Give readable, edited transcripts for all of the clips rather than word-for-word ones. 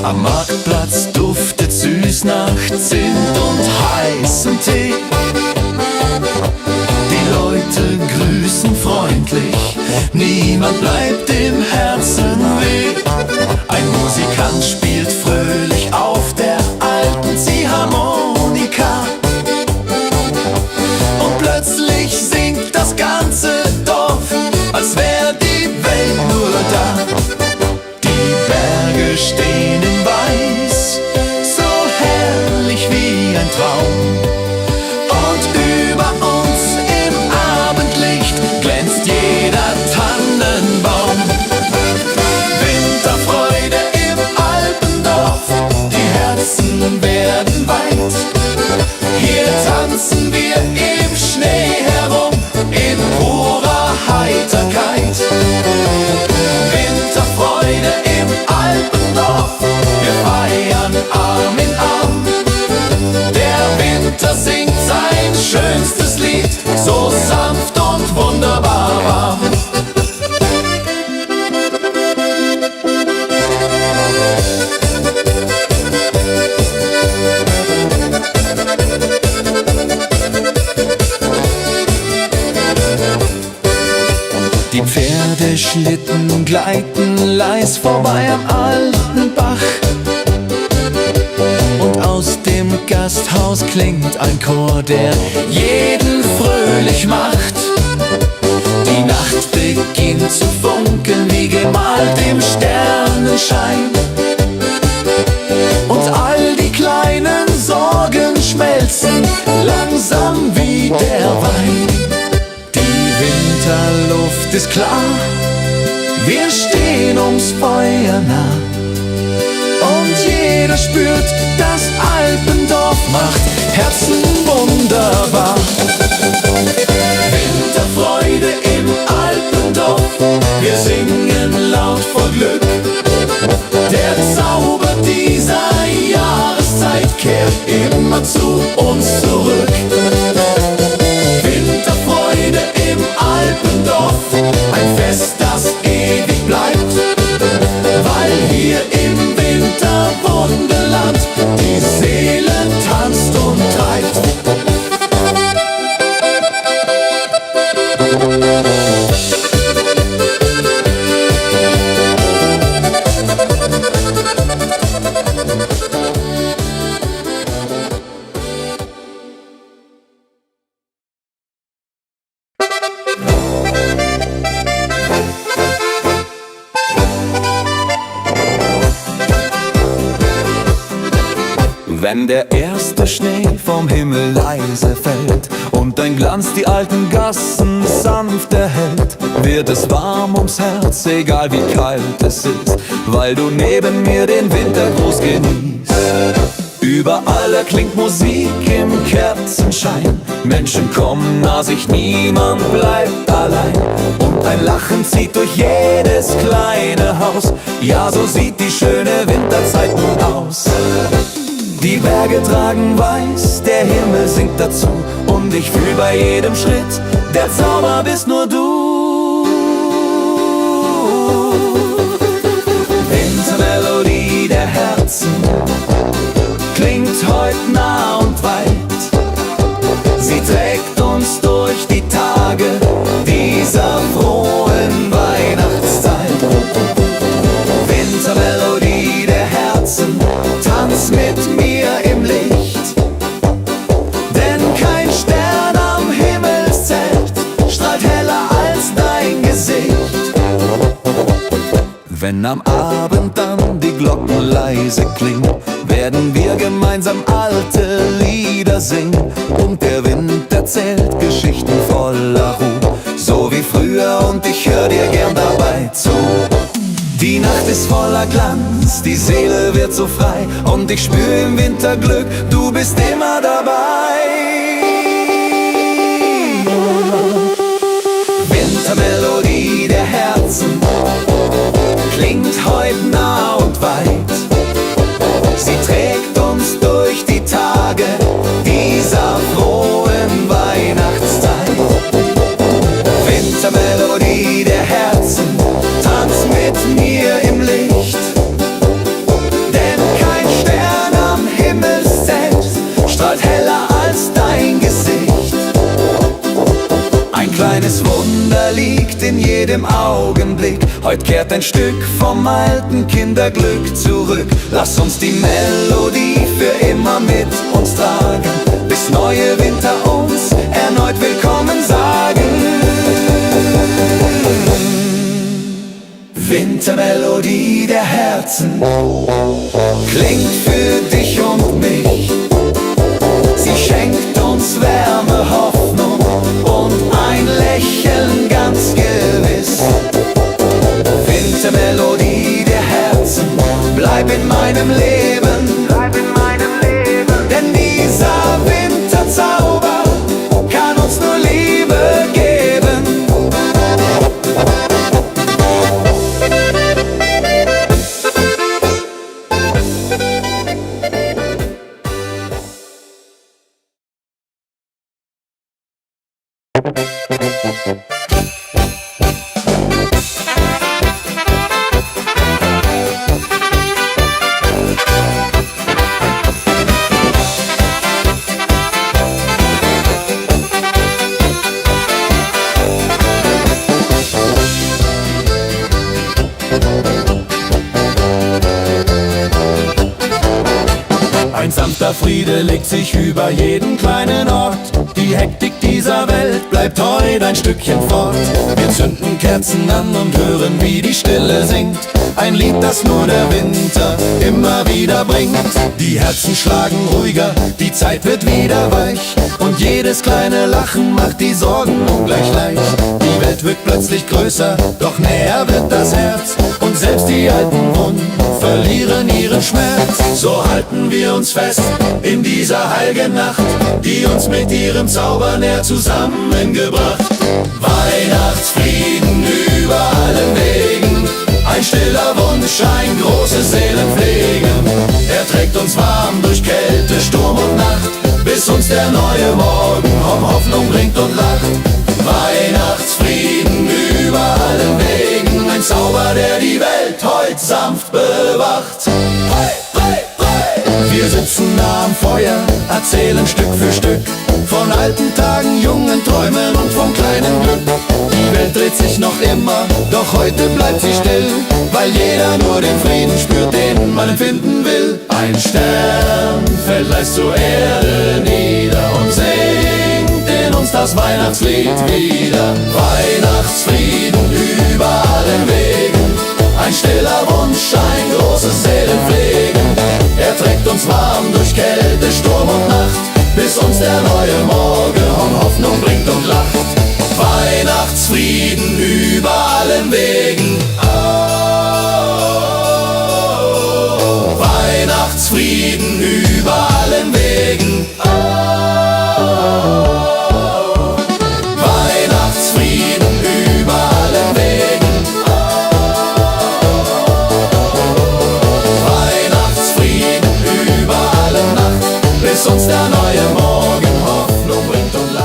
Am Marktplatz duftet süß nach Zimt und heißem Tee. Die Leute grüßen freundlich, niemand bleibt im Herzen weh. Ein Musikant spielt fröhlich auf der alten Ziehharmonika. Und plötzlich singt das ganze Dorf, als wär die Welt nur da. Die Berge stehen in Weiß, so herrlich wie ein Traum. Und über uns im Abendlicht glänzt jeder Tannenbaum. Winterfreude im Alpendorf, die Herzen werden weit. Hier tanzen wir im Schnee herum, in purer Heiterkeit. Winterfreude im Alpendorf, wir feiern Arm in Arm. Der Winter singt sein schönstes Lied, so sanft und wunderbar warm. Die Pferdeschlitten gleiten leis vorbei am alten Bach. Und aus dem Gasthaus klingt ein Chor, der jeden fröhlich macht. Die Nacht beginnt zu funkeln wie gemalt im Sternenschein. Und all die kleinen Sorgen schmelzen langsam wie der Wein. Die Winterluft ist klar, wir stehen ums Feuer nah. Und jeder spürt, das Alpendorf macht Herzen wunderbar. Winterfreude im Alpendorf, wir singen laut vor Glück. Der Zauber dieser Jahreszeit kehrt immer zu uns zurück. Winterfreude im Alpendorf, ein Fest, das ewig bleibt, weil hier im Winterwunderland die Seele tanzt und treibt. Wenn der erste Schnee vom Himmel leise fällt und dein Glanz die alten Gassen sanft erhellt, wird es warm ums Herz, egal wie kalt es ist, weil du neben mir den Wintergruß genießt. Überall erklingt Musik im Kerzenschein, Menschen kommen nah sich, niemand bleibt allein. Und ein Lachen zieht durch jedes kleine Haus, ja, so sieht die schöne Winterzeit nun aus. Die Berge tragen weiß, der Himmel singt dazu, und ich fühl bei jedem Schritt, der Zauber bist nur du. Wintermelodie der Herzen klingt heut nah und weit. Sie trägt uns durch die Tage dieser frohen Weihnachtszeit. Wintermelodie der Herzen, tanz mit mir im Licht, denn kein Stern am Himmelszelt strahlt heller als dein Gesicht. Wenn am Abend dann die Glocken leise klingen, werden wir gemeinsam alte Lieder singen, und der Wind erzählt Geschichten voller Ruhe, so wie früher, und ich hör dir gern dabei zu. Die Nacht ist voller Glanz, die Seele wird so frei, und ich spür im Winter Glück, du bist immer dabei. Wintermelodie der Herzen klingt heut nah und weit. Sie trägt uns durch die Tage dieser frohen Weihnachtszeit. Wintermelodie der Herzen, tanz mit mir im Licht, denn Heute kehrt ein Stück vom alten Kinderglück zurück. Lass uns die Melodie für immer mit uns tragen, bis neue Winter uns erneut willkommen sagen. Wintermelodie der Herzen klingt für dich und mich. Sie schenkt uns Wärme, Hoffnung und ein Lächeln ganz gewiss. Wintermelodie der Herzen, bleib in meinem Leben, denn dieser Winterzauber kann uns nur Liebe geben. Ein sanfter Friede legt sich über jeden kleinen Ort. Die Hektik dieser Welt bleibt heut ein Stückchen fort. Wir zünden Kerzen an und hören, wie die Stille singt. Ein Lied, das nur der Winter immer wieder bringt. Die Herzen schlagen ruhiger, die Zeit wird wieder weich. Und jedes kleine Lachen macht die Sorgen ungleich leicht. Die Welt wird plötzlich größer, doch näher wird das Herz. Und selbst die alten Wunden verlieren ihren Schmerz. So halten wir uns fest in dieser heiligen Nacht, die uns mit ihrem Zauber näher zusammengebracht. Weihnachtsfrieden über allen Wegen, ein stiller Wunsch, ein großes Seelenpflegen. Er trägt uns warm durch Kälte, Sturm und Nacht, bis uns der neue Morgen Hoffnung bringt und lacht. Weihnachtsfrieden über allen Wegen, ein Zauber, der die Welt heut sanft bewacht. Hey, hey, hey. Wir sitzen nah am Feuer, erzählen Stück für Stück von alten Tagen, jungen Träumen und vom kleinen Glück. Die Welt dreht sich noch immer, doch heute bleibt sie still, weil jeder nur den Frieden spürt, den man empfinden will. Ein Stern fällt leise zur Erde nieder und singt in uns das Weihnachtslied wieder. Weihnachtsfrieden über allen Wegen, ein stiller Wunsch, ein großes Seelenpflegen. Er trägt uns warm durch Kälte, Sturm und Nacht, bis uns der neue Morgen Hoffnung bringt und lacht. Weihnachtsfrieden über allen Wegen. Oh, Weihnachtsfrieden über allen Wegen. Oh, Weihnachtsfrieden über allen Wegen. Weihnachtsfrieden über alle Nacht, bis uns der neue Morgen Hoffnung bringt und lacht.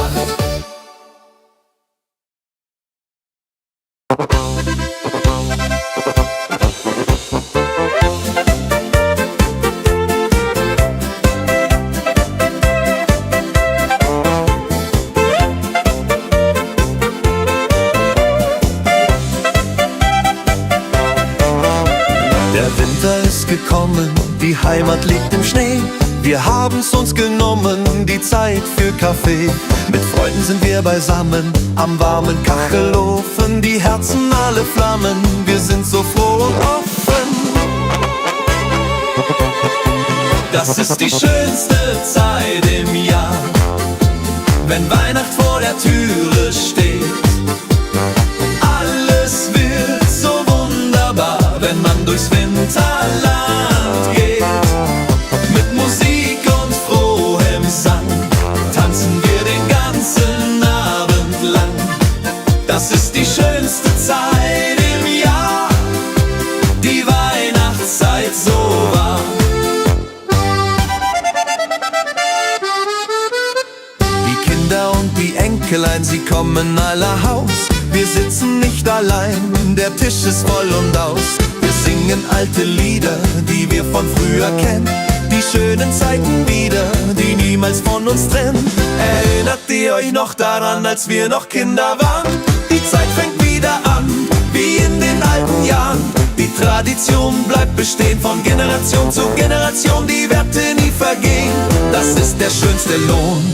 Der Winter ist gekommen, die Heimat liegt im Schnee. Wir haben's uns genommen, die Zeit für Kaffee. Mit Freunden sind wir beisammen, am warmen Kachelofen. Die Herzen alle flammen, wir sind so froh und offen. Das ist die schönste Zeit im Jahr, wenn Weihnacht vor der Türe steht. Alles wird so wunderbar, wenn man durchs Winterland geht. Mit Musik und frohem Sang tanzen wir den ganzen Abend lang. Das ist die schönste Zeit im Jahr, die Weihnachtszeit so war. Die Kinder und die Enkelein, sie kommen aller Haus. Wir sitzen nicht allein, der Tisch ist voll und aus. Wir singen alte Lieder, die wir von früher kennen. Die schönen Zeiten wieder, die niemals von uns trennen. Erinnert ihr euch noch daran, als wir noch Kinder waren? Die Zeit fängt wieder an, wie in den alten Jahren. Die Tradition bleibt bestehen von Generation zu Generation. Die Werte nie vergehen, das ist der schönste Lohn.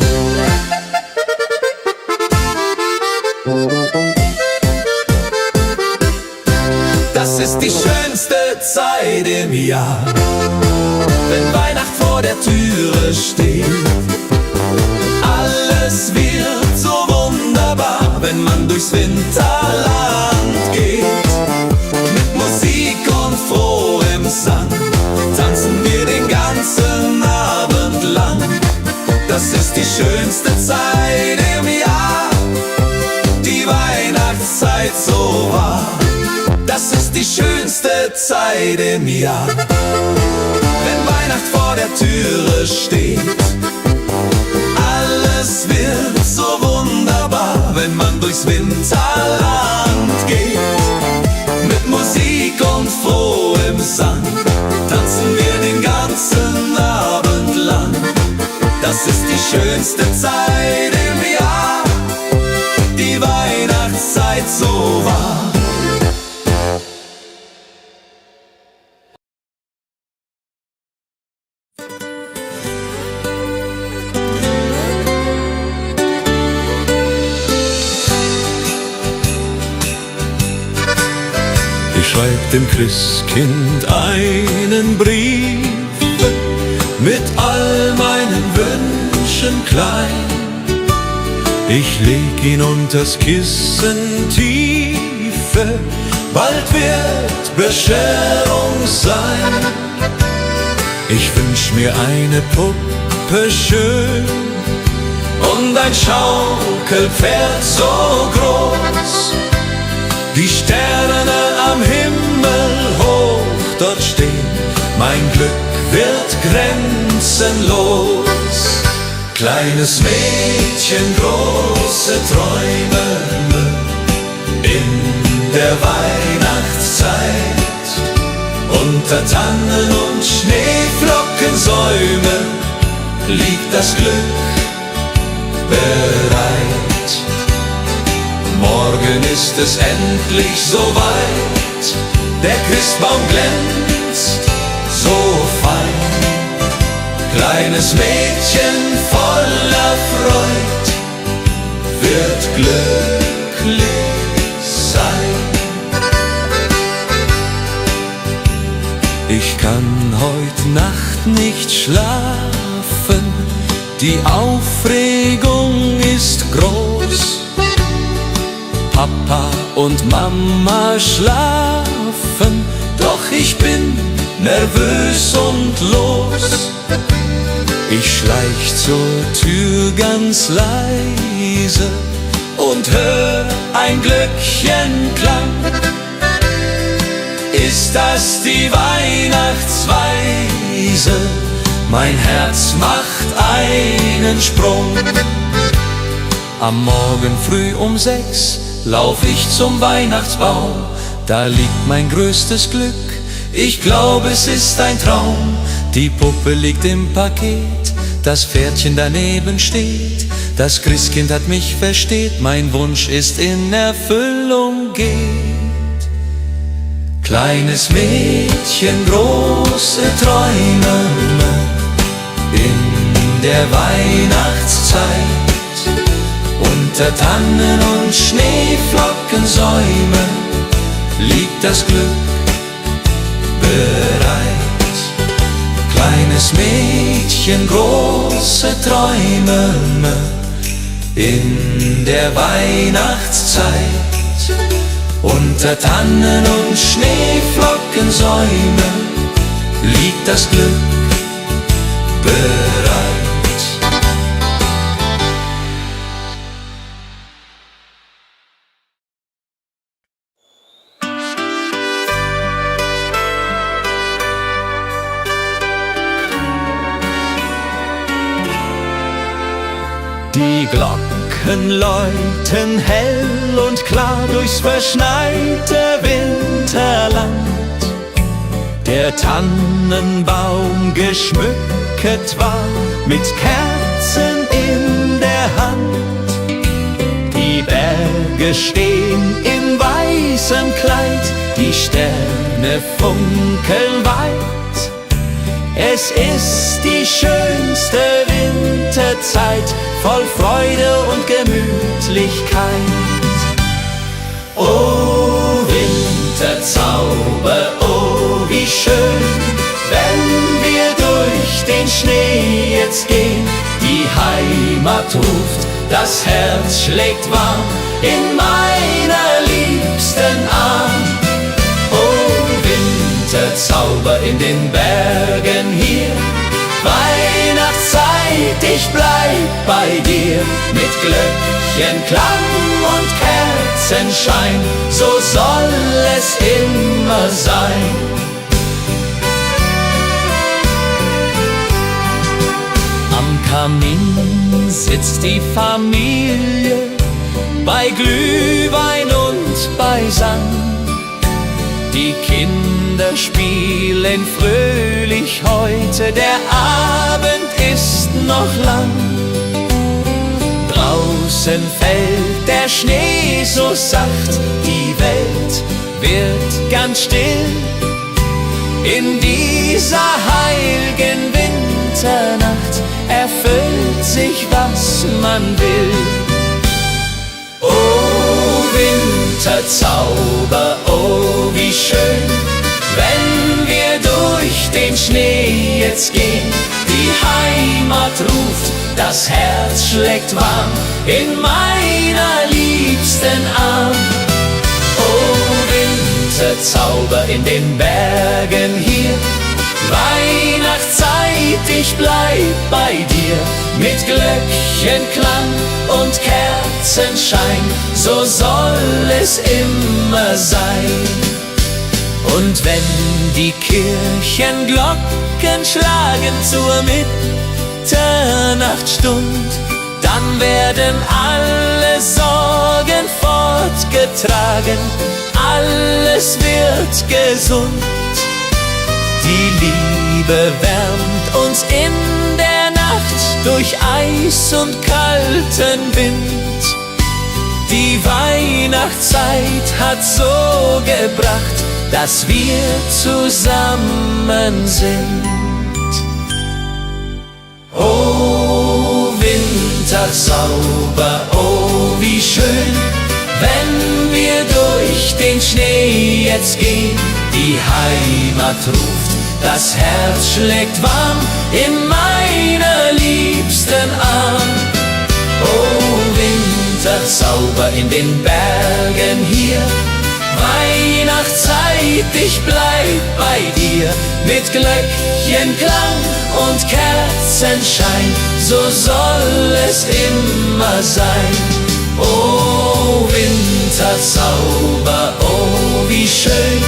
Das ist die schönste Zeit im Jahr, wenn Weihnacht vor der Türe steht. Alles wird so wunderbar, wenn man durchs Winterland geht. Mit Musik und frohem Sang tanzen wir den ganzen Abend lang. Das ist die schönste Zeit im Jahr, die Weihnachtszeit so wahr. Das ist die schönste Zeit im Jahr, wenn Weihnacht vor der Türe steht. Alles wird so wunderbar, wenn man durchs Winterland geht. Mit Musik und frohem Sang tanzen wir den ganzen Abend lang. Das ist die schönste Zeit im Jahr, die Weihnachtszeit so wahr. Ich schreib dem Christkind einen Brief mit all meinen Wünschen klein. Ich leg ihn unters Kissen tiefe, bald wird Bescherung sein. Ich wünsch mir eine Puppe schön und ein Schaukelpferd so groß. Die Sterne am Himmel hoch dort stehen, mein Glück wird grenzenlos. Kleines Mädchen, große Träume in der Weihnachtszeit. Unter Tannen und Schneeflockensäumen liegt das Glück bereit. Morgen ist es endlich soweit, der Christbaum glänzt so fein. Kleines Mädchen voller Freud wird glücklich sein. Ich kann heut Nacht nicht schlafen, die Aufregung ist groß. Papa und Mama schlafen, doch ich bin nervös und los. Ich schleich zur Tür ganz leise und hör ein Glöckchenklang. Ist das die Weihnachtsweise? Mein Herz macht einen Sprung. Am Morgen früh um 6 lauf ich zum Weihnachtsbaum. Da liegt mein größtes Glück, ich glaube es ist ein Traum. Die Puppe liegt im Paket, das Pferdchen daneben steht. Das Christkind hat mich versteht, mein Wunsch ist in Erfüllung geht. Kleines Mädchen, große Träume in der Weihnachtszeit. Unter Tannen und Schneeflockensäumen liegt das Glück bereit. Kleines Mädchen, große Träume in der Weihnachtszeit. Unter Tannen und Schneeflockensäumen liegt das Glück bereit. Die Glocken läuten hell und klar durchs verschneite Winterland. Der Tannenbaum geschmückt war mit Kerzen in der Hand. Die Berge stehen in weißem Kleid, die Sterne funkeln weit. Es ist die schönste Winterzeit, voll Freude und Gemütlichkeit. Oh Winterzauber, oh wie schön, wenn wir durch den Schnee jetzt gehen. Die Heimat ruft, das Herz schlägt warm in meiner liebsten Arm. Oh Winterzauber in den Bergen hier, Weihnachtszeit, ich bleib bei dir. Mit Glöckchenklang und Kerzenschein, so soll es immer sein. Am Kamin sitzt die Familie, bei Glühwein und beisammen. Die Kinder spielen fröhlich heute, der Abend ist noch lang. Draußen fällt der Schnee so sacht, die Welt wird ganz still. In dieser heiligen Winternacht erfüllt sich, was man will. Oh Winterzauber, oh wie schön, wenn wir durch den Schnee jetzt gehen. Die Heimat ruft, das Herz schlägt warm in meiner liebsten Arm. Oh Winterzauber in den Bergen hier, Weihnachtszeit, ich bleib bei dir. Mit Glöckchenklang und Kerzenschein, so soll es immer sein. Und wenn die Kirchenglocken schlagen zur Mitternachtsstund, dann werden alle Sorgen fortgetragen, alles wird gesund. Die Liebe wärmt uns in der Nacht durch Eis und kalten Wind. Die Weihnachtszeit hat so gebracht, dass wir zusammen sind. Oh Winterzauber, oh wie schön, wenn wir durch den Schnee jetzt gehen. Die Heimat ruft, das Herz schlägt warm in meiner liebsten Arm. Oh Winterzauber in den Bergen hier, Weihnachtszeit, ich bleib bei dir. Mit Glöckchenklang und Kerzenschein, so soll es immer sein. Oh Winterzauber, oh wie schön,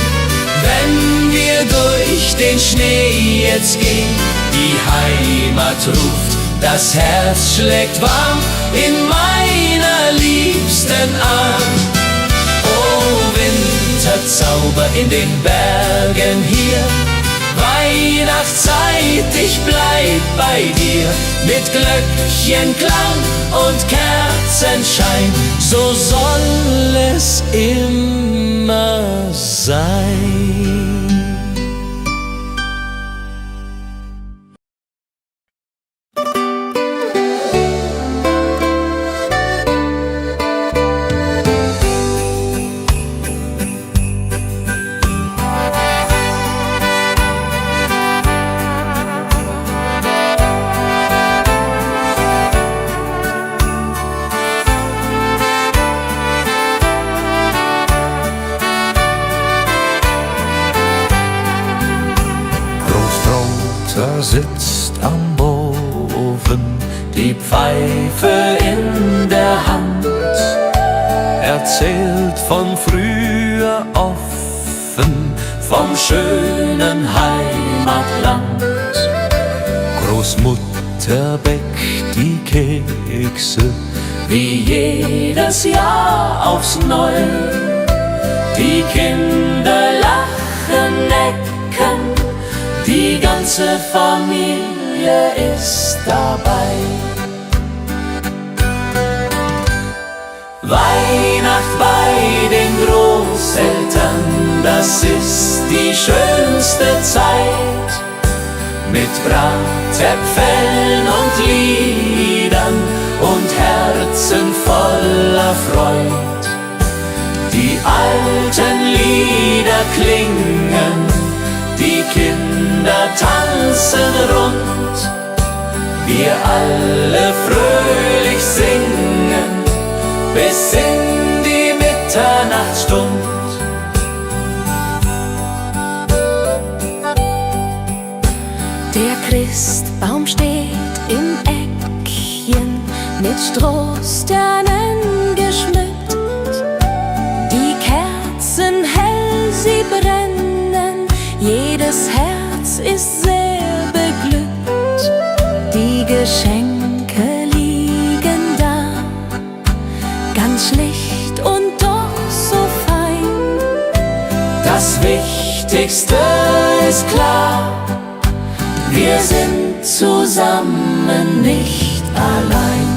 wenn wir durch den Schnee jetzt gehen. Die Heimat ruft, das Herz schlägt warm in meiner liebsten Arm. Oh Winterzauber in den Bergen hier, Weihnachtszeit, ich bleib bei dir. Mit Glöckchenklang und Kerzenschein, so soll es immer sein. Sitzt am Ofen, die Pfeife in der Hand, erzählt von früher offen, vom schönen Heimatland. Großmutter bäckt die Kekse, wie jedes Jahr aufs Neue. Die Kinder lachen, necken, die ganze Familie ist dabei. Weihnacht bei den Großeltern das ist die schönste Zeit. Mit Bratäpfeln und Liedern und Herzen voller Freud. Die alten Lieder klingen, die Kinder tanzen rund. Wir alle fröhlich singen bis in die Mitternachtsstund. Der Christbaum steht im Eckchen, mit Strohsternen geschmückt. Die Kerzen hell, sie brennen, jedes Herz ist sehr beglückt. Die Geschenke liegen da, ganz schlicht und doch so fein. Das Wichtigste ist klar, wir sind zusammen, nicht allein.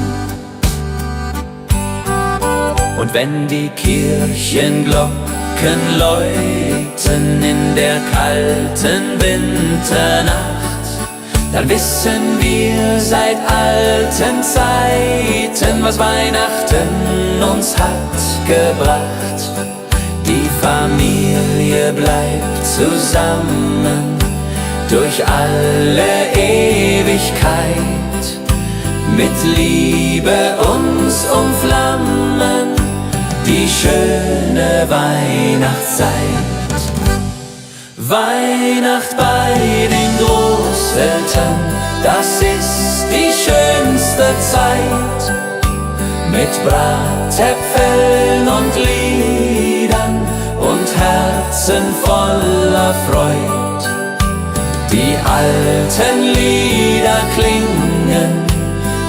Und wenn die Kirchenglocken läuten in der kalten Winternacht, dann wissen wir seit alten Zeiten, was Weihnachten uns hat gebracht. Die Familie bleibt zusammen durch alle Ewigkeit, mit Liebe uns umflammen, die schöne Weihnachtszeit. Weihnacht bei den Großeltern, das ist die schönste Zeit. Mit Bratäpfeln und Liedern und Herzen voller Freud. Die alten Lieder klingen,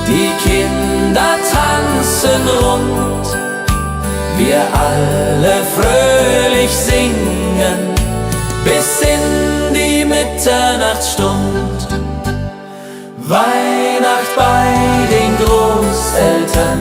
die Kinder tanzen rund. Wir alle fröhlich singen bis in die Mitternachtsstund. Weihnacht bei den Großeltern.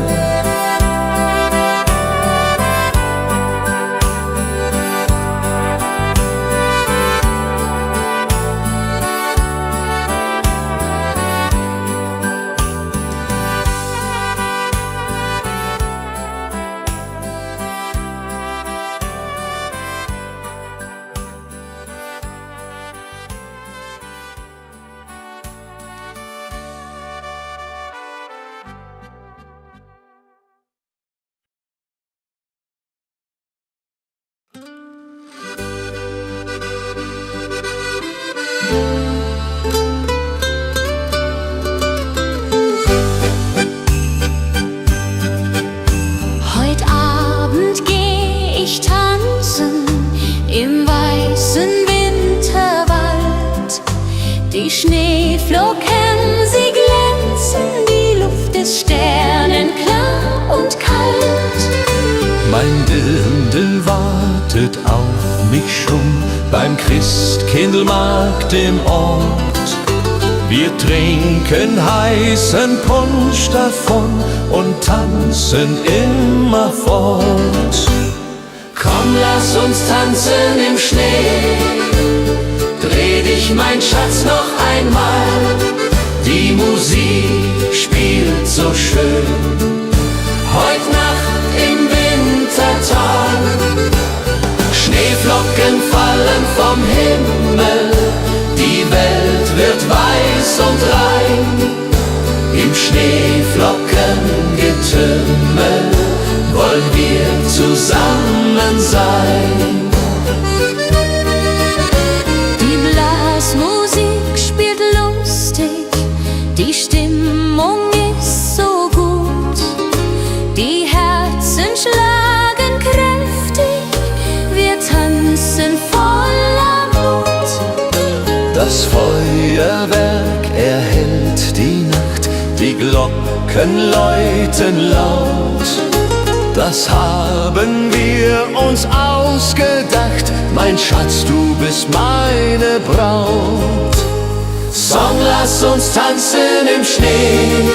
Heut Abend geh ich tanzen im weißen Winterwald. Die Schneeflocken, sie glänzen, die Luft ist sternenklar und kalt. Mein Dirndl wartet auf mich schon beim Christkindlmarkt im Ort. Wir trinken heißen Punsch davon und tanzen immer fort. Komm, lass uns tanzen im Schnee, dreh dich, mein Schatz, noch einmal. Die Musik spielt so schön, heut Nacht im Wintertag. Schneeflocken fallen vom Himmel, die Welt wird weiß und rein. Im Schneeflockengetümmel wollen wir zusammen sein. Die Blasmusik spielt lustig, die Stimmung ist so gut. Die Herzen schlagen kräftig, wir tanzen voller Mut. Das Feuerwerk erhellt die Nacht, die Glocken läuten laut. Das haben wir uns ausgedacht, mein Schatz, du bist meine Braut. Song, lass uns tanzen im Schnee,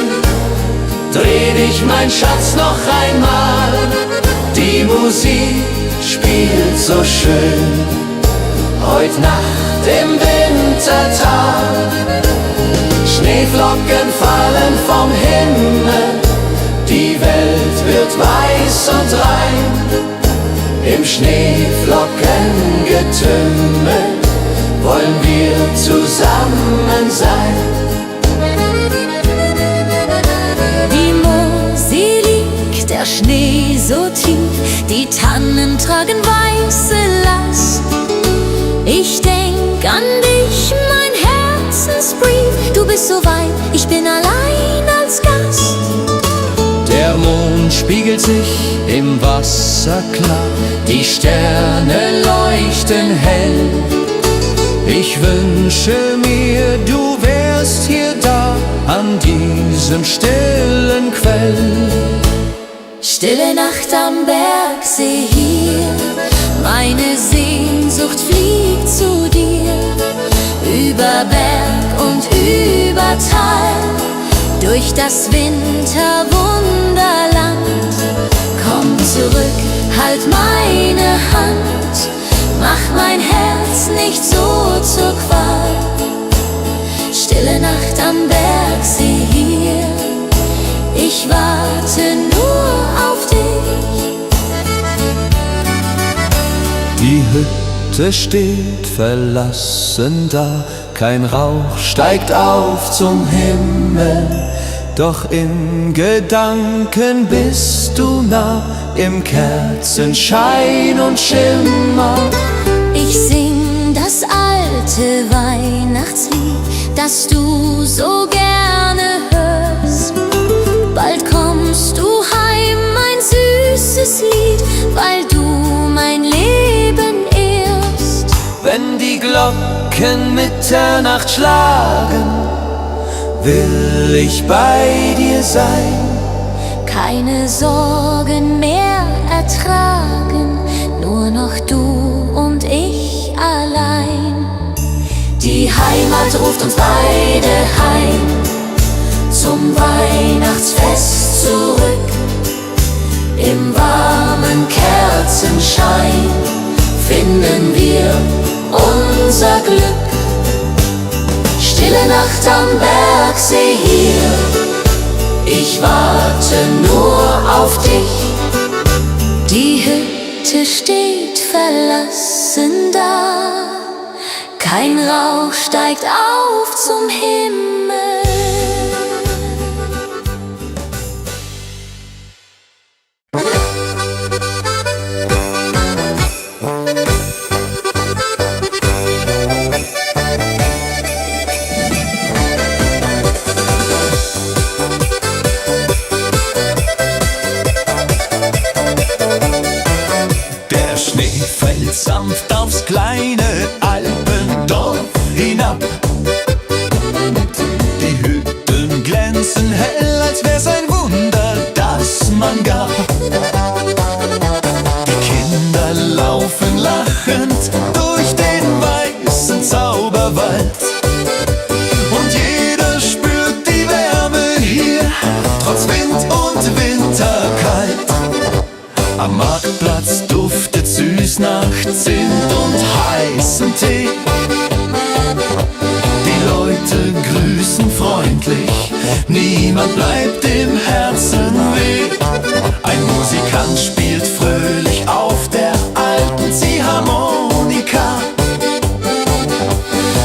dreh dich, mein Schatz, noch einmal. Die Musik spielt so schön. Heut Nacht im Wintertag, Schneeflocken fallen vom Himmel, die Welt wird weiß und rein. Im Schneeflockengetümmel wollen wir zusammen sein. Die Mosel liegt, der Schnee so tief, die Tannen tragen weiße Last. Ich denk an dich, mein Herzensbrief, du bist so weit, ich bin allein als Gast. Der Mond spiegelt sich im Wasser klar, die Sterne leuchten hell. Ich wünsche mir, du wärst hier da, an diesem stillen Quell. Stille Nacht am Bergsee hier, meine Sehnsucht fliegt zu dir. Über Berg und über Tal, durch das Winterwunderland. Komm zurück, halt meine Hand, mach mein Herz nicht so zur Qual. Stille Nacht am Bergsee hier, ich warte nur auf dich. Die Hütte steht verlassen da, kein Rauch steigt auf zum Himmel. Doch in Gedanken bist du nah, im Kerzenschein und Schimmer. Ich sing das alte Weihnachtslied, das du so gerne hörst. Bald kommst du heim, mein süßes Lied, weil du mein Leben ehrst. Wenn die Glocken Mitternacht schlagen, will ich bei dir sein. Keine Sorgen mehr ertragen, nur noch du und ich allein. Die Heimat ruft uns beide heim, zum Weihnachtsfest zurück. Im warmen Kerzenschein finden wir unser Glück. Stille Nacht am Bergsee hier, ich warte nur auf dich. Die Hütte steht verlassen da, kein Rauch steigt auf zum Himmel. Sanft aufs kleine Alpendorf hinab. Die Hütten glänzen hell, als wär's ein Wunder, das man gab. Die Kinder laufen lachend durch den weißen Zauberwald. Und jeder spürt die Wärme hier, trotz Wind und Winterkalt. Am Marktplatz duftet süß nach Zimt und heißem Tee. Die Leute grüßen freundlich, niemand bleibt im Herzen weh. Ein Musikant spielt fröhlich auf der alten Ziehharmonika.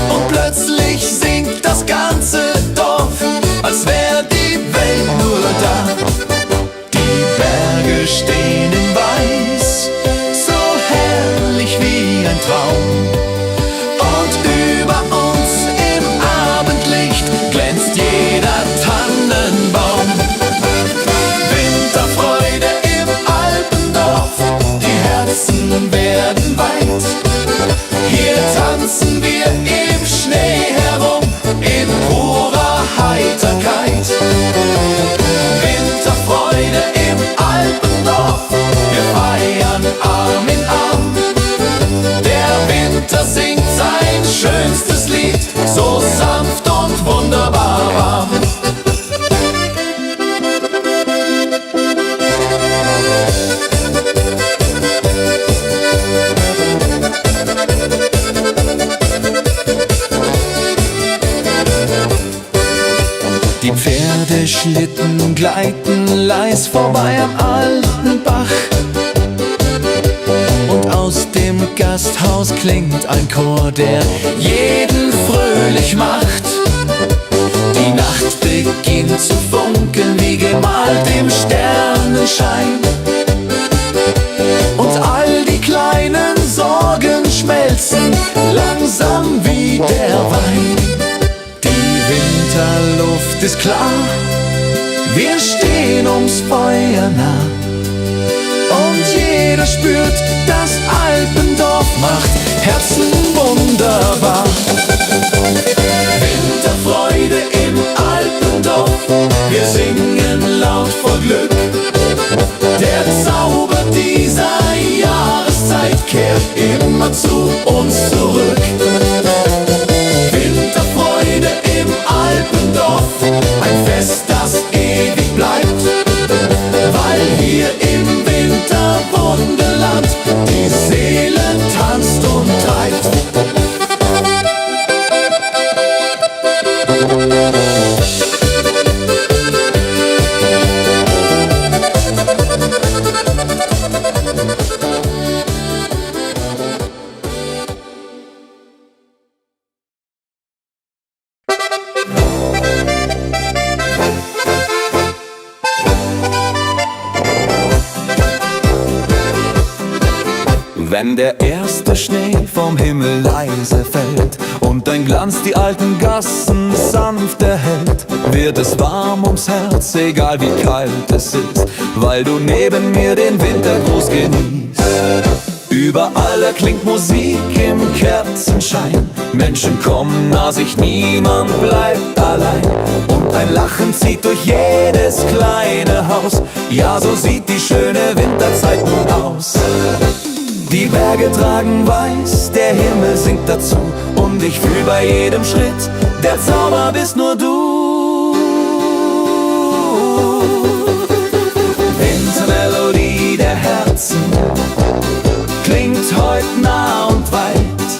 Und plötzlich singt das ganze Dorf, als wär die Welt nur da. Die Berge stehen in Weiß, so herrlich wie ein Traum. Und über uns im Abendlicht glänzt jeder Tannenbaum. Winterfreude im Alpenland. Schlitten gleiten leis vorbei am alten Bach. Und aus dem Gasthaus klingt ein Chor, der jeden fröhlich macht. Die Nacht beginnt zu funkeln wie gemalt im Sternenschein. Und all die kleinen Sorgen schmelzen langsam wie der Wein. Die Winterluft ist klar, wir stehen ums Feuer nah. Und jeder spürt, das Alpendorf macht Herzen wunderbar. Winterfreude im Alpendorf, wir singen laut vor Glück. Der Zauber dieser Jahreszeit kehrt immer zu uns zurück. Winterfreude im Alpendorf, ein Fest, das ewig bleibt, weil hier im Winterwunderland die Seele tanzt und treibt. Wenn der erste Schnee vom Himmel leise fällt und dein Glanz die alten Gassen sanft erhellt, wird es warm ums Herz, egal wie kalt es ist, weil du neben mir den Wintergruß genießt. Überall erklingt Musik im Kerzenschein, Menschen kommen nah sich, niemand bleibt allein. Und ein Lachen zieht durch jedes kleine Haus, ja, so sieht die schöne Winterzeit nun aus. Die Berge tragen weiß, der Himmel singt dazu, und ich fühl bei jedem Schritt, der Zauber bist nur du. Wintermelodie der Herzen klingt heut nah und weit.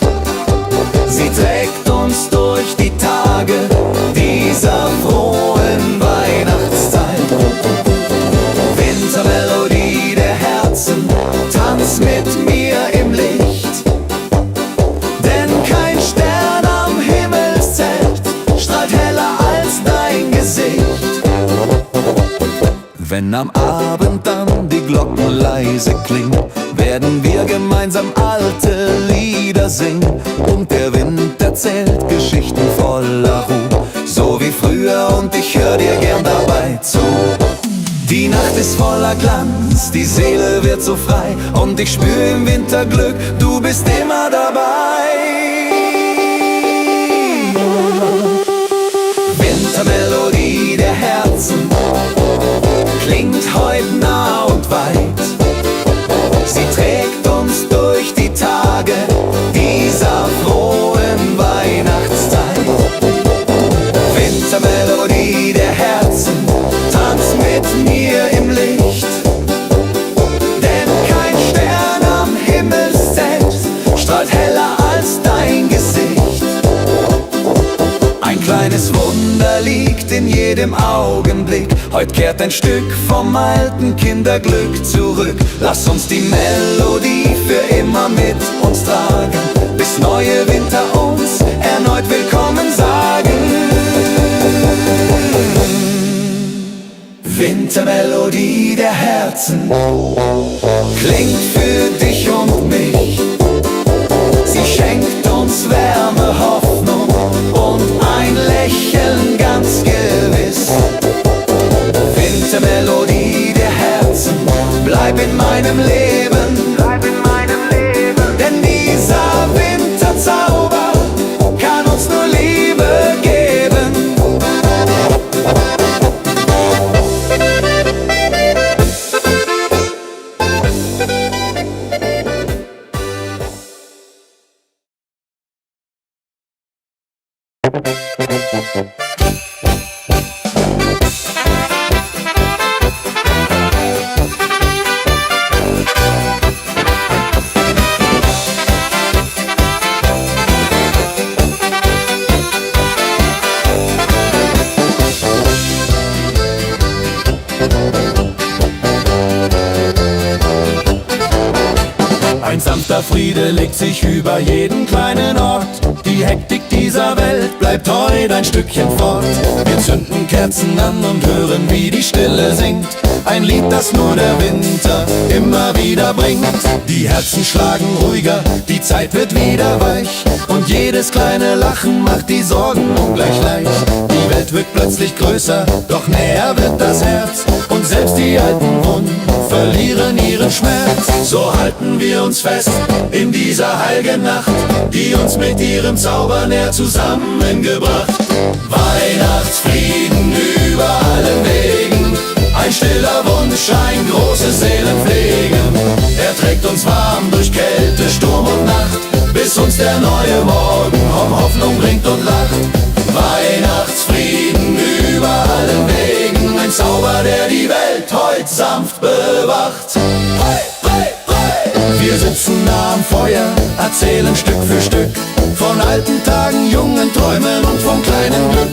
Sie trägt uns durch die Tage dieser frohen Weihnachtszeit. Wintermelodie der Herzen, tanz mit mir im Licht, denn kein Stern am Himmelszelt strahlt heller als dein Gesicht. Wenn am Abend dann die Glocken leise klingen, werden wir gemeinsam alte Lieder singen, und der Wind erzählt Geschichten voller Ruhe, so wie früher, und ich hör dir gern dabei zu. Die Nacht ist voller Glanz, die Seele wird so frei, und ich spür im Winter Glück, du bist immer dabei. Wintermelodie der Herzen klingt heut nah und weit. Sie trägt uns durch die Tage dieser frohen Weihnachtszeit. Wintermelodie der Herzen, tanz mit mir im Licht, denn kein Stern am Himmelszelt strahlt heller als dein Gesicht. Ein kleines Wunder liegt in jedem Augenblick, heut kehrt ein Stück vom alten Kinderglück zurück. Lass uns die Melodie für immer mit uns tragen, bis neue Winter uns erneut willkommen sagen. Wintermelodie der Herzen klingt für dich und mich. Sie schenkt uns Wärme, Hoffnung und ein Lächeln ganz gewiss. Wintermelodie der Herzen, bleib in meinem Leben, denn dieser Winterzauber kann uns nur Liebe geben. Tiefster Friede legt sich über jeden kleinen Ort. Die Hektik dieser Welt bleibt heute ein Stückchen fort. Wir zünden Kerzen an und hören, wie die Stille singt. Ein Lied, das nur der Winter immer wieder bringt. Die Herzen schlagen ruhiger, die Zeit wird wieder weich. Und jedes kleine Lachen macht die Sorgen ungleich leicht. Die Welt wird plötzlich größer, doch näher wird das Herz. Und selbst die alten Wunden verlieren ihren Schmerz. So halten wir uns fest in dieser heiligen Nacht, die uns mit ihrem Zauber näher zusammengebracht. Weihnachtsfrieden über allen Wegen, ein stiller Wunsch, ein großes Seelenpflegen. Er trägt uns warm durch Kälte, Sturm und Nacht, bis uns der neue Morgen Hoffnung bringt und lacht. Weihnachtsfrieden über allen Wegen, ein Zauber, der die Welt heut sanft bewacht. Wir sitzen nah am Feuer, erzählen Stück für Stück von alten Tagen, jungen Träumen und vom kleinen Glück.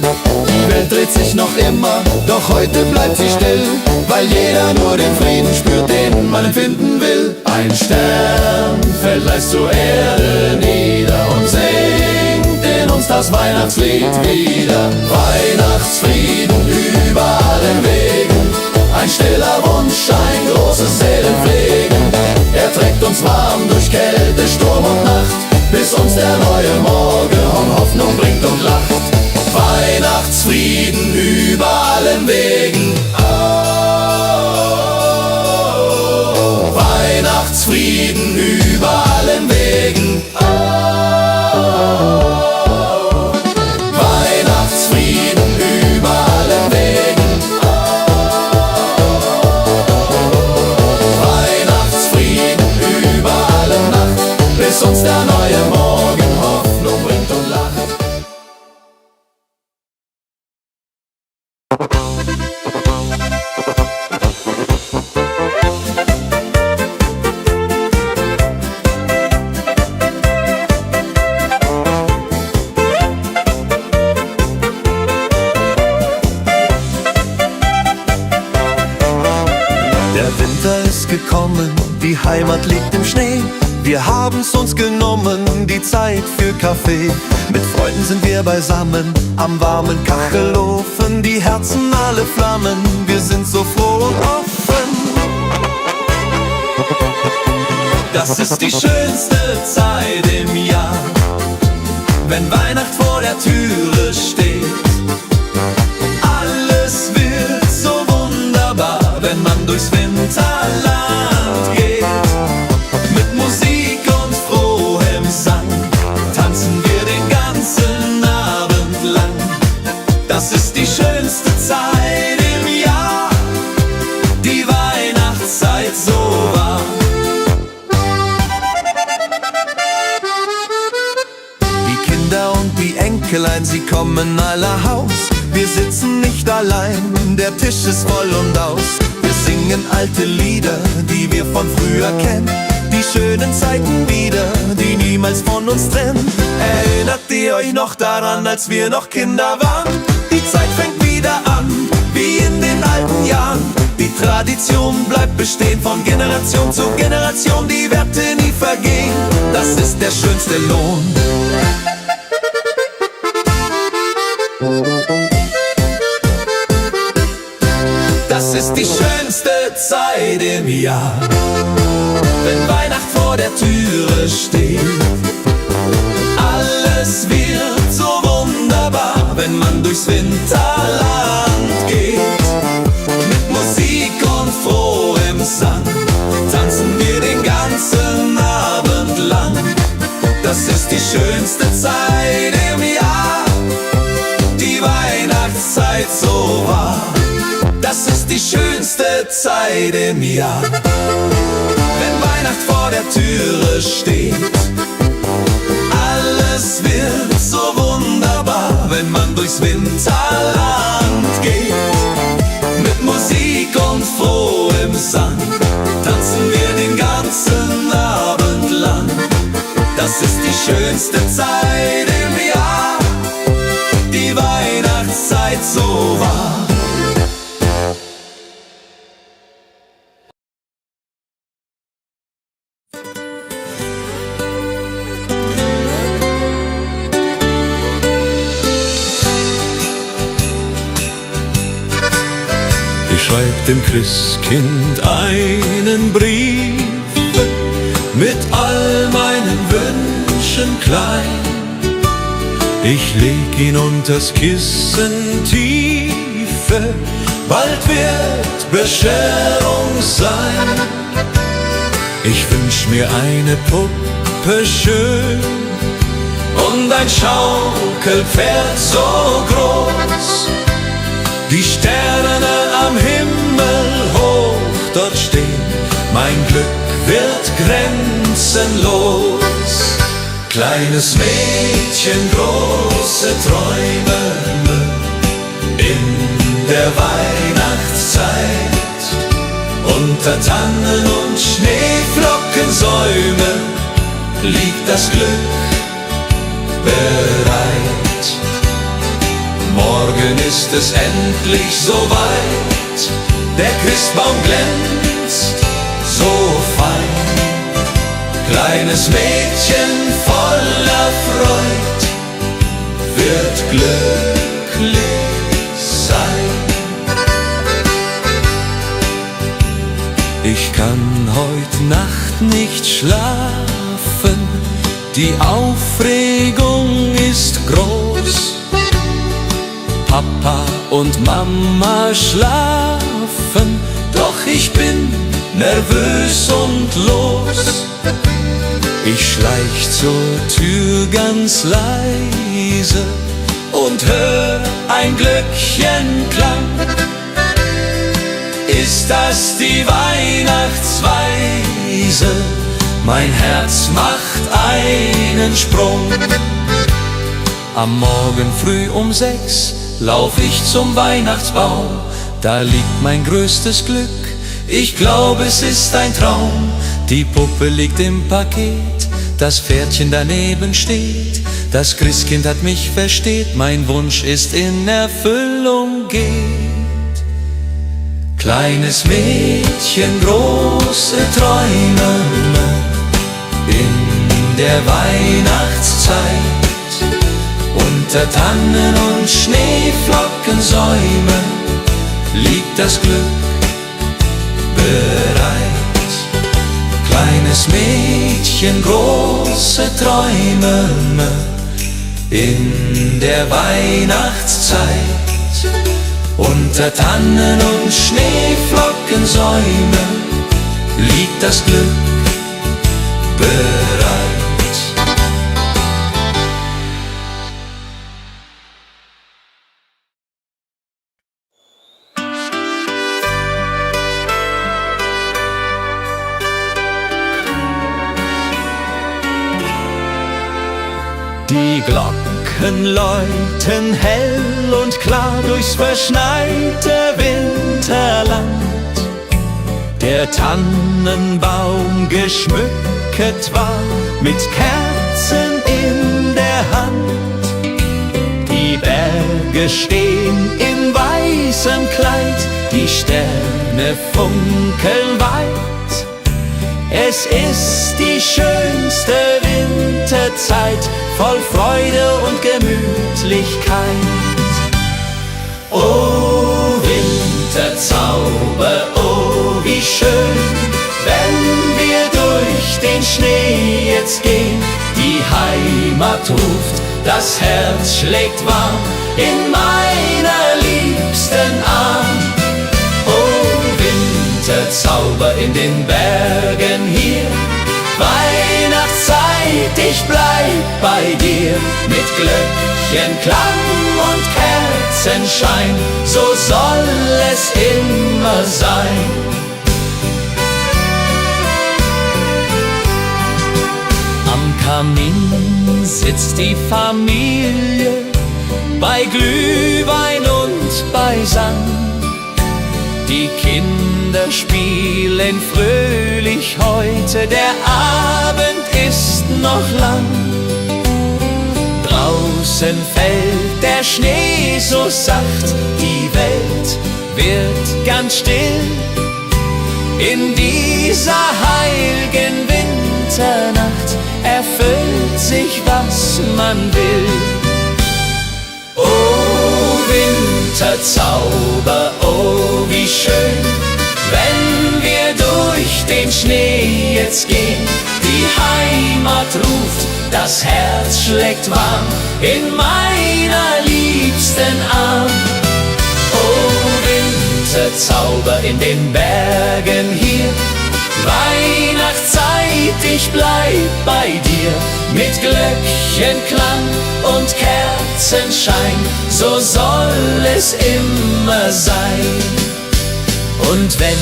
Die Welt dreht sich noch immer, doch heute bleibt sie still, weil jeder nur den Frieden spürt, den man empfinden will. Ein Stern fällt leise zur Erde nieder und singt in uns das Weihnachtslied wieder. Weihnachtsfrieden über allen Wegen, ein stiller Wunsch, ein großes Seelenpflegen. Er trägt uns warm durch Kälte, Sturm und Nacht, bis uns der neue Morgen Hoffnung bringt und lacht. Weihnachtsfrieden über allen Wegen. Oh, Weihnachtsfrieden über allen Wegen. Oh, Weihnachtsfrieden über allen Wegen. Weihnachtsfrieden über alle Nacht, bis uns der neue Morgen Hoffnung bringt und lacht. Der Winter ist gekommen, die Heimat liegt im Schnee. Wir haben's uns genommen, die Zeit für Kaffee. Mit Freunden sind wir beisammen, am warmen Kachelofen. Die Herzen alle flammen, wir sind so froh und offen. Das ist die schönste Zeit im Jahr, wenn Weihnacht vor der Türe steht. Alles wird so wunderbar, wenn man durchs Winterland geht. Mit Musik und frohem Sang tanzen wir den ganzen Abend lang. Das ist die schönste Zeit im Jahr, die Weihnachtszeit so wahr. Die Kinder und die Enkelein, sie kommen aller Haus. Wir sitzen nicht allein, der Tisch ist voll und aus. Wir singen alte Lieder, die wir von früher kennen. Die schönen Zeiten wieder, die niemals von uns trennen. Erinnert ihr euch noch daran, als wir noch Kinder waren? Die Zeit fängt wieder an, wie in den alten Jahren. Die Tradition bleibt bestehen, von Generation zu Generation. Die Werte nie vergehen, das ist der schönste Lohn. Das ist die schönste Zeit im Jahr, wenn Weihnacht vor der Türe steht. Alles wird so wunderbar, wenn man durchs Winterland geht. Mit Musik und frohem Sang tanzen wir den ganzen Abend lang. Das ist die schönste Zeit im Jahr, die Weihnachtszeit so wahr. Das ist die schönste Zeit im Jahr, wenn Weihnacht vor der Türe steht. Alles wird so wunderbar, wenn man durchs Winterland geht. Mit Musik und frohem Sang tanzen wir den ganzen Abend lang. Das ist die schönste Zeit im Jahr, die Weihnachtszeit so wahr. Ich schreib dem Christkind einen Brief mit all meinen Wünschen klein. Ich leg ihn unters Kissen tiefe, bald wird Bescherung sein. Ich wünsch mir eine Puppe schön und ein Schaukelpferd so groß. Die Sterne am Himmel hoch dort stehen, mein Glück wird grenzenlos. Kleines Mädchen, große Träume in der Weihnachtszeit. Unter Tannen und Schneeflockensäume liegt das Glück bereit. Morgen ist es endlich soweit, der Christbaum glänzt so fein. Kleines Mädchen voller Freud wird glücklich sein. Ich kann heut Nacht nicht schlafen, die Aufregung ist groß. Papa und Mama schlafen, doch ich bin nervös und los. Ich schleich zur Tür ganz leise und hör ein Glöckchenklang. Ist das die Weihnachtsweise? Mein Herz macht einen Sprung. Am Morgen früh um 6 lauf ich zum Weihnachtsbaum. Da liegt mein größtes Glück, ich glaube es ist ein Traum. Die Puppe liegt im Paket, das Pferdchen daneben steht. Das Christkind hat mich versteht, mein Wunsch ist in Erfüllung geht. Kleines Mädchen, große Träume in der Weihnachtszeit. Unter Tannen und Schneeflockensäume liegt das Glück bereit. Kleines Mädchen, große Träume in der Weihnachtszeit. Unter Tannen und Schneeflockensäume liegt das Glück bereit. Die Glocken läuten hell und klar durchs verschneite Winterland. Der Tannenbaum geschmückt war mit Kerzen in der Hand. Die Berge stehen in weißem Kleid, die Sterne funkeln weit. Es ist die schönste Winterzeit, voll Freude und Gemütlichkeit. Oh Winterzauber, oh wie schön, wenn wir durch den Schnee jetzt gehen. Die Heimat ruft, das Herz schlägt warm in meiner liebsten Arm. Oh Winterzauber in den Bergen hier, Weihnachtszeit, ich bleib bei dir. Mit Glöckchenklang und Kerzenschein, so soll es immer sein. Am Kamin sitzt die Familie, bei Glühwein und beisammen. Die Kinder spielen fröhlich heute, der Abend ist noch lang. Draußen fällt der Schnee so sacht, die Welt wird ganz still. In dieser heiligen Winternacht erfüllt sich, was man will. Oh Winterzauber, oh wie schön, jetzt gehen, die Heimat ruft, das Herz schlägt warm in meiner liebsten Arm. Oh Winterzauber in den Bergen hier, Weihnachtszeit, ich bleib bei dir. Mit Glöckchenklang und Kerzenschein, so soll es immer sein. Und wenn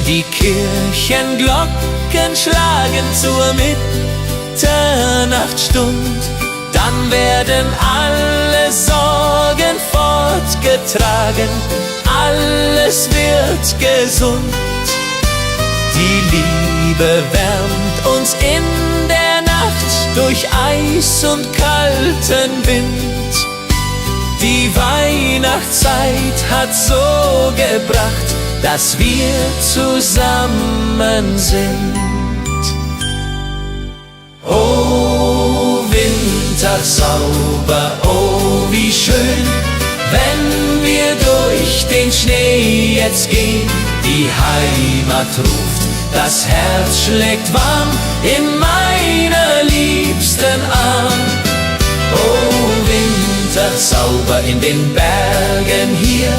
die Kirchenglocken schlagen zur Mitternachtsstund, dann werden alle Sorgen fortgetragen, alles wird gesund. Die Liebe wärmt uns in der Nacht durch Eis und kalten Wind. Die Weihnachtszeit hat so gebracht, dass wir zusammen sind. Oh Winterzauber, oh wie schön, wenn wir durch den Schnee jetzt gehen. Die Heimat ruft, das Herz schlägt warm in meiner liebsten Arm. Oh Winterzauber in den Bergen hier,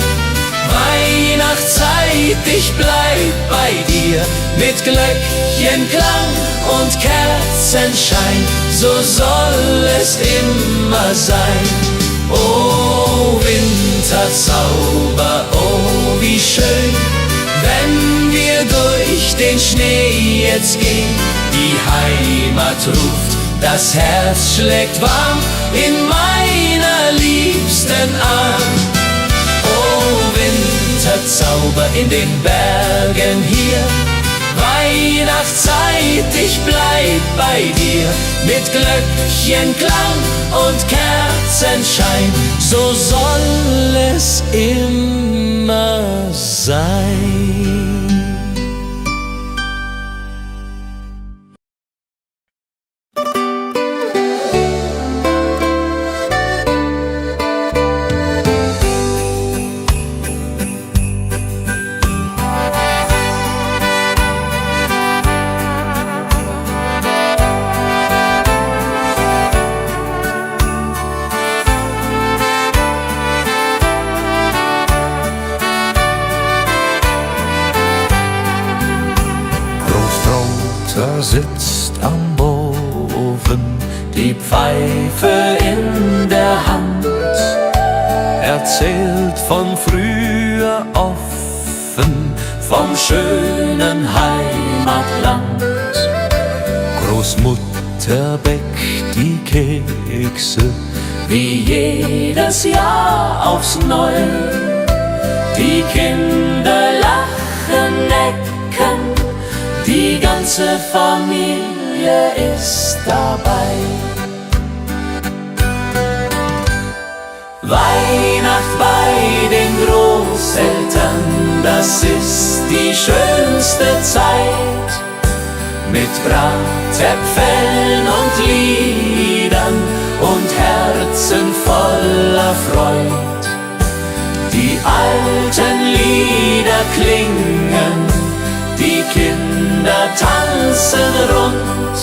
Weihnachtszeit, ich bleib bei dir. Mit Glöckchenklang und Kerzenschein, so soll es immer sein. Oh Winterzauber, oh wie schön, wenn wir durch den Schnee jetzt gehen. Die Heimat ruft, das Herz schlägt warm in meiner liebsten Arm. Oh Winterzauber in den Bergen hier, Weihnachtszeit, ich bleib bei dir. Mit Glöckchenklang und Kerzenschein, so soll es immer sein. Sitzt am Ofen, die Pfeife in der Hand, erzählt von früher offen, vom schönen Heimatland. Großmutter bäckt die Kekse, wie jedes Jahr aufs Neue. Die Kinder lachen, necken, die ganze Familie ist dabei. Weihnacht bei den Großeltern, das ist die schönste Zeit. Mit Bratäpfeln und Liedern und Herzen voller Freud. Die alten Lieder klingen, die Kinder tanzen rund,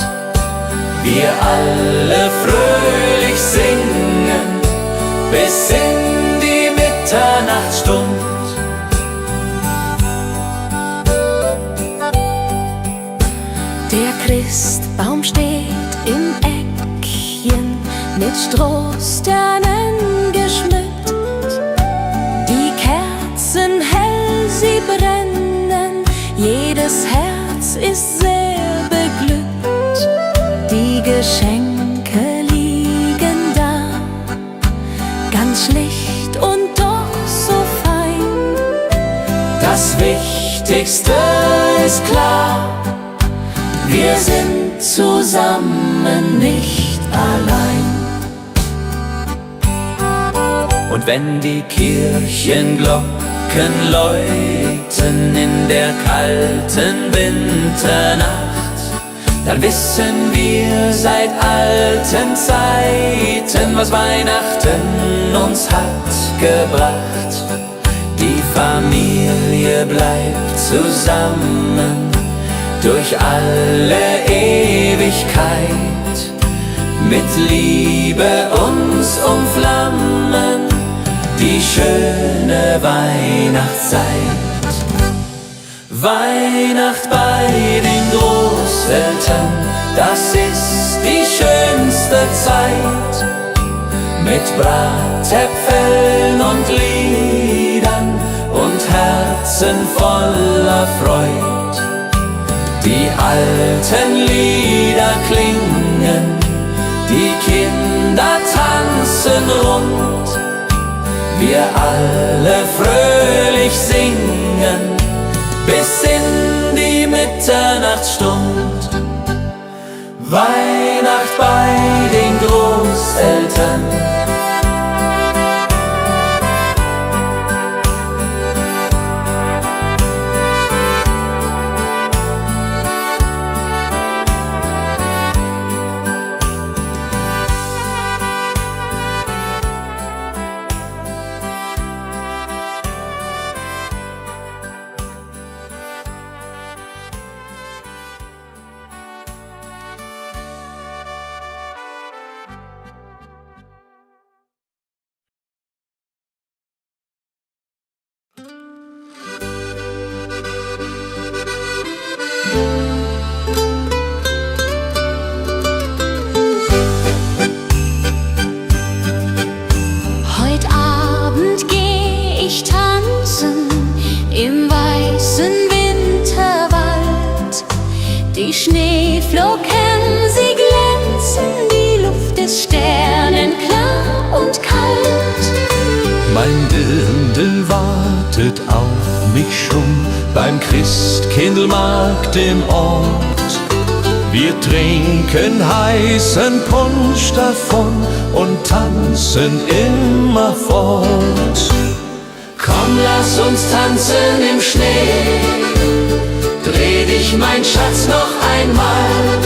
wir alle fröhlich singen bis in die Mitternachtsstund. Der Christbaum steht im Eckchen, mit Strohsternen geschmückt. Die Kerzen hell, sie brennen, jedes Herz ist sehr beglückt. Die Geschenke liegen da, ganz schlicht und doch so fein. Das Wichtigste ist klar, wir sind zusammen, nicht allein. Und wenn die Kirchenglocken läuten in der kalten Winternacht, dann wissen wir seit alten Zeiten, was Weihnachten uns hat gebracht. Die Familie bleibt zusammen, durch alle Ewigkeit, mit Liebe uns umflammen, die schöne Weihnachtszeit. Weihnacht bei den Großeltern, das ist die schönste Zeit, mit Bratäpfeln und Liedern und Herzen voller Freud. Die alten Lieder klingen, die Kinder tanzen rund, wir alle fröhlich singen bis in die Mitternachtsstund. Weihnacht bei den Großeltern. Heut Abend geh ich tanzen im weißen Winterwald. Die Schneeflocken, sie glänzen, die Luft ist sternenklar und kalt. Mein Dirndl wartet auf mich schon beim Christkindlmarkt im Ort. Wir trinken heißen Punsch davon und tanzen immerfort. Komm, lass uns tanzen im Schnee, dreh dich, mein Schatz, noch einmal.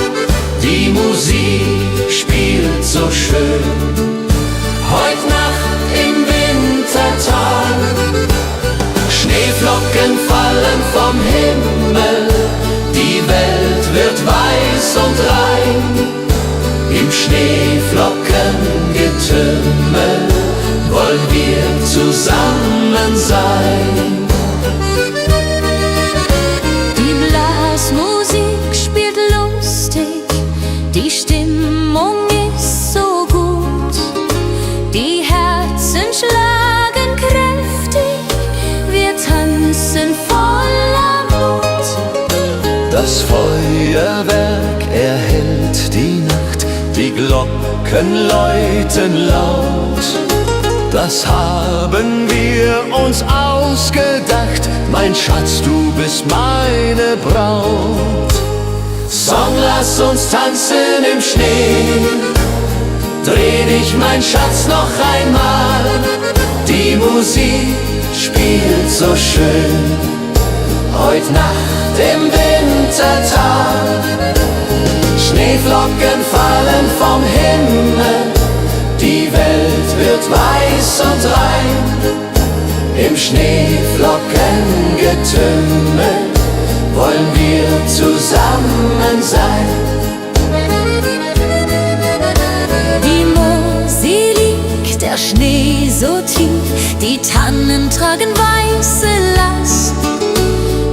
Die Musik spielt so schön, heut Nacht im Wintertal. Schneeflocken fallen vom Himmel, die Welt wird weiß und rein. Im Schneeflockengetümmel wollen wir zusammen sein. Die Blasmusik spielt lustig, die Stimmung ist so gut. Die Herzen schlagen kräftig, wir tanzen voller Mut. Das Feuerwerk erhellt die Nacht, die Glocken läuten laut. Das haben wir uns ausgedacht, mein Schatz, du bist meine Braut. Song, lass uns tanzen im Schnee, dreh dich, mein Schatz, noch einmal. Die Musik spielt so schön, heut Nacht im Wintertal. Schneeflocken fallen vom Himmel, die Welt wird weiß und rein. Im Schneeflockengetümmel wollen wir zusammen sein. Die Mosel liegt, der Schnee so tief, die Tannen tragen weiße Last.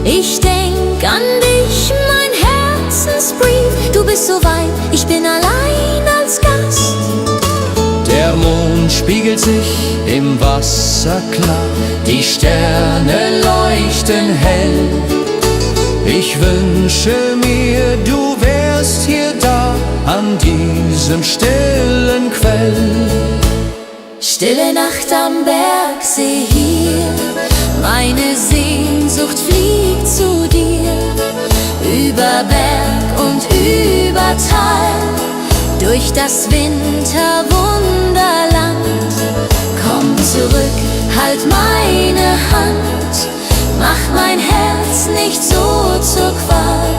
Ich denk an dich, mein Herzensbrief, du bist so weit, ich bin allein als Gast. Der Mond spiegelt sich im Wasser klar, Die Sterne leuchten hell. ich wünsche mir, du wärst hier da, an diesem stillen Quell. Stille Nacht am Bergsee hier, meine Sehnsucht fliegt zu dir. Über Berg und über Tal, durch das Winterwunderland. Komm zurück, halt meine Hand, mach mein Herz nicht so zur Qual.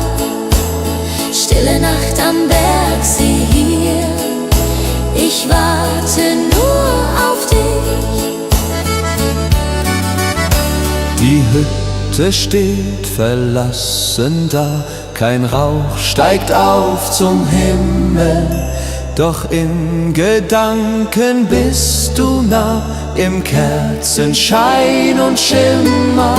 Stille Nacht am Bergsee hier, ich warte nur auf dich. Die Hütte steht verlassen da, kein Rauch steigt auf zum Himmel, doch in Gedanken bist du nah, im Kerzenschein und Schimmer.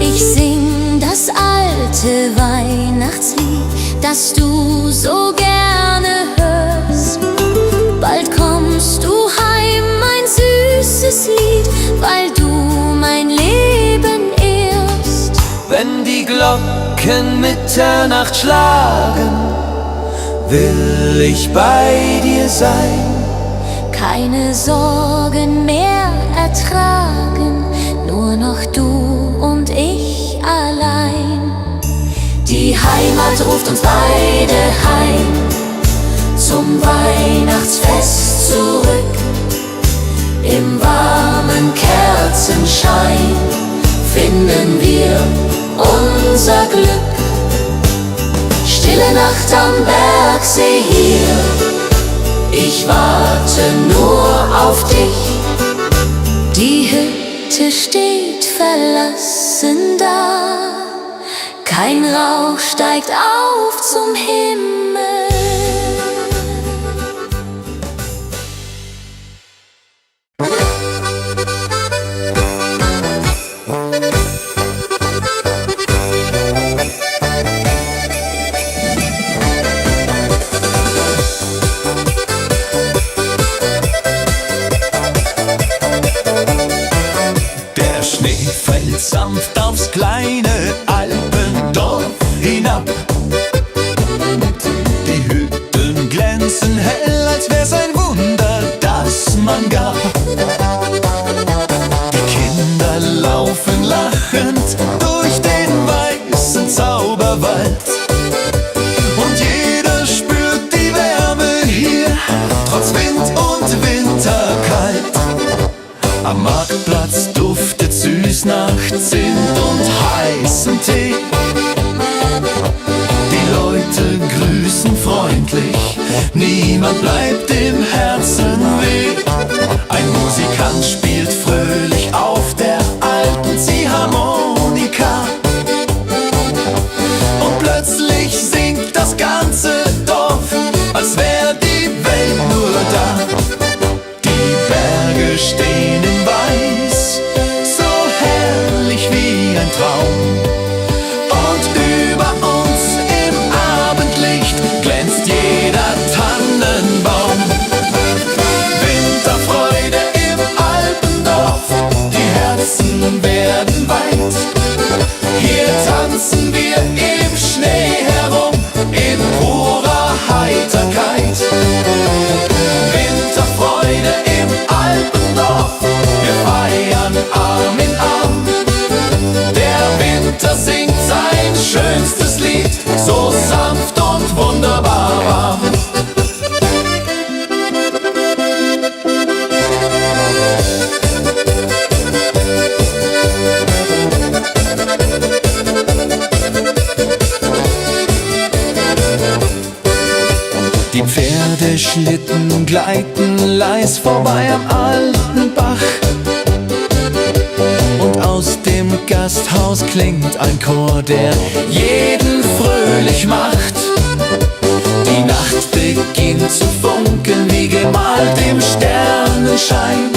Ich sing das alte Weihnachtslied, das du so gerne hörst. Bald kommst du heim, mein süßes Lied, weil du mein Leben ehrst. Wenn die Glocken Mitternacht schlagen, will ich bei dir sein. Keine Sorgen mehr ertragen, nur noch du und ich allein. Die Heimat ruft uns beide heim, zum Weihnachtsfest zurück. Im warmen Kerzenschein finden wir unser Glück. Stille Nacht am Bergsee hier, ich warte nur auf dich. Die Hütte steht verlassen da, kein Rauch steigt auf zum Himmel. Der Schnee fällt sanft aufs kleine Alpendorf hinab. Die Hütten glänzen hell, als wär's ein Wunder, das man gab. Die Kinder laufen lachend durch den weißen Zauberwald. Und jeder spürt die Wärme hier, trotz Wind und Winterkalt. Am Marktplatz duftet süß nach Zimt und heißem Tee. Die Leute grüßen freundlich, niemand bleibt im Herzen weh. Ein Musikant spielt fröhlich auf der alten Ziehharmonika. Und plötzlich singt das ganze Dorf, als wär die Welt nur da. Die Berge stehen in Weiß, so herrlich wie ein Traum. Und über uns im Abendlicht glänzt jeder Tannenbaum. Winterfreude im Alpendorf, die Herzen werden weit. Hier tanzen wir im Schnee herum, in purer Heiterkeit. Winterfreude im Alpendorf, wir feiern Arm in Arm. Der Winter singt sein schönstes Lied, so sanft und wunderbar warm. Die Pferdeschlitten gleiten leis vorbei am alten Bach. Und aus dem Gasthaus klingt ein Chor, der jeden fröhlich macht. Die Nacht beginnt zu funkeln, wie gemalt im Sternenschein.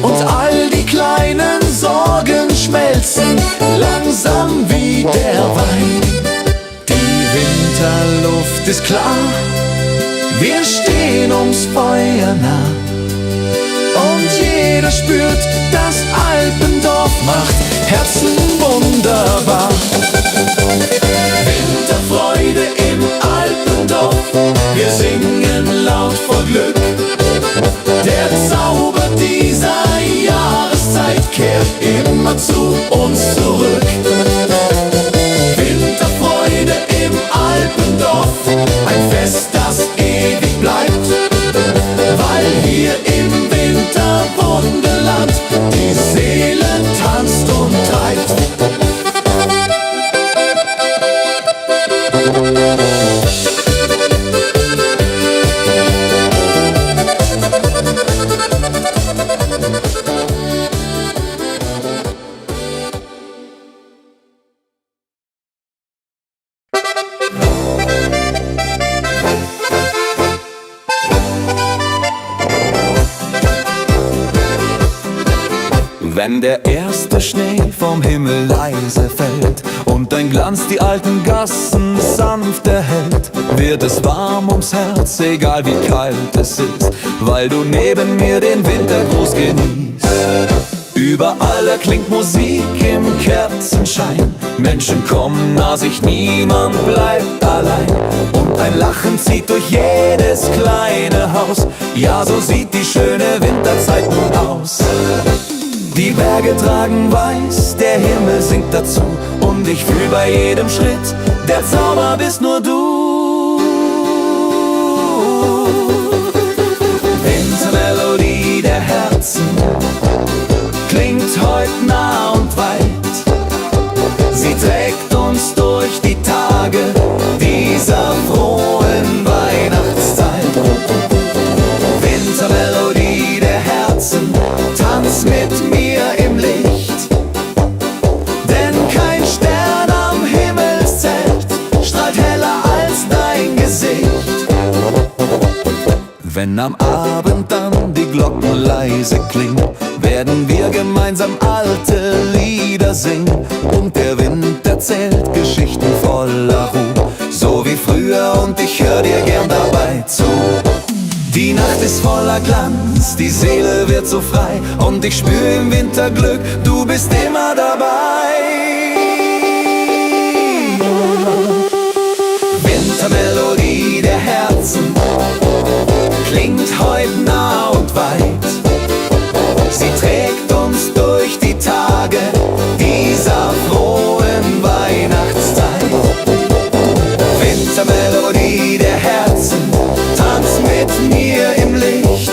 Und all die kleinen Sorgen schmelzen langsam wie der Wein. Die Winterluft ist klar, wir stehen ums Feuer nah. Und jeder spürt, das Alpendorf macht Herzen wunderbar. Winterfreude im Alpendorf, wir singen laut vor Glück. Der Zauber dieser Jahreszeit kehrt immer zu uns zurück. Winterfreude im Alpendorf, ein Fest, das ewig bleibt, weil hier im Winterwunderland die Seele tanzt und treibt. Wenn der erste Schnee vom Himmel leise fällt und dein Glanz die alten Gassen sanft erhellt, wird es warm ums Herz, egal wie kalt es ist, weil du neben mir den Wintergruß genießt. Überall erklingt Musik im Kerzenschein, Menschen kommen nah sich, niemand bleibt allein. Und ein Lachen zieht durch jedes kleine Haus, ja, so sieht die schöne Winterzeit nun aus. Die Berge tragen weiß, der Himmel singt dazu, und ich fühl bei jedem Schritt, der Zauber bist nur du. Wintermelodie der Herzen klingt heut nah und weit. Sie trägt uns durch die Tage dieser frohen Weihnachtszeit. Wintermelodie der Herzen, tanz mit mir im Licht, denn kein Stern am Himmelszelt strahlt heller als dein Gesicht. Wenn am Abend dann die Glocken leise klingen, werden wir gemeinsam alte Lieder singen, und der Wind erzählt Geschichten voller Ruhe, so wie früher, und ich hör dir gern dabei zu. Die Nacht ist voller Glanz, die Seele wird so frei, und ich spür im Winter Glück, du bist immer dabei. Wintermelodie der Herzen klingt heut nah und weit. Sie trägt uns durch die Tage dieser frohen Weihnachtszeit. Wintermelodie der Herzen, tanz mit mir im Licht,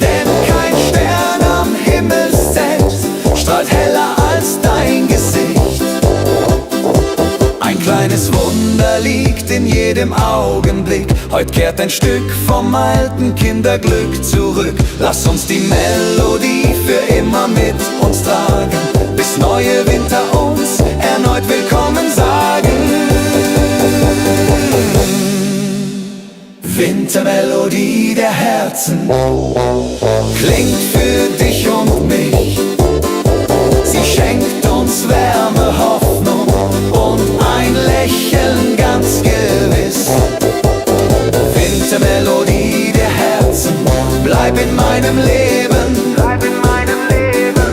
denn kein Stern am Himmelszelt strahlt heller als dein Gesicht. Ein kleines Wunder liegt in jedem Augenblick, heut kehrt ein Stück vom alten Kinderglück zurück. Lass uns die Melodie für immer mit uns tragen, bis neue Winter uns erneut willkommen sagen. Wintermelodie der Herzen klingt für dich und mich. Sie schenkt uns Wärme, Hoffnung und ein Lächeln ganz gewiss. Wintermelodie der Herzen, bleib in meinem Leben,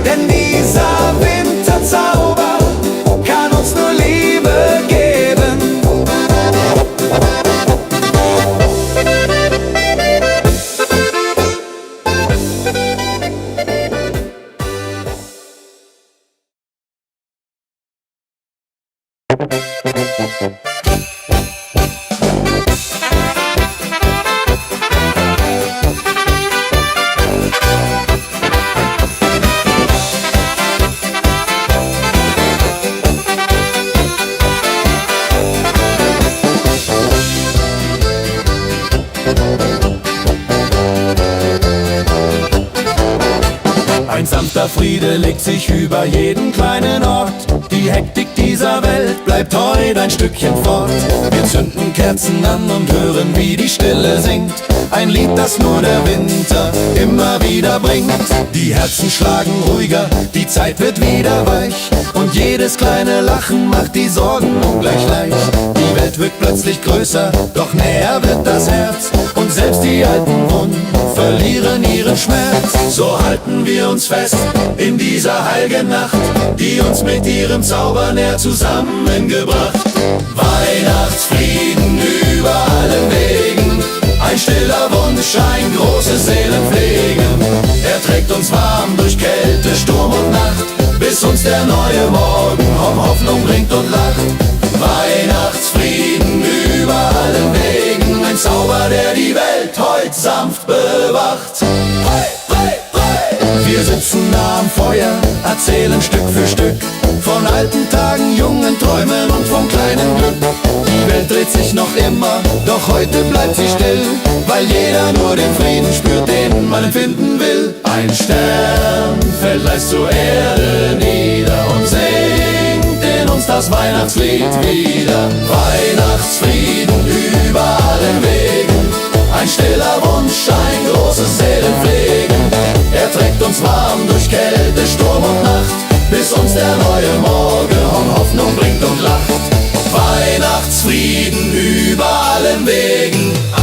denn dieser Winterzauber kann uns nur Liebe geben. Ein sanfter Friede legt sich über jeden kleinen Ort. Die Hektik dieser Welt bleibt heut ein Stückchen fort. Wir zünden Kerzen an und hören, wie die Stille singt. Ein Lied, das nur der Winter immer wieder bringt. Die Herzen schlagen ruhiger, die Zeit wird wieder weich, und jedes kleine Lachen macht die Sorgen ungleich leicht. Die Welt wirkt plötzlich größer, doch näher wird das Herz, und selbst die alten Wunden verlieren ihren Schmerz. So halten wir uns fest in dieser heiligen Nacht, die uns mit ihrem Zauber näher zusammengebracht. Weihnachtsfrieden über allen Wegen, ein stiller Wunsch, ein großes Seelenpflegen. Er trägt uns warm durch Kälte, Sturm und Nacht, bis uns der neue Morgen Hoffnung bringt und lacht. Weihnachtsfrieden über allen Wegen, ein Zauber, der die Welt heut sanft bewacht. Wir sitzen nah am Feuer, erzählen Stück für Stück von alten Tagen, jungen Träumen und vom kleinen Glück. Die Welt dreht sich noch immer, doch heute bleibt sie still, weil jeder nur den Frieden spürt, den man empfinden will. Ein Stern fällt leis zur Erde nieder und singt in uns das Weihnachtslied wieder. Weihnachtsfrieden über allen Wegen, ein stiller Wunsch, ein großes Seelenpflegen. Er trägt uns warm durch Kälte, durch Sturm und Nacht, bis uns der neue Morgen Hoffnung bringt und lacht. Weihnachtsfrieden über allen Wegen. Oh,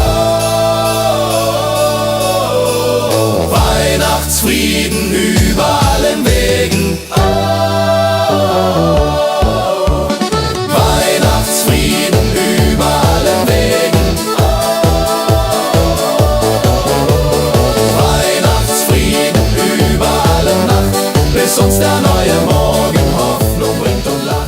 Weihnachtsfrieden über allen Wegen. Oh, Weihnachtsfrieden über allen Wegen. Oh, Weihnachtsfrieden über alle Nacht, bis uns der neue Morgen Hoffnung bringt und lacht.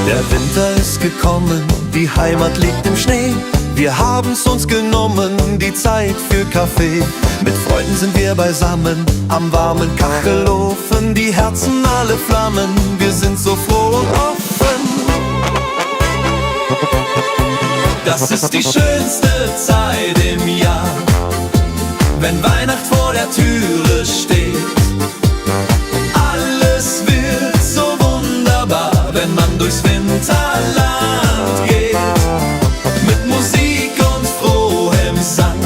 Der Winter ist gekommen, die Heimat liegt im Schnee. Wir haben's uns genommen, die Zeit für Kaffee. Mit Freunden sind wir beisammen, am warmen Kachelofen. Die Herzen alle flammen, wir sind so froh und offen. Das ist die schönste Zeit im Jahr, wenn Weihnacht vor der Türe steht. Alles wird so wunderbar, wenn man durchs Winterland geht. Mit Musik und frohem Sang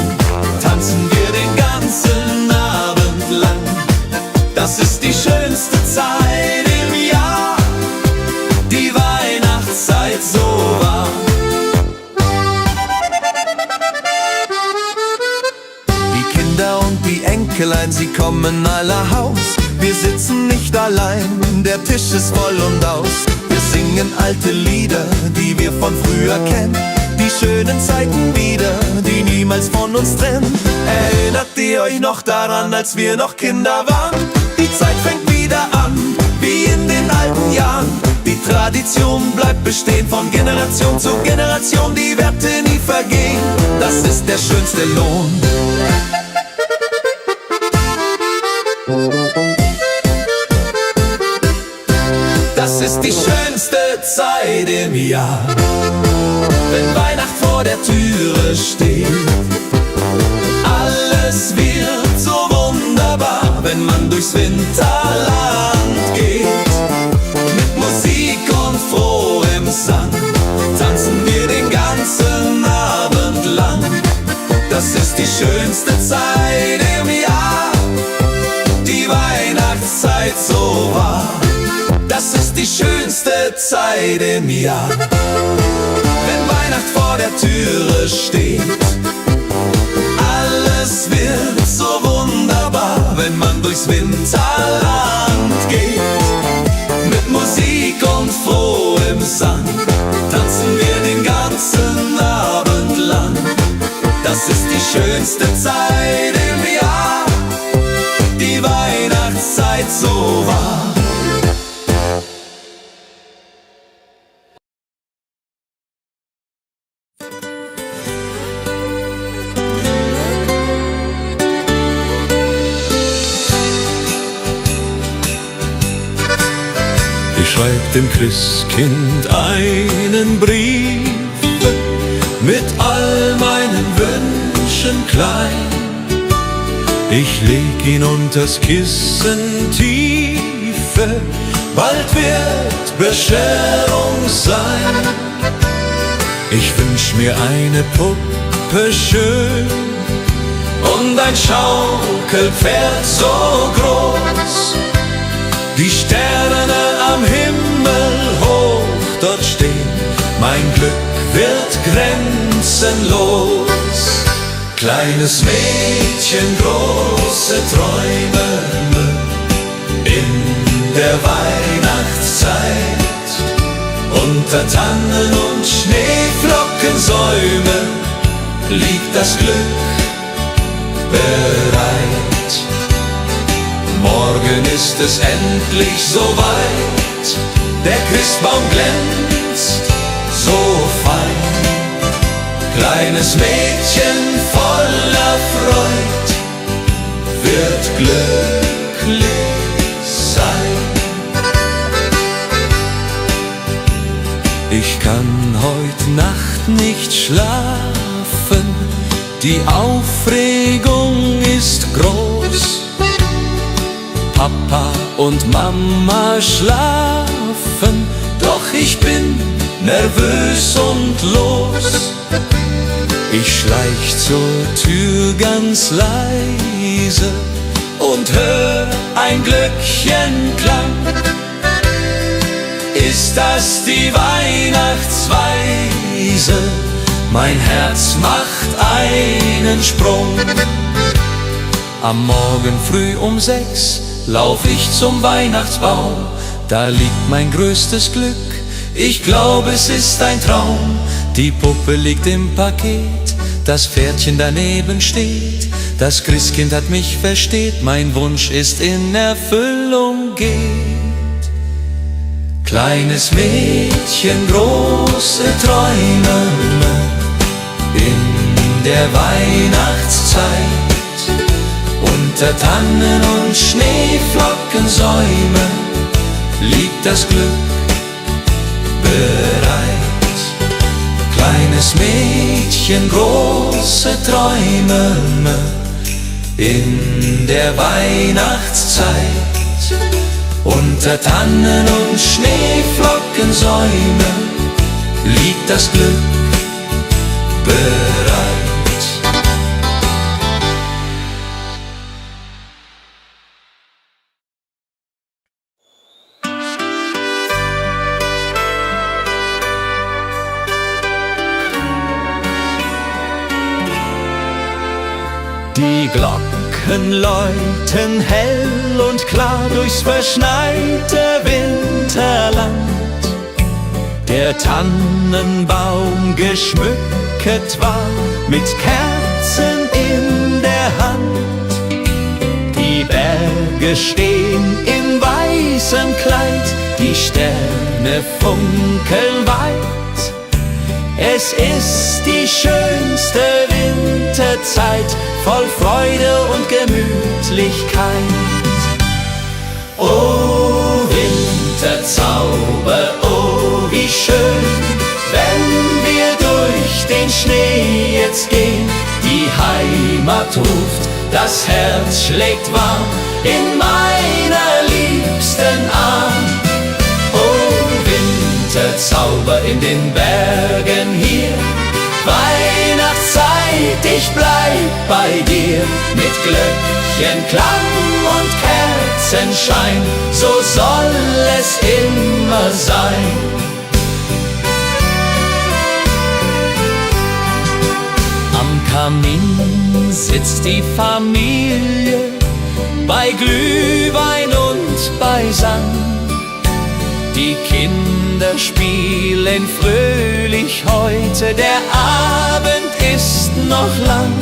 tanzen wir den ganzen Abend lang. Das ist die schönste Zeit im Jahr, die Weihnachtszeit so wahr. Die Kinder und die Enkelein, sie kommen aller Haus. Wir sitzen nicht allein, der Tisch ist voll und aus. Wir singen alte Lieder, die wir von früher kennen. Die schönen Zeiten wieder, die niemals von uns trennen. Erinnert ihr euch noch daran, als wir noch Kinder waren? Die Zeit fängt wieder an, wie in den alten Jahren. Die Tradition bleibt bestehen, von Generation zu Generation. Die Werte nie vergehen, das ist der schönste Lohn. Das ist die schönste Zeit im Jahr, wenn Weihnacht vor der Türe steht. Alles wird so wunderbar, wenn man durchs Winterland geht. Mit Musik und frohem Sang tanzen wir den ganzen Abend lang. Das ist die schönste Zeit im Jahr, die Weihnachtszeit so wahr. Das ist die schönste Zeit im Jahr, wenn Weihnacht vor der Türe steht. Alles wird so wunderbar, wenn man durchs Winterland geht. Mit Musik und frohem Sang tanzen wir den ganzen Abend lang. Das ist die schönste Zeit im Jahr, die Weihnachtszeit so wahr. Ich schreib dem Christkind einen Brief mit all meinen Wünschen klein. Ich leg ihn unters Kissen tiefe, bald wird Bescherung sein. Ich wünsch mir eine Puppe schön und ein Schaukelpferd so groß. Die Sterne am Himmel hoch dort stehen, mein Glück wird grenzenlos. Kleines Mädchen, große Träume in der Weihnachtszeit. Unter Tannen und Schneeflockensäumen liegt das Glück bereit. Morgen ist es endlich soweit, der Christbaum glänzt so fein. Kleines Mädchen voller Freud wird glücklich sein. Ich kann heut Nacht nicht schlafen, die Aufregung ist groß. Papa und Mama schlafen, doch ich bin nervös und los. Ich schleich zur Tür ganz leise und hör ein Glöckchenklang. Ist das die Weihnachtsweise? Mein Herz macht einen Sprung. Am Morgen früh um 6 lauf ich zum Weihnachtsbaum. Da liegt mein größtes Glück, ich glaube es ist ein Traum. Die Puppe liegt im Paket, das Pferdchen daneben steht. Das Christkind hat mich versteht, mein Wunsch ist in Erfüllung geht. Kleines Mädchen, große Träume in der Weihnachtszeit. Unter Tannen und Schneeflockensäumen liegt das Glück bereit. Kleines Mädchen, große Träume in der Weihnachtszeit. Unter Tannen und Schneeflockensäumen liegt das Glück bereit. Die Glocken läuten hell und klar durchs verschneite Winterland. Der Tannenbaum geschmückt war mit Kerzen in der Hand. Die Berge stehen in weißem Kleid, die Sterne funkeln weit. Es ist die schönste Winterzeit, voll Freude und Gemütlichkeit. Oh Winterzauber, oh wie schön, wenn wir durch den Schnee jetzt gehen. Die Heimat ruft, das Herz schlägt warm in meiner liebsten Arm. Oh Winterzauber in den Bergen hier, Weihnachtszeit, ich bleib bei dir. Mit Glöckchenklang und Kerzenschein, so soll es immer sein. Am Kamin sitzt die Familie, bei Glühwein und beisammen. Die Kinder spielen fröhlich heute, der Abend ist noch lang.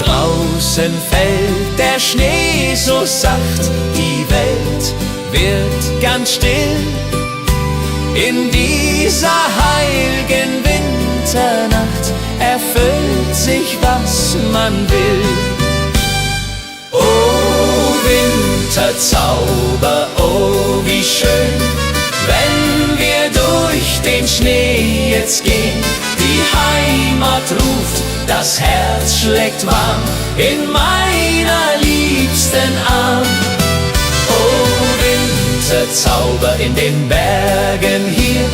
Draußen fällt der Schnee so sacht, die Welt wird ganz still. In dieser heiligen Winternacht erfüllt sich, was man will. Oh Winterzauber, oh wie schön, wenn wir durch den Schnee jetzt gehen. Die Heimat ruft, das Herz schlägt warm in meiner liebsten Arm. Oh Winterzauber in den Bergen hier,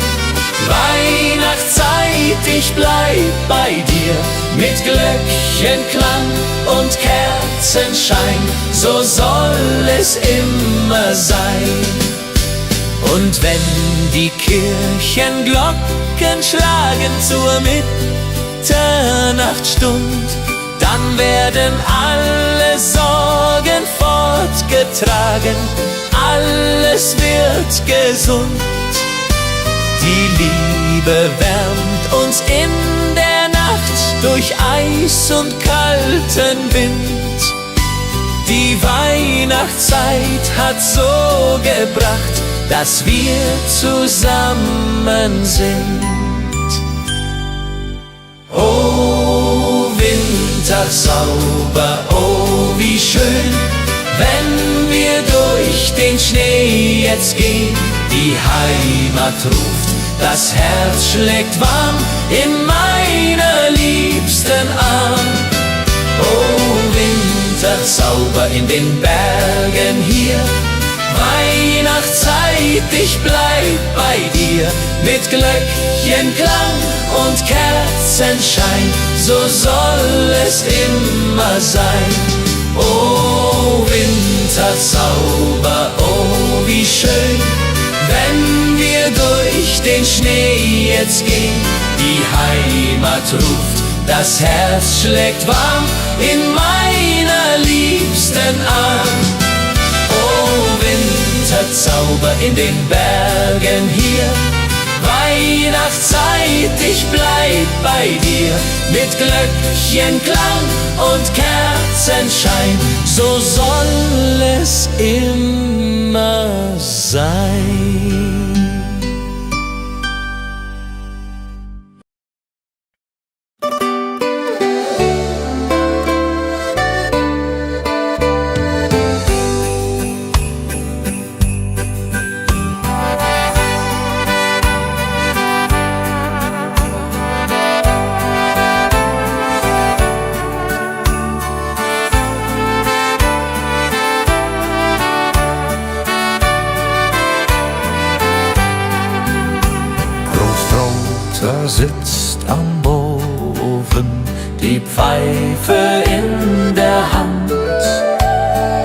Weihnachtszeit, ich bleib bei dir. Mit Glöckchenklang und Kerzenschein, so soll es immer sein. Und wenn die Kirchenglocken schlagen zur Mitternachtsstund, dann werden alle Sorgen fortgetragen, alles wird gesund. Die Liebe wärmt uns in der Nacht durch Eis und kalten Wind. Die Weihnachtszeit hat so gebracht, dass wir zusammen sind. Oh Winterzauber, oh wie schön, wenn wir durch den Schnee jetzt gehen. Die Heimat ruft, das Herz schlägt warm in meiner liebsten zauber in den Bergen hier. Weihnachtszeit, ich bleib bei dir, mit Glöckchenklang und Kerzenschein, so soll es immer sein. Oh Winterzauber, oh wie schön, wenn wir durch den Schnee jetzt gehen. Die Heimat ruft, das Herz schlägt warm in meiner liebsten Arm. Oh Winterzauber in den Bergen hier, Weihnachtszeit, ich bleib bei dir, mit Glöckchenklang und Kerzenschein, so soll es immer sein. Großvater sitzt am Ofen, die Pfeife in der Hand,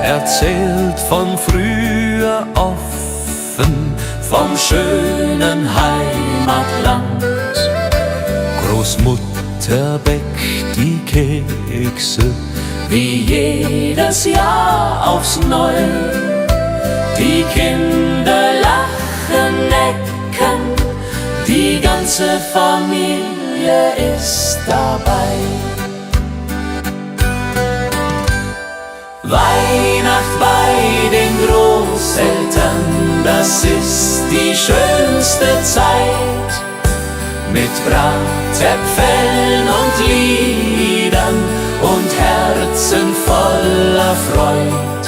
erzählt von früher offen, vom schönen Heimatland. Großmutter bäckt die Kekse, wie jedes Jahr aufs Neue. Die Kinder lachen, necken, die ganze Familie ist dabei. Weihnacht bei den Großeltern, das ist die schönste Zeit. Mit Bratäpfeln und Liedern und Herzen voller Freud.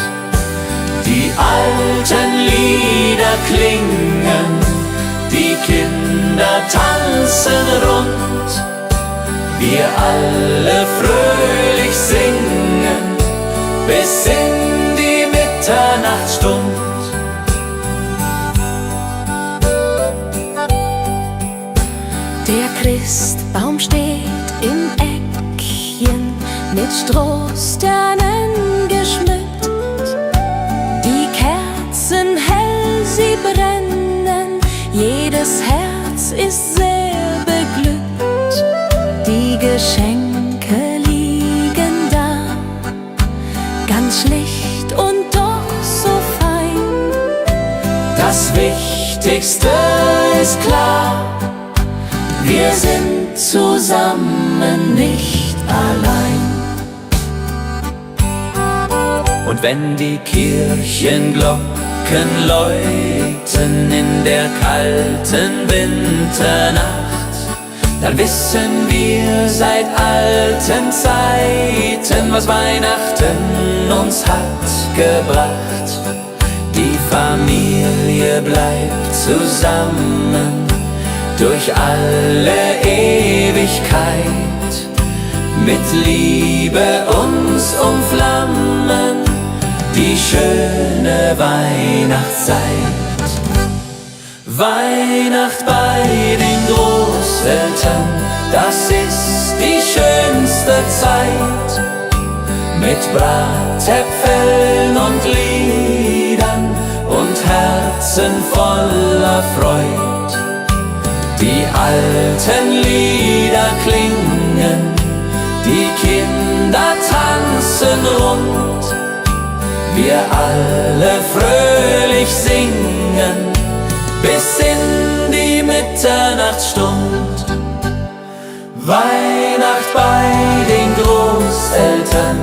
Die alten Lieder klingen, die Kinder tanzen rund, wir alle fröhlich singen, bis in die Mitternachtsstund. Der Christbaum steht im Eckchen, mit Strohsternen geschmückt. Die Kerzen hell, sie brennen, jedes Herz ist sehr beglückt. Die Geschenke liegen da, ganz schlicht und doch so fein. Das Wichtigste ist klar, wir sind zusammen, nicht allein. Und wenn die Kirchenglocken läuten in der kalten Winternacht, dann wissen wir seit alten Zeiten, was Weihnachten uns hat gebracht. Die Familie bleibt zusammen durch alle Ewigkeit, mit Liebe uns umflammen, die schöne Weihnachtszeit. Weihnacht bei den Großeltern, das ist die schönste Zeit, mit Bratäpfeln und Liedern und Herzen voller Freud. Die alten Lieder klingen, die Kinder tanzen rund, wir alle fröhlich singen, bis in die Mitternachtsstund. Weihnacht bei den Großeltern,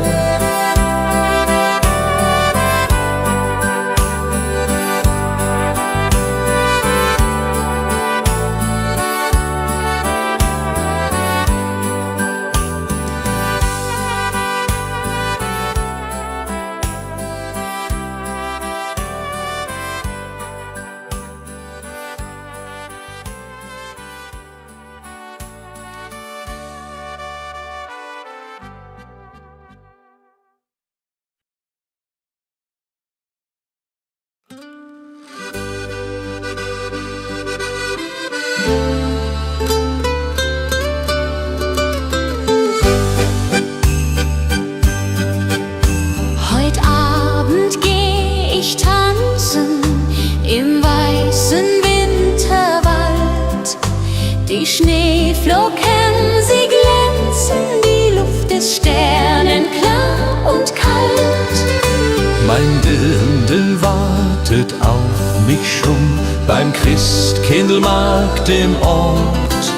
Mein Dirndl wartet auf mich schon beim Christkindlmarkt im Ort.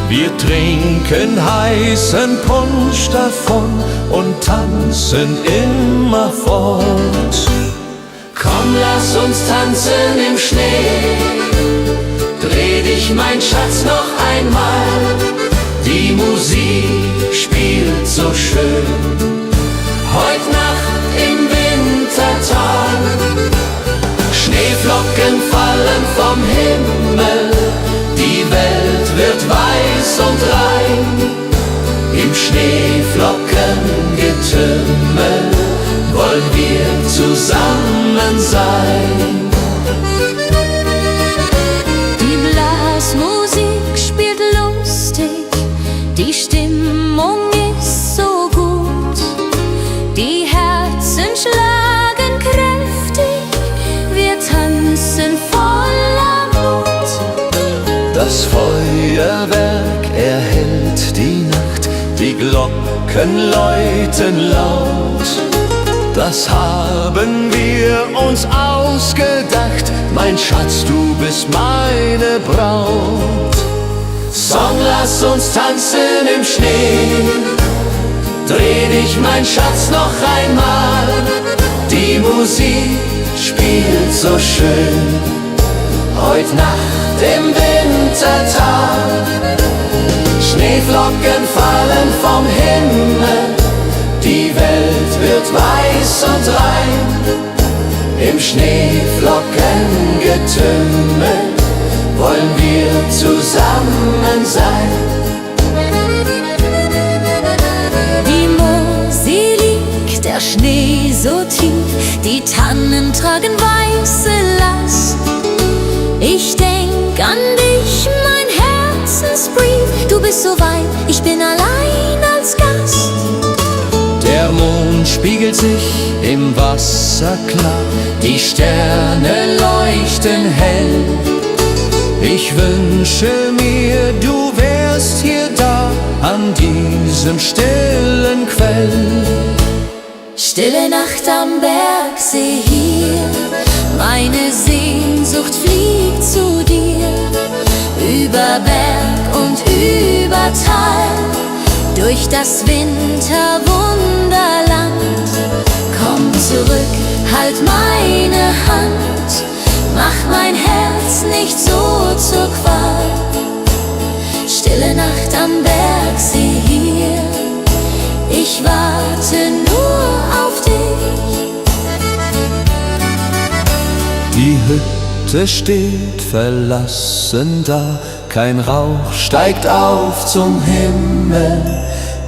Wir trinken heißen Punsch davon und tanzen immerfort. Komm, lass uns tanzen im Schnee, dreh dich, mein Schatz, noch einmal. Die Musik spielt so schön, heut Nacht im Wintertal. Schneeflocken fallen vom Himmel, die Welt wird weiß und rein. Im Schneeflockengetümmel wollen wir zusammen sein. Die Blasmusik spielt lustig, die Stimmung ist so gut, die Herzen schlagen kräftig, wir tanzen voller Mut. Das Feuerwerk erhellt die Nacht, die Glocken läuten laut. Das haben wir uns ausgedacht, mein Schatz, du bist meine Braut. Song, lass uns tanzen im Schnee, dreh dich, mein Schatz, noch einmal. Die Musik spielt so schön, heut Nacht im Wintertal. Schneeflocken fallen vom Himmel, die Welt wird weiß und rein. Im Schneeflockengetümmel wollen wir zusammen sein. Die Mosel liegt, der Schnee so tief, die Tannen tragen weiße Last. Ich denk an dich, mein Herzensbrief, du bist so weit, ich bin allein als Gast. Der Mond spiegelt sich im Wasser klar, die Sterne leuchten hell. Ich wünsche mir, du wärst hier da, an diesem stillen Quell. Stille Nacht am Bergsee hier, meine Sehnsucht fliegt zu dir. Über Berg und über Tal, durch das Winterwunderland. Komm zurück, halt meine Hand, mach mein Herz nicht so zur Qual. Stille Nacht am Bergsee hier, ich warte nur auf dich. Die Hütte steht verlassen da, kein Rauch steigt auf zum Himmel.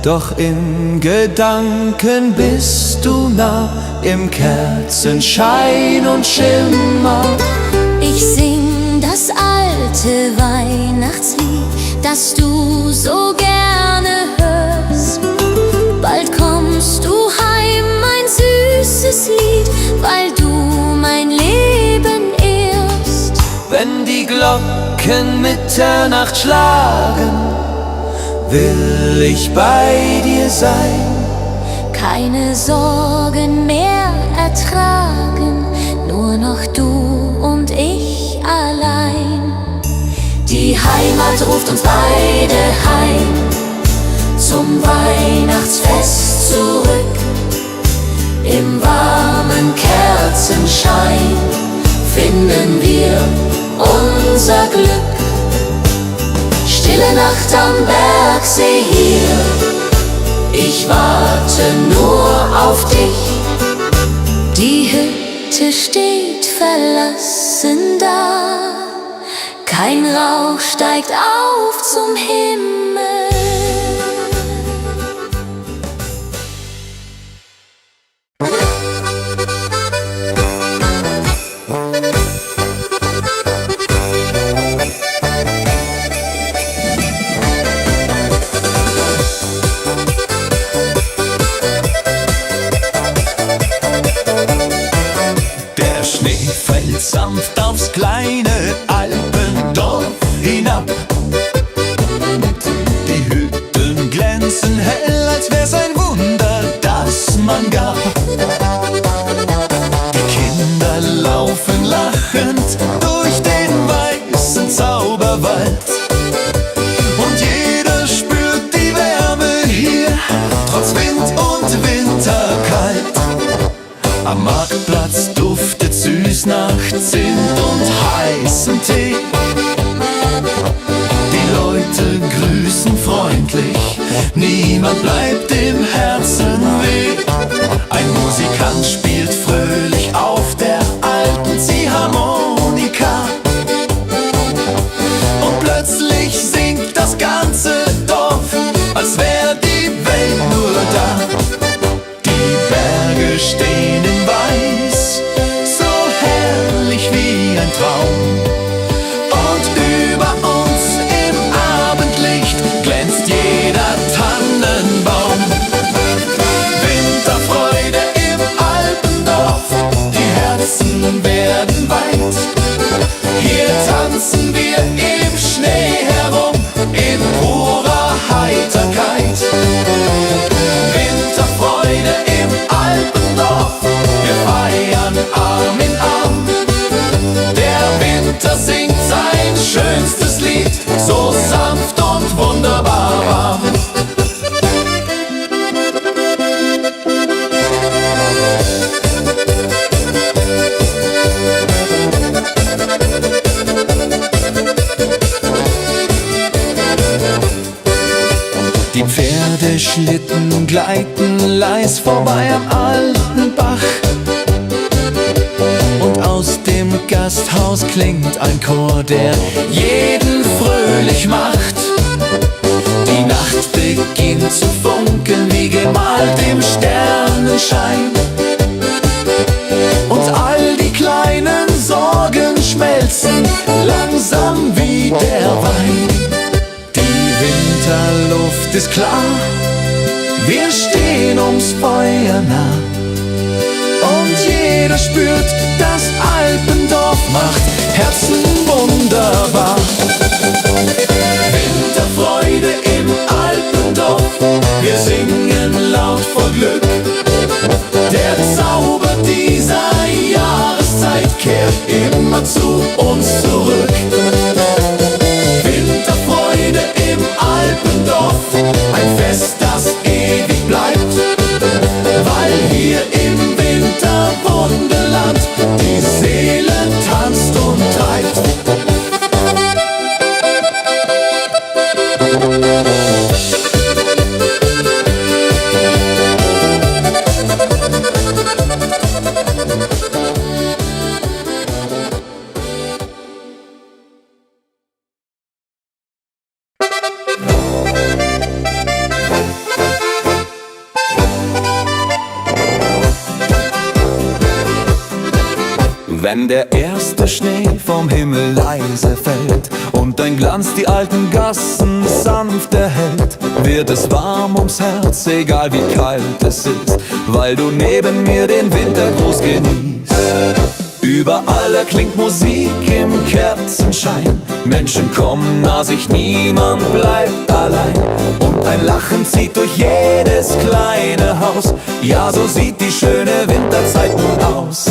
Doch in Gedanken bist du nah, im Kerzenschein und Schimmer. Ich sing das alte Weihnachtslied, das du so gerne hörst. Bald kommst du heim, mein süßes Lied, weil du mein Leben ehrst. Wenn die Glocken Mitternacht schlagen, will ich bei dir sein. Keine Sorgen mehr ertragen, nur noch du und ich allein. Die Heimat ruft uns beide heim, zum Weihnachtsfest zurück. Im warmen Kerzenschein finden wir unser Glück. Stille Nacht am Bergsee hier, ich warte nur auf dich. Die Hütte steht verlassen da, kein Rauch steigt auf zum Himmel. Sanft aufs kleine Alpendorf hinab. Die Am Marktplatz duftet süß nach Zimt und heißem Tee. Die Leute grüßen freundlich, niemand bleibt im Herzen weh. Ein Musikant spielt fröhlich auf der alten Ziehharmonika. Und plötzlich singt das ganze Dorf, als wär die Welt nur da. Die Berge stehen in Weiß, so herrlich wie ein Traum. Und über uns im Abendlicht glänzt jeder Tannenbaum. Winterfreude im Alpendorf, die Herzen werden weit. Hier tanzen wir im Schnee herum, in purer Heiterkeit. Winterfreude im Alpendorf, wir feiern Arm in Arm. Der Winter singt sein schönstes Lied, so sanft und wunderbar warm. Die Pferdeschlitten gleiten leis vorbei am alten Bach. Und aus dem Gasthaus klingt ein Chor, der jeden fröhlich macht. Die Nacht beginnt zu funkeln wie gemalt im Sternenschein. Und all die kleinen Sorgen schmelzen langsam wie der Wein. Die Winterluft ist klar, wir stehen ums Feuer nah. Und jeder spürt, das Alpendorf macht Herzen wunderbar. Winterfreude im Alpendorf, wir singen laut vor Glück. Der Zauber dieser Jahreszeit kehrt immer zu uns zurück. Winterfreude im Alpendorf, ein Fest, das ewig bleibt, weil hier im Winterwunderland die Seele tanzt und treibt. Wenn der erste Schnee vom Himmel leise fällt und dein Glanz die alten Gassen sanft erhellt, wird es warm ums Herz, egal wie kalt es ist, weil du neben mir den Wintergruß genießt. Überall erklingt Musik im Kerzenschein, Menschen kommen nah sich, niemand bleibt allein. Und ein Lachen zieht durch jedes kleine Haus, ja, so sieht die schöne Winterzeit nun aus.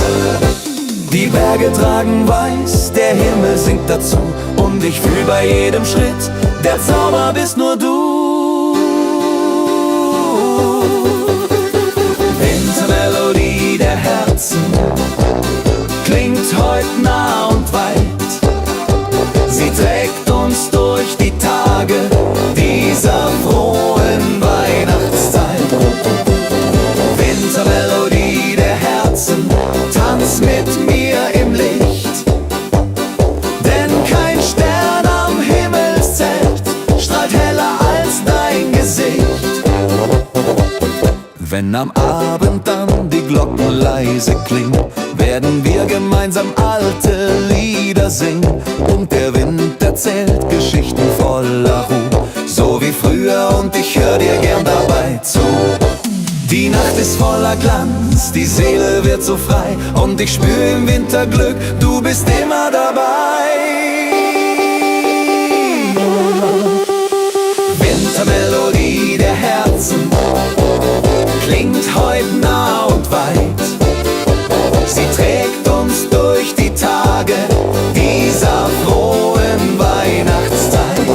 Die Berge tragen weiß, der Himmel singt dazu, und ich fühl bei jedem Schritt, der Zauber bist nur du. Wintermelodie der Herzen klingt heut nah und weit. Sie trägt uns durch die Tage dieser frohen Weihnachtszeit. Wintermelodie der Herzen, tanz mit mir im Licht, denn kein Stern am Himmelszelt strahlt heller als dein Gesicht. Wenn am Abend dann die Glocken leise klingen, werden wir gemeinsam alte Lieder singen, und der Wind erzählt Geschichten voller Ruhe, so wie früher, und ich hör dir gern dabei zu. Die Nacht ist voller Glanz, die Seele wird so frei, und ich spür im Winter Glück, du bist immer dabei. Wintermelodie der Herzen klingt heut nah und weit. Sie trägt uns durch die Tage dieser frohen Weihnachtszeit.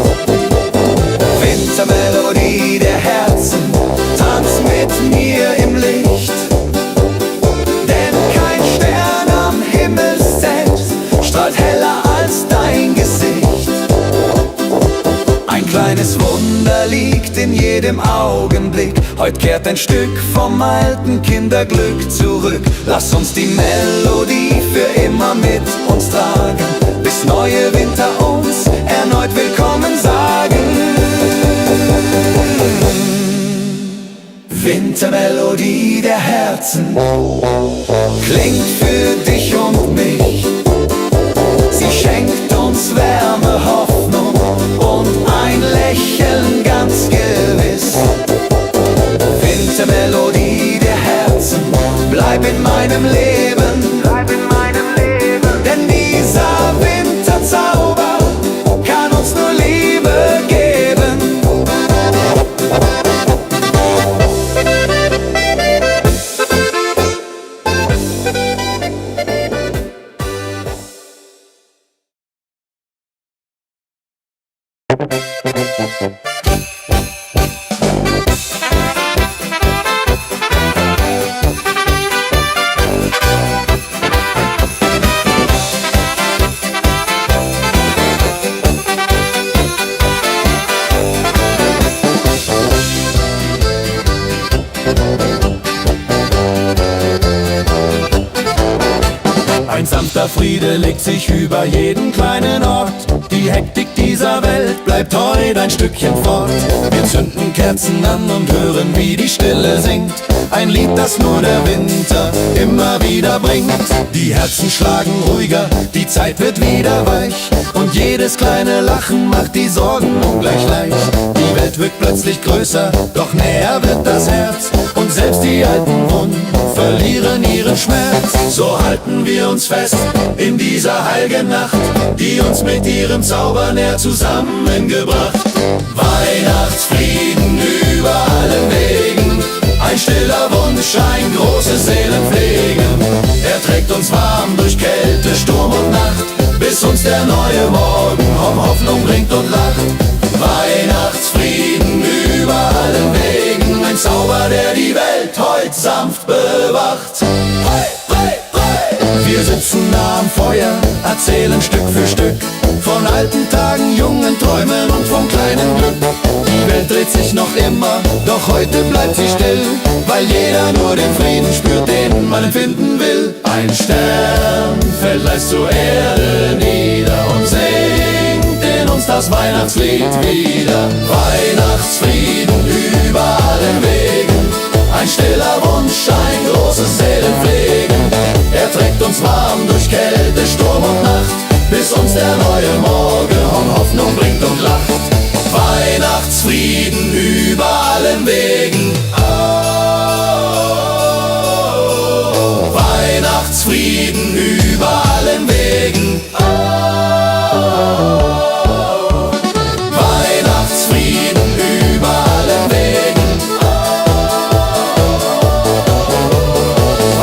Wintermelodie der Herzen, tanz mit mir im Licht, denn jedem Augenblick. Heut kehrt ein Stück vom alten Kinderglück zurück. Lass uns die Melodie für immer mit uns tragen, bis neue Winter uns erneut willkommen sagen. Wintermelodie der Herzen klingt für dich und mich. Sie schenkt uns Wärme, Hoffnung und ein Lächeln ganz gewiss. Wintermelodie der Herzen, bleib in meinem Leben, denn dieser Winterzauber kann uns nur Liebe geben. Ein sanfter Friede legt sich über jeden kleinen Ort. Die Hektik dieser Welt bleibt heut ein Stückchen fort. Wir zünden Kerzen an und hören, wie die Stille singt. Ein Lied, das nur der Winter immer wieder bringt. Die Herzen schlagen ruhiger, die Zeit wird wieder weich. Und jedes kleine Lachen macht die Sorgen ungleich leicht. Die Welt wirkt plötzlich größer, doch näher wird das Herz. Und selbst die alten Wunden verlieren ihren Schmerz. So halten wir uns fest in dieser heiligen Nacht, die uns mit ihrem Zauber näher zusammengebracht. Weihnachtsfrieden über allen Wegen, ein stiller Wunsch, ein großes Seelenpflegen. Er trägt uns warm durch Kälte, Sturm und Nacht, bis uns der neue Morgen Hoffnung bringt und lacht. Weihnachtsfrieden über allen Wegen, ein Zauber, der die Welt heut sanft bewacht. Hey, hey, hey. Wir sitzen nah am Feuer, erzählen Stück für Stück von alten Tagen, jungen Träumen und vom kleinen Glück. Die Welt dreht sich noch immer, doch heute bleibt sie still, weil jeder nur den Frieden spürt, den man empfinden will. Ein Stern fällt leis zur Erde nieder und singt in uns das Weihnachtslied wieder. Weihnachtsfrieden über allen Wegen, ein stiller Wunsch, ein großes Seelenpflegen. Er trägt uns warm durch Kälte, Sturm und Nacht, bis uns der neue Morgen Hoffnung bringt und lacht. Weihnachtsfrieden über allen Wegen. Oh, Weihnachtsfrieden über allen Wegen. Oh, Weihnachtsfrieden über allen Wegen. Oh,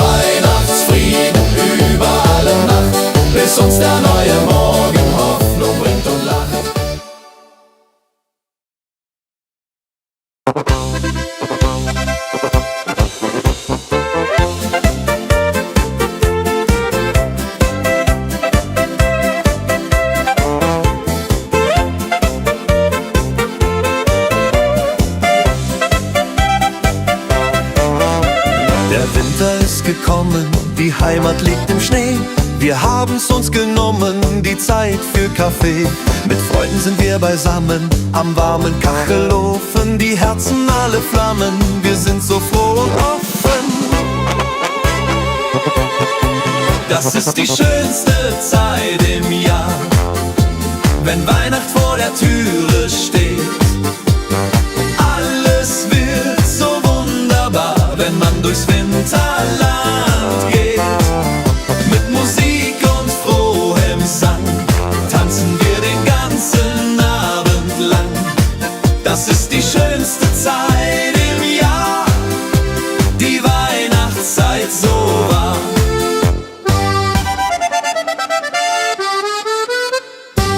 Weihnachtsfrieden über alle Nacht, bis uns der neue Morgen Hoffnung bringt und lacht. Der Winter ist gekommen, die Heimat liegt im Schnee. Wir haben's uns genommen, die Zeit für Kaffee. Mit Freunden sind wir beisammen, am warmen Kachelofen. Die Herzen alle flammen, wir sind so froh und offen. Das ist die schönste Zeit im Jahr, wenn Weihnacht vor der Türe steht. Alles wird so wunderbar, wenn man durchs Winterland geht. Mit Musik und frohem Sang tanzen wir den ganzen Abend lang. Das ist die schönste Zeit im Jahr, die Weihnachtszeit so wahr.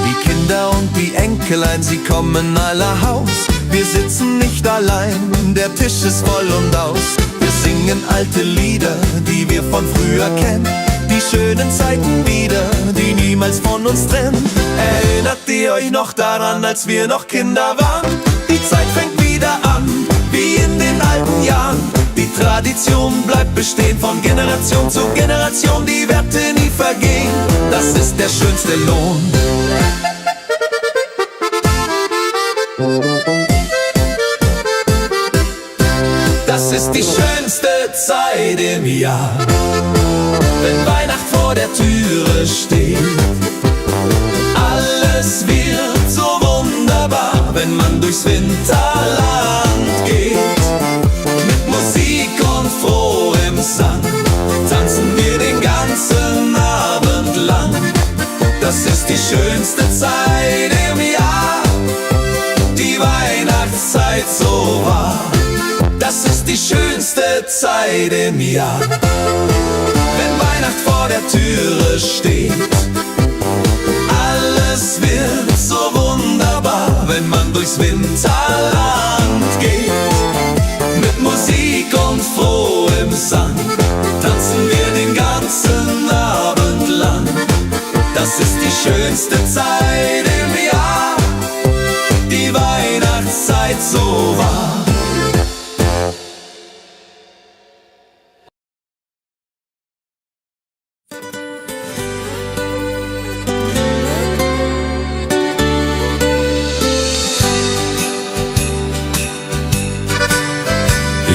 Die Kinder und die Enkelein, sie kommen aller Haus. Wir sitzen nicht allein, der Tisch ist voll und aus. Wir singen alte Lieder, die wir von früher kennen. Die schönen Zeiten wieder, die niemals von uns trennen. Erinnert ihr euch noch daran, als wir noch Kinder waren? Die Zeit fängt wieder an, Tradition bleibt bestehen, von Generation zu Generation, die Werte nie vergehen. Das ist der schönste Lohn. Das ist die schönste Zeit im Jahr, wenn Weihnacht vor der Türe steht. Alles wird so wunderbar, wenn man durchs Winterland geht. Mit Musik und frohem Sang tanzen wir den ganzen Abend lang. Das ist die schönste Zeit im Jahr, die Weihnachtszeit so wahr. Das ist die schönste Zeit im Jahr, wenn Weihnacht vor der Türe steht. Alles wird so wunderbar, wenn man durchs Winterland geht. Mit Musik und frohem Sang tanzen wir den ganzen Abend lang. Das ist die schönste Zeit im Jahr, die Weihnachtszeit so wahr.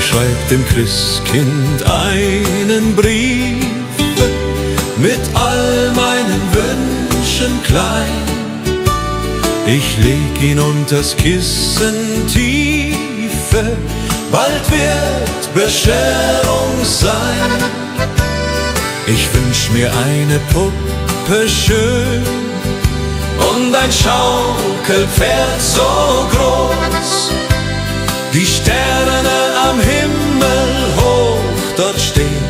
Schreib dem Christkind einen Brief mit all meinen Wünschen klein. Ich leg ihn unters Kissen tiefe, bald wird Bescherung sein. Ich wünsch mir eine Puppe schön und ein Schaukelpferd so groß. Die Sterne am Himmel hoch dort stehen,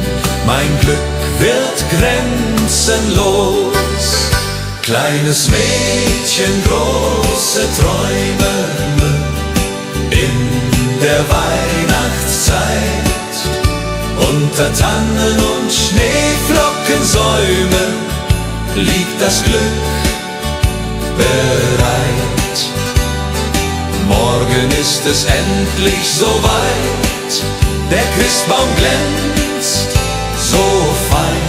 mein Glück wird grenzenlos. Kleines Mädchen, große Träume in der Weihnachtszeit. Unter Tannen und Schneeflockensäumen liegt das Glück bereit. Morgen ist es endlich soweit, der Christbaum glänzt so fein.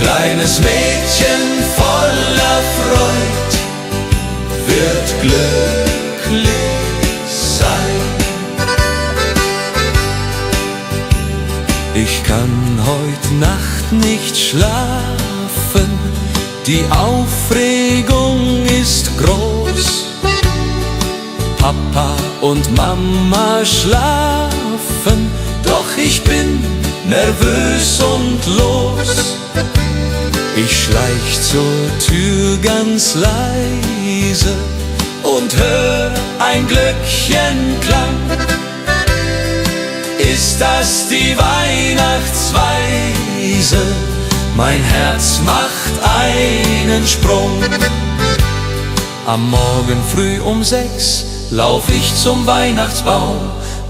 Kleines Mädchen voller Freud wird glücklich sein. Ich kann heut Nacht nicht schlafen, die Aufregung ist groß. Papa und Mama schlafen, doch ich bin nervös und los. Ich schleich zur Tür ganz leise und hör ein Glöckchenklang. Ist das die Weihnachtsweise? Mein Herz macht einen Sprung. Am Morgen früh um 6 lauf ich zum Weihnachtsbaum,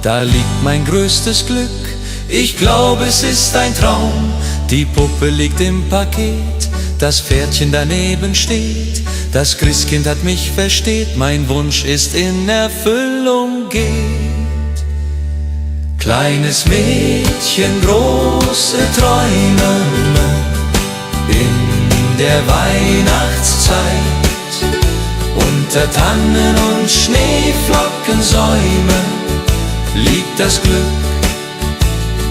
da liegt mein größtes Glück. Ich glaube, es ist ein Traum. Die Puppe liegt im Paket, das Pferdchen daneben steht. Das Christkind hat mich versteht, mein Wunsch ist in Erfüllung geht. Kleines Mädchen, große Träume in der Weihnachtszeit. Unter Tannen und Schneeflockensäumen liegt das Glück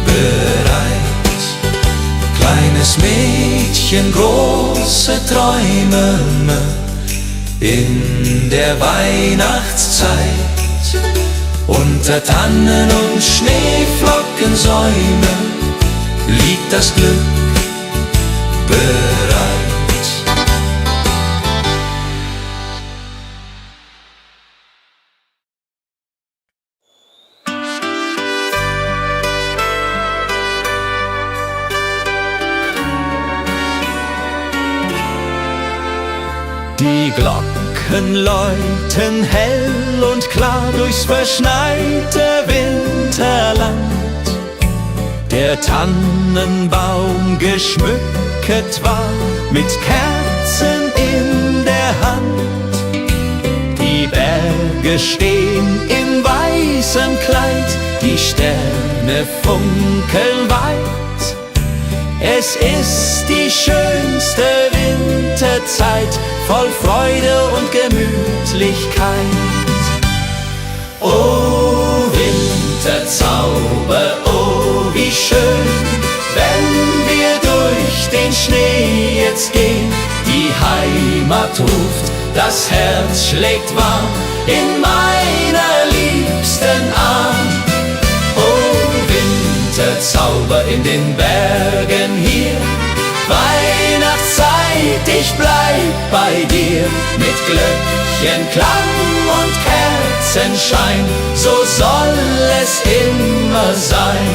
bereit. Kleines Mädchen, große Träume in der Weihnachtszeit. Unter Tannen und Schneeflockensäumen liegt das Glück bereit. Die Glocken läuten hell und klar durchs verschneite Winterland. Der Tannenbaum geschmückt war mit Kerzen in der Hand. Die Berge stehen in weißem Kleid, die Sterne funkeln weit. Es ist die schönste Winterzeit, voll Freude und Gemütlichkeit. Oh Winterzauber, oh wie schön, wenn wir durch den Schnee jetzt gehen. Die Heimat ruft, das Herz schlägt warm in meiner liebsten Arm. Oh Winterzauber in den Bergen hier, Weihnachtszeit, ich bleib bei dir. Mit Glöckchenklang und Kerzenschein, so soll es immer sein.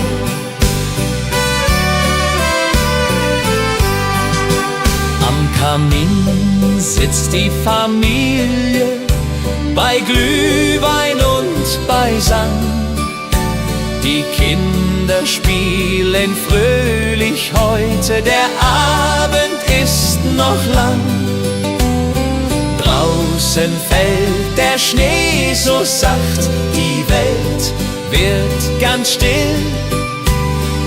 Am Kamin sitzt die Familie, bei Glühwein und beisammen. Die Kinder spielen fröhlich heute, der Abend ist noch lang. Draußen fällt der Schnee so sacht, die Welt wird ganz still.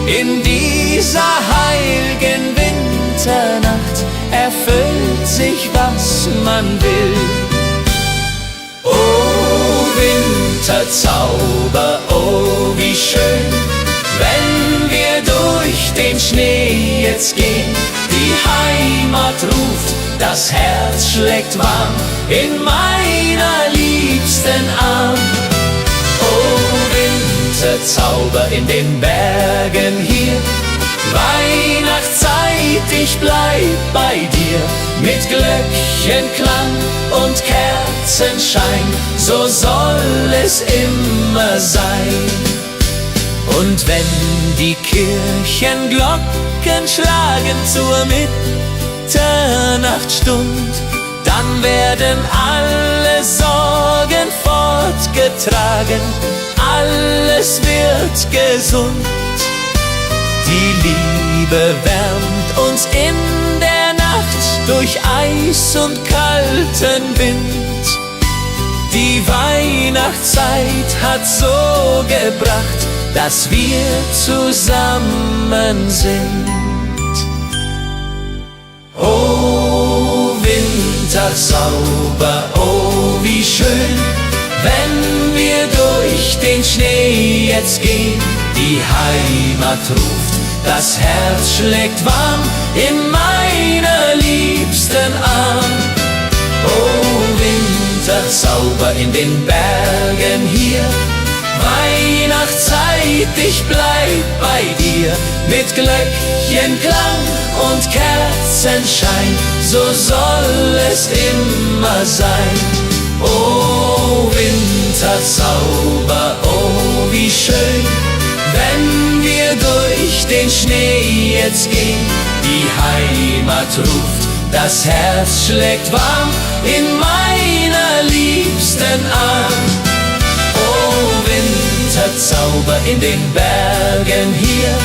In dieser heiligen Winternacht erfüllt sich, was man will. Oh Winterzauber, oh wie schön, wenn wir durch den Schnee jetzt gehen. Die Heimat ruft, das Herz schlägt warm in meiner liebsten Arm. Oh Winterzauber in den Bergen hier, Weihnachtszeit, ich bleib bei dir. Mit Glöckchenklang und Kerzenschein, so soll es immer sein. Und wenn die Kirchenglocken schlagen zur Mitternachtsstund, dann werden alle Sorgen fortgetragen, alles wird gesund. Die Liebe wärmt uns in der Nacht durch Eis und kalten Wind. Die Weihnachtszeit hat so gebracht, dass wir zusammen sind. Oh Winterzauber, oh wie schön, wenn wir durch den Schnee jetzt gehen. Die Heimat ruft, das Herz schlägt warm in meiner liebsten Arm. Oh Winterzauber in den Bergen hier, Weihnachtszeit, ich bleib bei dir. Mit Glöckchenklang und Kerzenschein, so soll es immer sein. Oh Winterzauber, oh wie schön, wenn wir durch den Schnee jetzt gehen. Die Heimat ruft, das Herz schlägt warm in meiner liebsten Arm. Oh Winterzauber in den Bergen hier,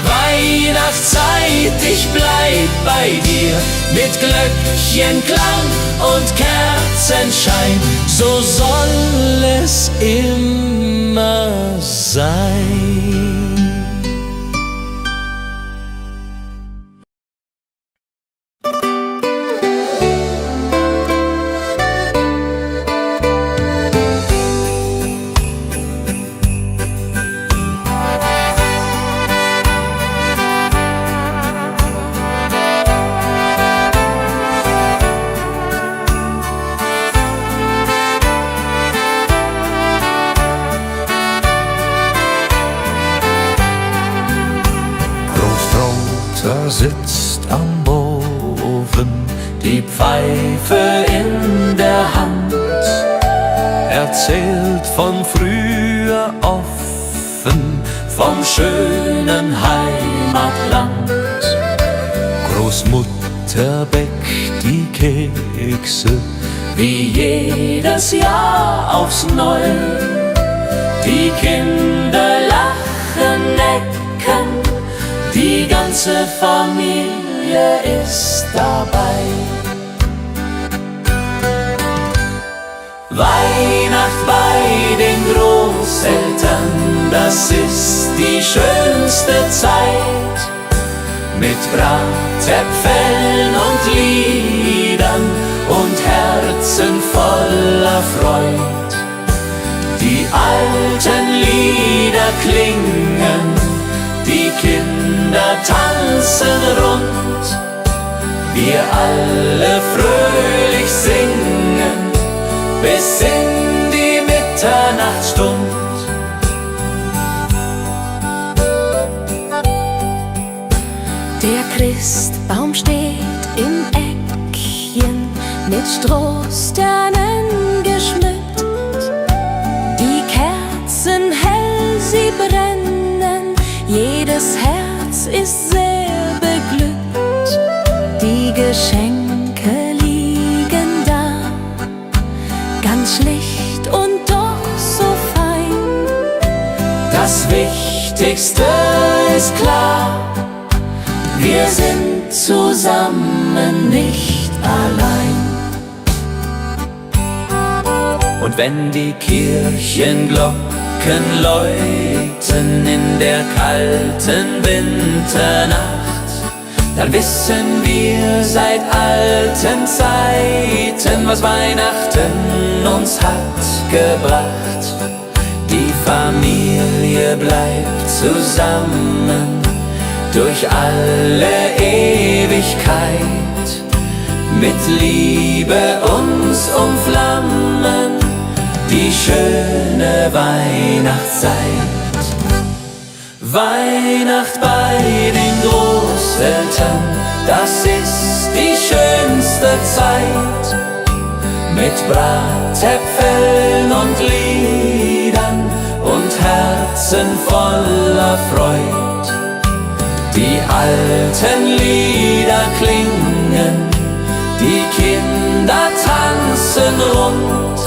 Weihnachtszeit, ich bleib bei dir. Mit Glöckchenklang und Kerzenschein, so soll es immer sein. Sitzt am Ofen, die Pfeife in der Hand, erzählt von früher offen, vom schönen Heimatland. Großmutter bäckt die Kekse, wie jedes Jahr aufs Neue. Die Kinder lachen, necken, die ganze Familie ist dabei. Weihnacht bei den Großeltern, das ist die schönste Zeit. Mit Bratäpfeln und Liedern und Herzen voller Freud. Die alten Lieder klingen, die Kinder tanzen rund. Wir alle fröhlich singen bis in die Mitternachtsstund. Der Christbaum steht im Eckchen, mit Strohsternen geschmückt. Die Kerzen hell, sie brennen, jedes Herz ist sehr beglückt. Die Geschenke liegen da, ganz schlicht und doch so fein. Das Wichtigste ist klar, wir sind zusammen, nicht allein. Und wenn die Kirchenglocken läuten in der kalten Winternacht, dann wissen wir seit alten Zeiten, was Weihnachten uns hat gebracht. Die Familie bleibt zusammen durch alle Ewigkeit, mit Liebe uns umflammen, die schöne Weihnachtszeit. Weihnacht bei den Großeltern, das ist die schönste Zeit. Mit Bratäpfeln und Liedern und Herzen voller Freud. Die alten Lieder klingen, die Kinder tanzen rund.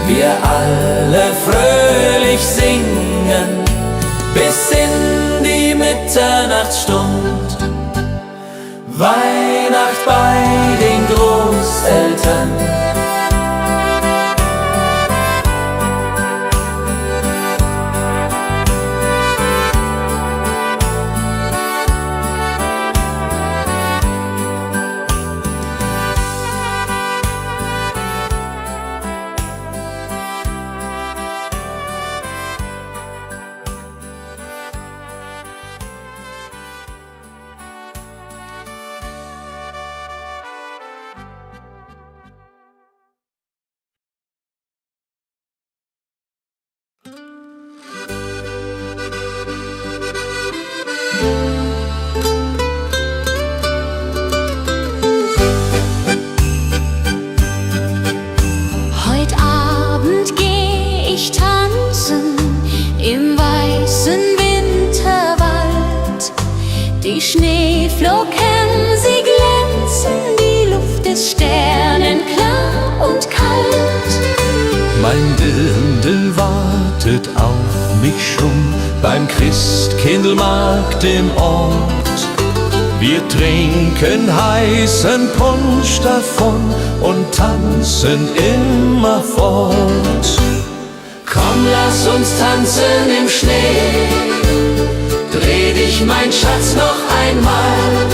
Wir alle fröhlich singen bis in die Mitternachtsstund. Weihnacht bei den Großeltern. Die Schneeflocken, sie glänzen, die Luft ist sternenklar und kalt. Mein Dirndl wartet auf mich schon beim Christkindlmarkt im Ort. Wir trinken heißen Punsch davon und tanzen immer fort. Komm, lass uns tanzen im Schnee. Dreh dich, mein Schatz, noch einmal.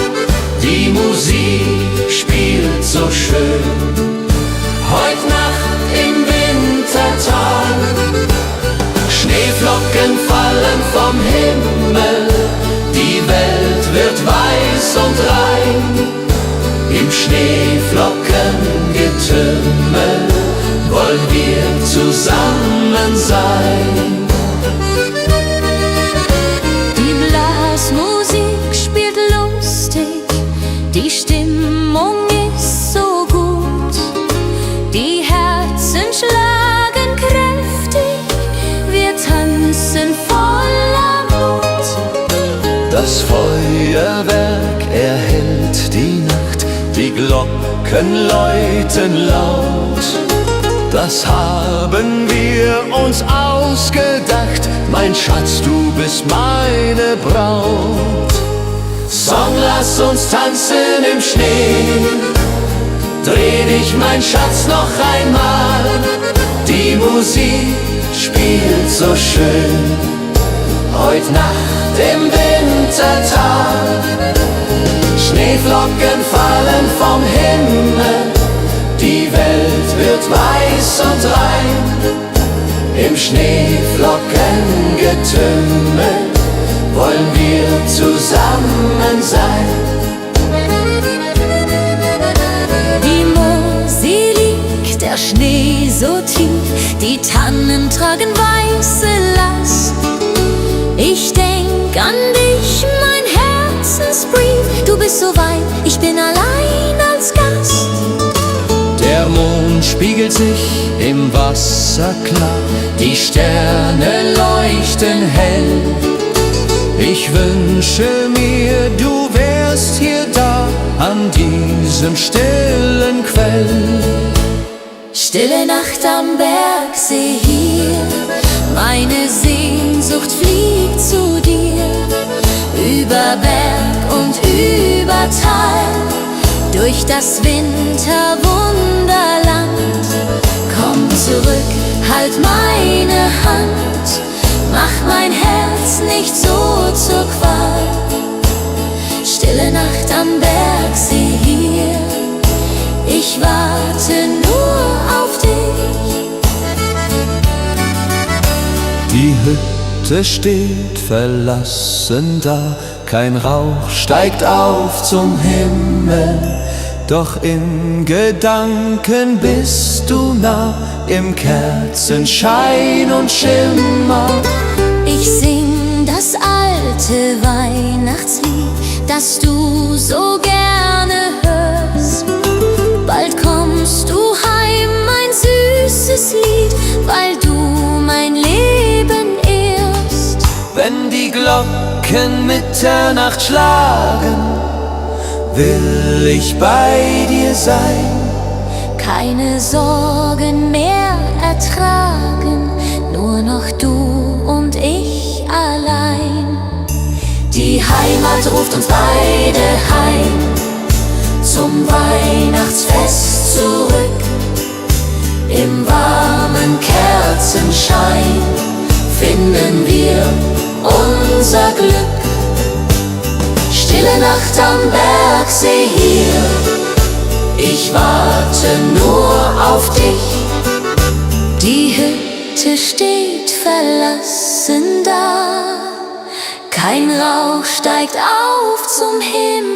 Die Musik spielt so schön. Heut Nacht im Wintertal. Schneeflocken fallen vom Himmel. Die Welt wird weiß und rein. Im Schneeflockengetümmel wollen wir zusammen sein. Musik spielt lustig, die Stimmung ist so gut. Die Herzen schlagen kräftig, wir tanzen voller Mut. Das Feuerwerk erhellt die Nacht, die Glocken läuten laut. Das haben wir uns ausgedacht, mein Schatz, du bist meine Braut. Song, lass uns tanzen im Schnee. Dreh dich, mein Schatz, noch einmal. Die Musik spielt so schön. Heut Nacht im Wintertag. Schneeflocken fallen vom Himmel, die Welt wird weiß und rein. Im Schneeflockengetümmel wollen wir zusammen sein. Die Mosel liegt, der Schnee so tief, die Tannen tragen weiße Last. Ich denk an dich, mein Herzensbrief, du bist so weit, ich bin allein als Gast. Der Mond spiegelt sich im Wasser klar, die Sterne leuchten hell. Ich wünsche mir, du wärst hier da, an diesem stillen Quell. Stille Nacht am Bergsee hier, meine Sehnsucht fliegt zu dir. Über Berg und über Tal, durch das Winterwunderland. Komm zurück, halt meine Hand, mach mein Herz nicht so zur Qual. Stille Nacht am Bergsee hier, ich warte nur auf dich. Die Hütte steht verlassen da, kein Rauch steigt auf zum Himmel. Doch in Gedanken bist du nah, im Kerzenschein und Schimmer. Ich sing das alte Weihnachtslied, das du so gerne hörst. Bald kommst du heim, mein süßes Lied, weil du mein Leben ehrst. Wenn die Glocken Mitternacht schlagen, will ich bei dir sein. Keine Sorgen mehr ertragen, nur noch du und ich allein. Die Heimat ruft uns beide heim, zum Weihnachtsfest zurück. Im warmen Kerzenschein finden wir unser Glück. Stille Nacht am Bergsee hier, ich warte nur auf dich. Die Hütte steht verlassen da, kein Rauch steigt auf zum Himmel.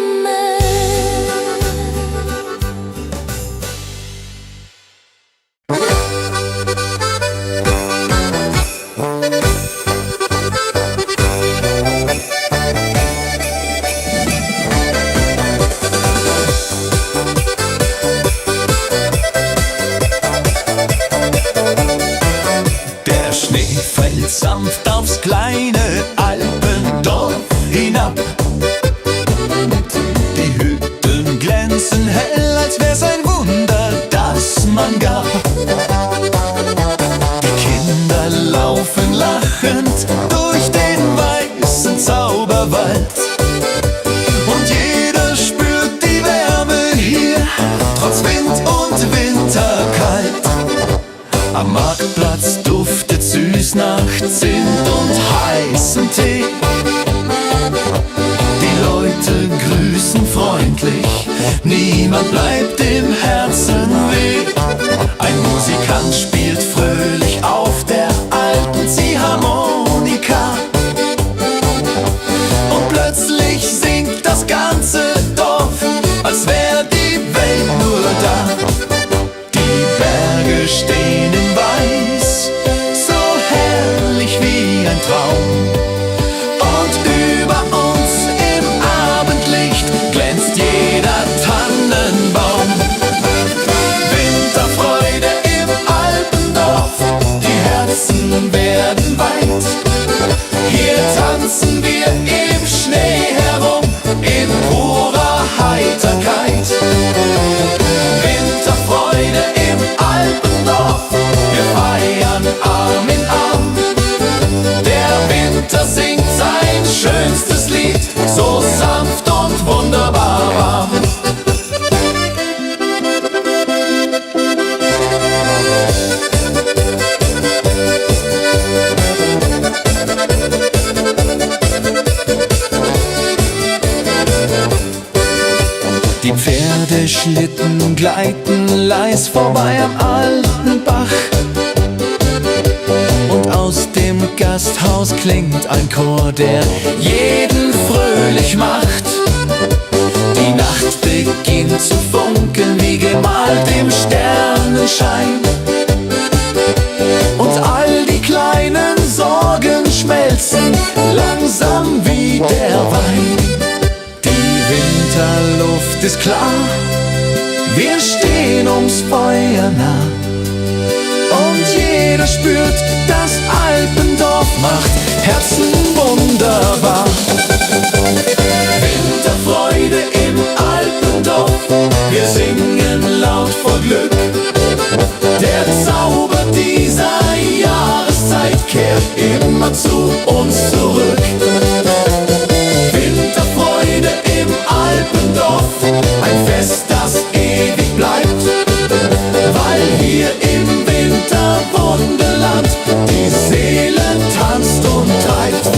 Sanft aufs kleine Alpendorf hinab. Die Hütten glänzen hell, als wär's ein Wunder, das man gab. Die Kinder laufen lachend durch den weißen Zauberwald. Und jeder spürt die Wärme hier, trotz Wind und Winterkalt. Am Marktplatz duftet süß nach Zimt und heißem Tee. Die Leute grüßen freundlich, niemand bleibt im Herzen weh. Ein Musikant spielt fröhlich auf der alten Ziehharmonika. Und plötzlich singt das ganze Dorf, als wär die Welt nur da. Die Berge stehen in Weiß, so herrlich wie ein Traum. Und über uns im Abendlicht glänzt jeder Tannenbaum. Winterfreude im Alpendorf, die Herzen werden weit. Hier tanzen wir im Schnee herum, in purer Heiterkeit. Winterfreude im Alpendorf, wir feiern Arm in Arm. Der Winter singt sein schönstes Lied, so sanft und wunderbar warm. Schlitten gleiten leis vorbei am alten Bach. Und aus dem Gasthaus klingt ein Chor, der jeden fröhlich macht. Die Nacht beginnt zu funkeln wie gemalt im Sternenschein. Und all die kleinen Sorgen schmelzen langsam wie der Wein. Die Winterluft ist klar, wir stehen ums Feuer nah. Und jeder spürt, das Alpendorf macht Herzen wunderbar. Winterfreude im Alpendorf, wir singen laut vor Glück. Der Zauber dieser Jahreszeit kehrt immer zu uns zurück. Winterfreude im Alpendorf, ein Fest, das ewig bleibt, weil hier im Winterwunderland die Seele tanzt und treibt.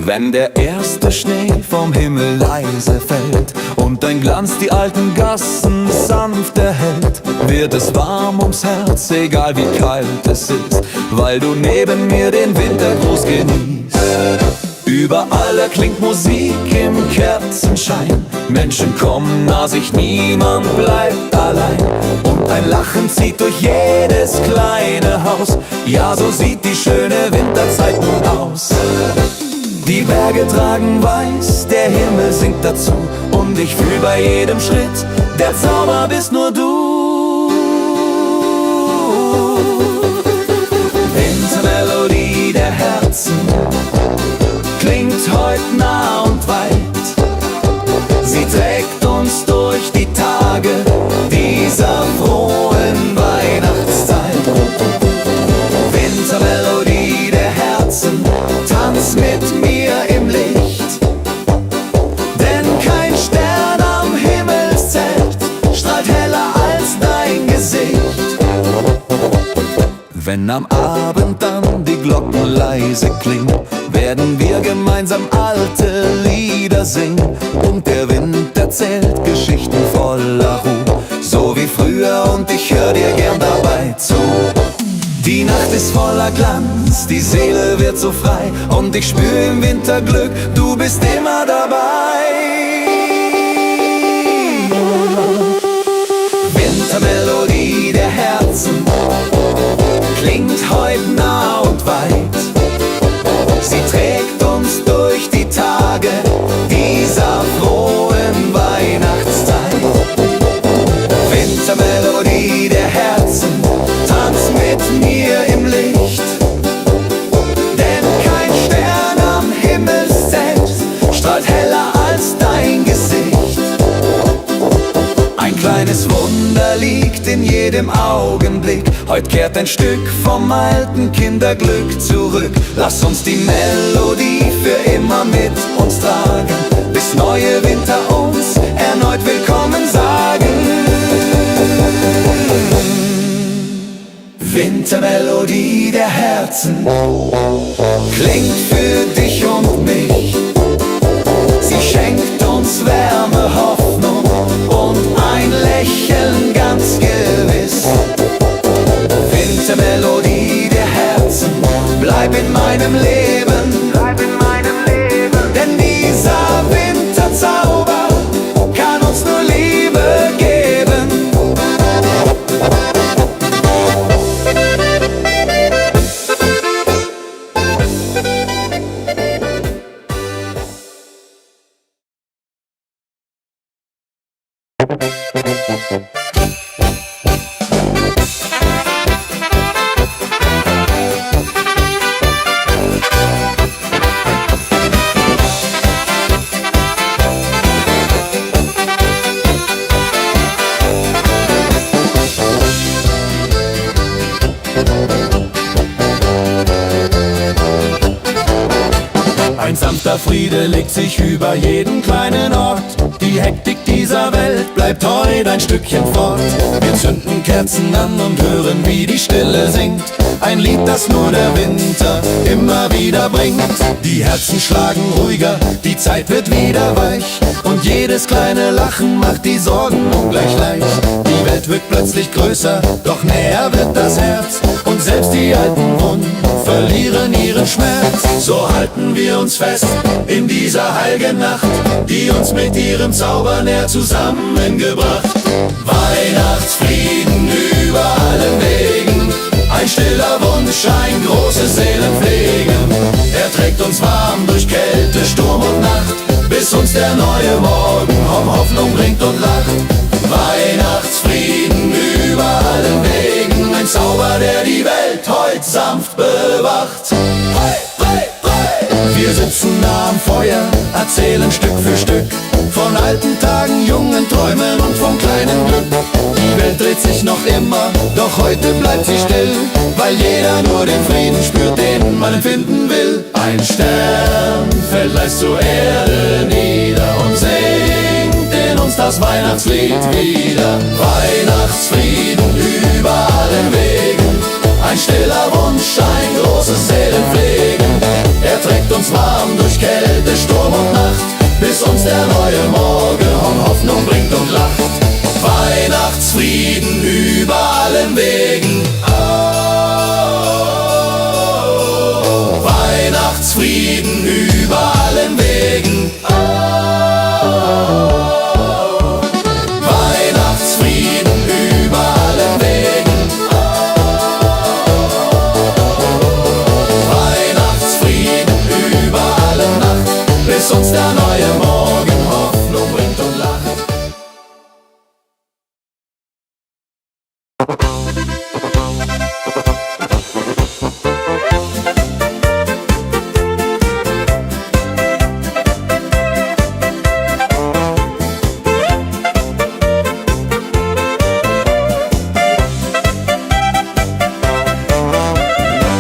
Wenn der erste Schnee vom Himmel leise fällt und dein Glanz die alten Gassen sanft erhellt, wird es warm ums Herz, egal wie kalt es ist, weil du neben mir den Wintergruß genießt. Überall erklingt Musik im Kerzenschein, Menschen kommen nah sich, niemand bleibt allein. Und ein Lachen zieht durch jedes kleine Haus, ja, so sieht die schöne Winterzeit nun aus. Die Berge tragen weiß, der Himmel singt dazu, und ich fühl bei jedem Schritt, der Zauber bist nur du. Wintermelodie der Herzen klingt heut nah und weit. Sie trägt uns durch die Tage dieser frohen Weihnachtszeit. Wintermelodie der Herzen, tanz mit mir im Licht, denn kein Stern am Himmelszelt strahlt heller als dein Gesicht. Wenn am Abend dann die Glocken leise klingen, werden wir gemeinsam alte Lieder singen, und der Wind erzählt Geschichten voller Ruhe, so wie früher, und ich hör dir gern dabei zu. Die Nacht ist voller Glanz, die Seele wird so frei, und ich spür im Winter Glück, du bist immer dabei. Wintermelodie der Herzen klingt heut nah und weit. Sie trägt uns durch die Tage dieser frohen Weihnachtszeit. Wintermelodie der Herzen, tanz mit mir im Licht, denn kein Stern am Himmelszelt strahlt heller als dein Gesicht. Ein kleines Wunder liegt in jedem Augenblick, heut kehrt ein Stück vom alten Kinderglück zurück. Lass uns die Melodie für immer mit uns tragen, bis neue Winter uns erneut willkommen sagen. Wintermelodie der Herzen klingt für dich und mich. Sie schenkt uns Wärme, Hoffnung und ein Lächeln ganz gewiss. Wintermelodie der Herzen, bleib in meinem Leben, denn dieser Winterzauber kann uns nur Liebe geben. Friede legt sich über jeden kleinen Ort. Die Hektik dieser Welt bleibt heute ein Stückchen fort. Wir zünden Kerzen an und hören, wie die Stille singt. Ein Lied, das nur der Winter immer wieder bringt. Die Herzen schlagen ruhiger, die Zeit wird wieder weich. Und jedes kleine Lachen macht die Sorgen ungleich leicht. Die Welt wird plötzlich größer, doch näher wird das Herz. Und selbst die alten Wunden verlieren ihren Schmerz. So halten wir uns fest in dieser heiligen Nacht, die uns mit ihrem Zauber näher zusammengebracht. Weihnachtsfrieden über allen Wegen, ein stiller Wunsch, ein großes Seelenpflegen. Er trägt uns warm durch Kälte, Sturm und Nacht, bis uns der neue Morgen Hoffnung bringt und lacht. Weihnachtsfrieden über allen Wegen, ein Zauber, der die Welt heut sanft bewacht. Hey, hey, hey. Wir sitzen nah am Feuer, erzählen Stück für Stück von alten Tagen, jungen Träumen und vom kleinen Glück. Die Welt dreht sich noch immer, doch heute bleibt sie still, weil jeder nur den Frieden spürt, den man empfinden will. Ein Stern fällt leise zur Erde nieder und singt in uns das Weihnachtslied wieder. Weihnachtsfrieden über allen Wegen, ein stiller Wunsch, ein großes Seelenpflegen. Er trägt uns warm durch Kälte, Sturm und Nacht, bis uns der neue Morgen Hoffnung bringt und lacht. Weihnachtsfrieden über allen Wegen. Oh, Weihnachtsfrieden über allen Wegen. Oh, Weihnachtsfrieden über allen Wegen. Oh, Weihnachtsfrieden über alle Nacht, bis uns der neue Morgen Hoffnung bringt und lacht.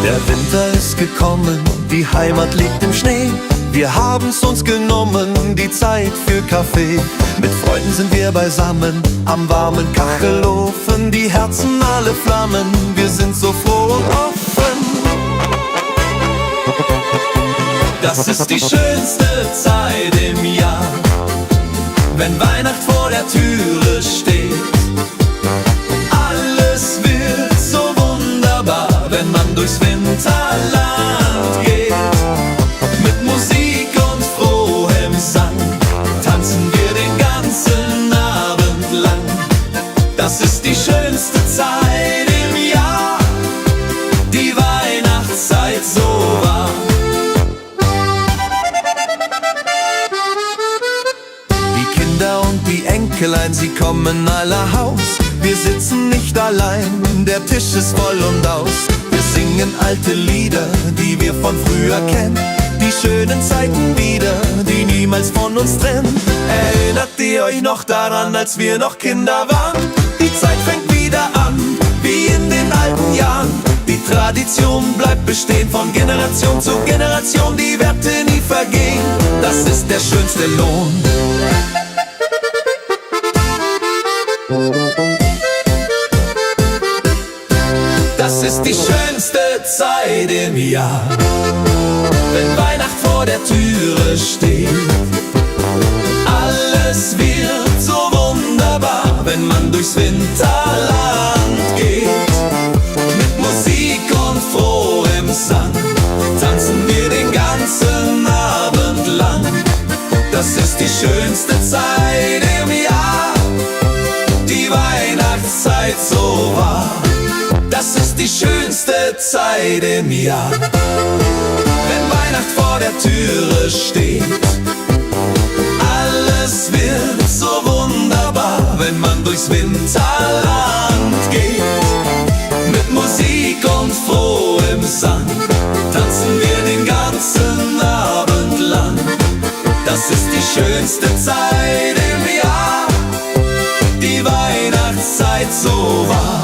Der Winter ist gekommen, die Heimat liegt im Schnee. Wir haben's uns genommen, die Zeit für Kaffee. Mit Freunden sind wir beisammen, am warmen Kachelofen. Die Herzen alle flammen, wir sind so froh und offen. Das ist die schönste Zeit im Jahr, wenn Weihnacht vor der Türe steht. Alles wird so wunderbar, wenn man durchs Winterland geht. Mit Musik und frohem Sang tanzen wir den ganzen Abend lang. Das ist die schönste Zeit im Jahr, die Weihnachtszeit so wahr. Die Kinder und die Enkelein, sie kommen aller Haus. Wir sitzen nicht allein, der Tisch ist voll und aus. Wir singen alte Lieder, die wir von früher kennen. Die schönen Zeiten wieder, die niemals von uns trennen. Erinnert ihr euch noch daran, als wir noch Kinder waren? Die Zeit fängt wieder an, wie in den alten Jahren. Die Tradition bleibt bestehen von Generation zu Generation. Die Werte nie vergehen, das ist der schönste Lohn. Das ist die schönste Zeit im Jahr, wenn Weihnacht vor der Türe steht. Alles wird so wunderbar, wenn man durchs Winterland geht. Mit Musik und frohem Sang tanzen wir den ganzen Abend lang. Das ist die schönste Zeit im Jahr, die Weihnachtszeit so wahr. Das ist die schönste Zeit im Jahr, wenn Weihnacht vor der Türe steht. Alles wird so wunderbar, wenn man durchs Winterland geht. Mit Musik und frohem Sang tanzen wir den ganzen Abend lang. Das ist die schönste Zeit im Jahr, die Weihnachtszeit so wahr.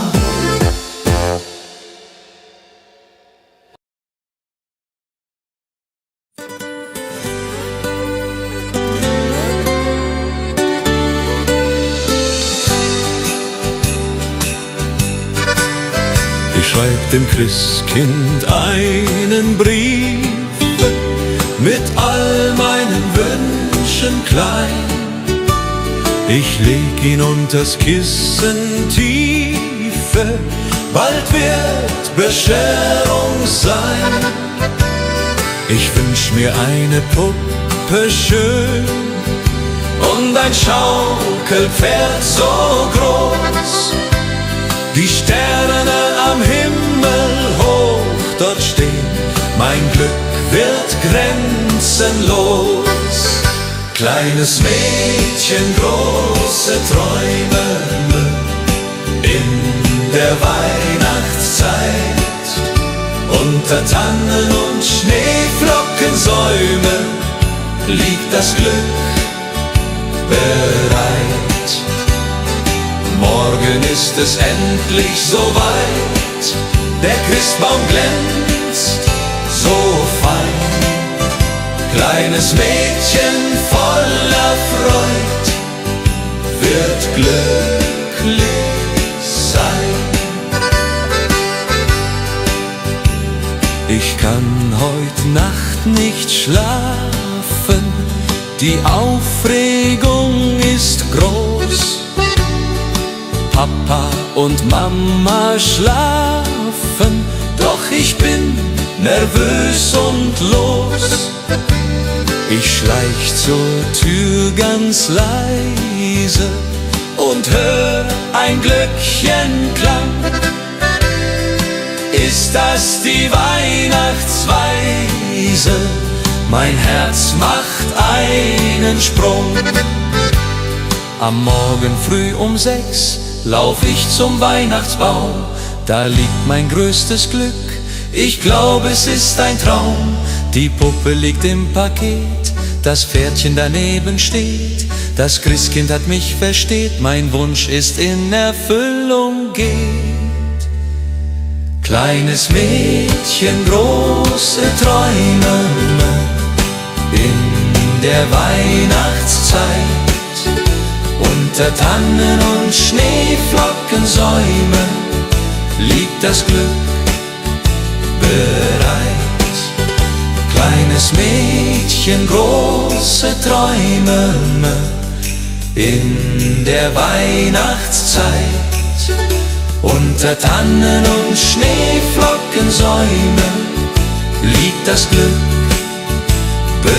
schreib dem Christkind einen Brief mit all meinen Wünschen klein. Ich leg ihn unters Kissen tiefe, bald wird Bescherung sein. Ich wünsch mir eine Puppe schön und ein Schaukelpferd so groß. Die Sterne am Himmel hoch dort stehen, mein Glück wird grenzenlos. Kleines Mädchen, große Träume in der Weihnachtszeit. Unter Tannen und Schneeflockensäumen liegt das Glück bereit. Morgen ist es endlich soweit, der Christbaum glänzt so fein. Kleines Mädchen voller Freud wird glücklich sein. Ich kann heut Nacht nicht schlafen, die Aufregung ist groß. Papa und Mama schlafen, doch ich bin nervös und los. Ich schleich zur Tür ganz leise und hör ein Glöckchenklang. Ist das die Weihnachtsweise? Mein Herz macht einen Sprung. Am Morgen früh um 6 lauf ich zum Weihnachtsbaum. Da liegt mein größtes Glück, ich glaube es ist ein Traum. Die Puppe liegt im Paket, das Pferdchen daneben steht. Das Christkind hat mich versteht, mein Wunsch ist in Erfüllung geht. Kleines Mädchen, große Träume in der Weihnachtszeit. Unter Tannen und Schneeflockensäumen liegt das Glück bereit. Kleines Mädchen, große Träume in der Weihnachtszeit. Unter Tannen und Schneeflockensäumen liegt das Glück bereit.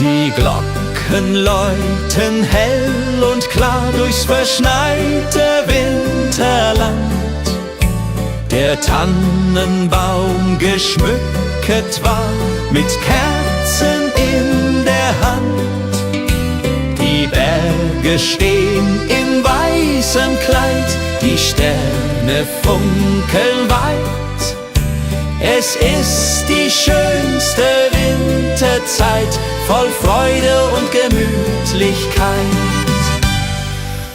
Die Glocken läuten hell und klar durchs verschneite Winterland. Der Tannenbaum geschmückt war mit Kerzen in der Hand. Die Berge stehen in weißem Kleid, die Sterne funkeln weit. Es ist die schönste Winterzeit, voll Freude und Gemütlichkeit.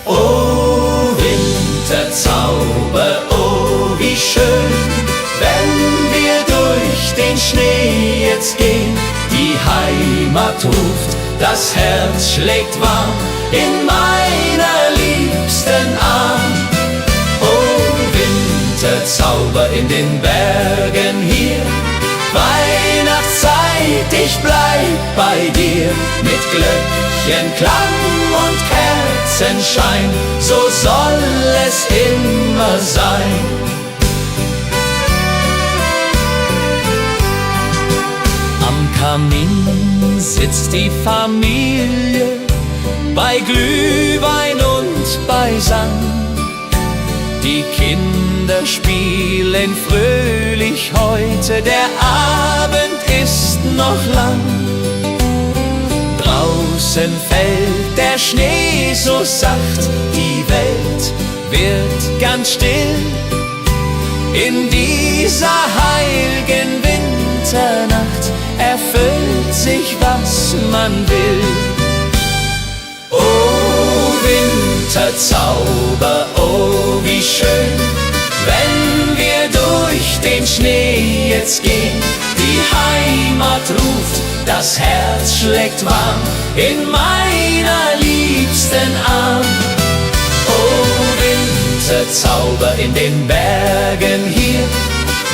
Oh Winterzauber, oh wie schön, wenn wir durch den Schnee jetzt gehen. Die Heimat ruft, das Herz schlägt warm in meiner liebsten Arm. Oh Winterzauber in den Bergen hier, Weihnachtszeit, ich bleib bei dir. Mit Glöckchenklang und Kerzenschein, so soll es immer sein. Am Kamin sitzt die Familie, bei Glühwein und beisammen. Die Kinder spielen fröhlich heute, der Abend ist noch lang. Draußen fällt der Schnee so sacht, die Welt wird ganz still. In dieser heiligen Winternacht erfüllt sich, was man will. Oh Winterzauber, oh wie schön, wenn wir durch den Schnee jetzt gehen. Die Heimat ruft, das Herz schlägt warm in meiner liebsten Arm. Oh Winterzauber in den Bergen hier,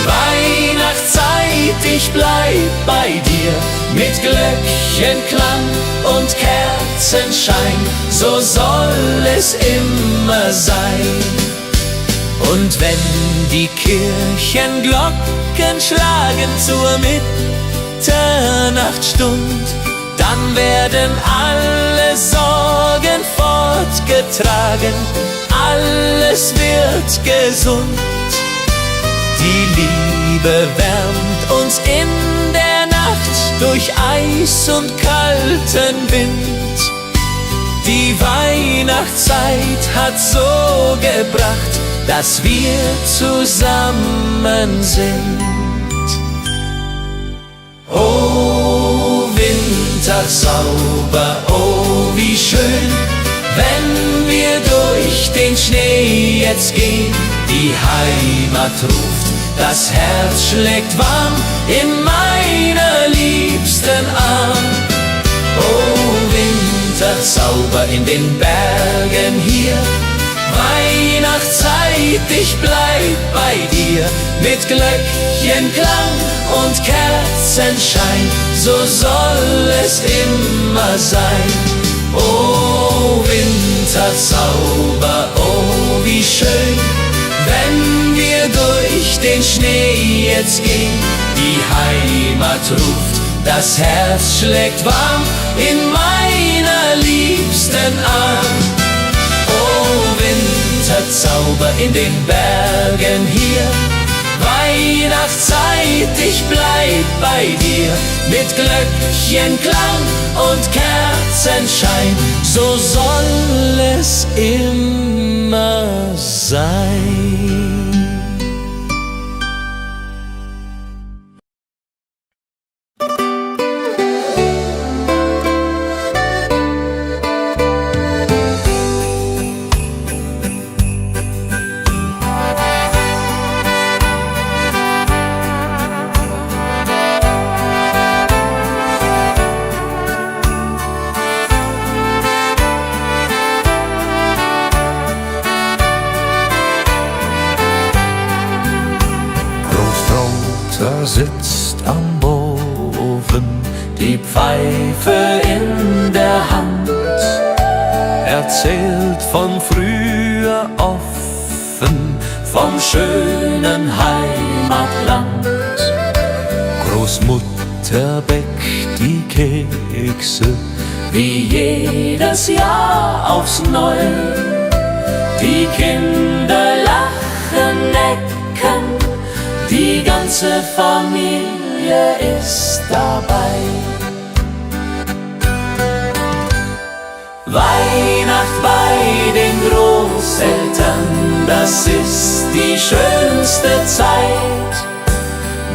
Weihnachtszeit, ich bleib bei dir. Mit Glöckchenklang und Kerzenschein, so soll es immer sein. Und wenn die Kirchenglocken schlagen zur Mitternachtsstund, dann werden alle Sorgen fortgetragen, alles wird gesund. Die Liebe wärmt uns in der Nacht durch Eis und kalten Wind. Die Weihnachtszeit hat so gebracht, dass wir zusammen sind. Oh Winterzauber, oh wie schön, wenn wir durch den Schnee jetzt gehen. Die Heimat ruft, das Herz schlägt warm in meiner liebsten Arm. Oh Winterzauber in den Bergen hier, Weihnachtszeit, ich bleib bei dir. Mit Glöckchenklang und Kerzenschein, so soll es immer sein. Oh Winterzauber, oh wie schön, wenn wir durch den Schnee jetzt gehen. Die Heimat ruft, das Herz schlägt warm in meiner liebsten Arm. Oh Winterzauber in den Bergen hier, Weihnachtszeit, ich bleib bei dir. Mit Glöckchenklang und Kerzenschein, so soll es immer sein. Sitzt am Ofen, die Pfeife in der Hand, erzählt von früher offen, vom schönen Heimatland. Großmutter bäckt die Kekse, wie jedes Jahr aufs Neue. Die Kinder lachen, necken, die ganze Familie ist dabei. Weihnacht bei den Großeltern, das ist die schönste Zeit.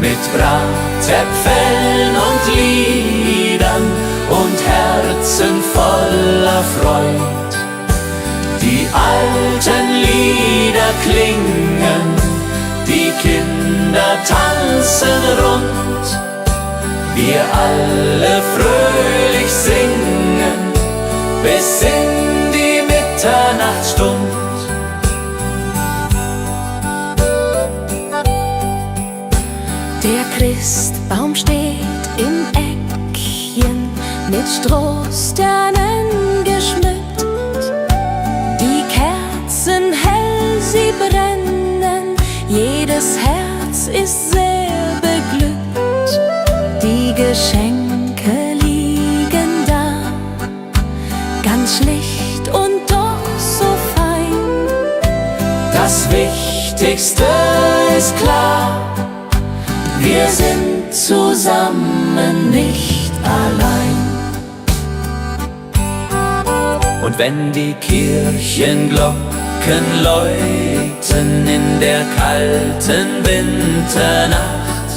Mit Bratäpfeln und Liedern und Herzen voller Freud. Die alten Lieder klingen, die Kinder tanzen rund, wir alle fröhlich singen bis in die Mitternachtsstund. Der Christbaum steht im Eckchen, mit Strohsternen geschmückt. Die Kerzen hell, sie brennen, jedes Herz ist sehr beglückt. Die Geschenke liegen da, ganz schlicht und doch so fein. Das Wichtigste ist klar, wir sind zusammen, nicht allein. Und wenn die Kirchenglocken läuten in der kalten Winternacht,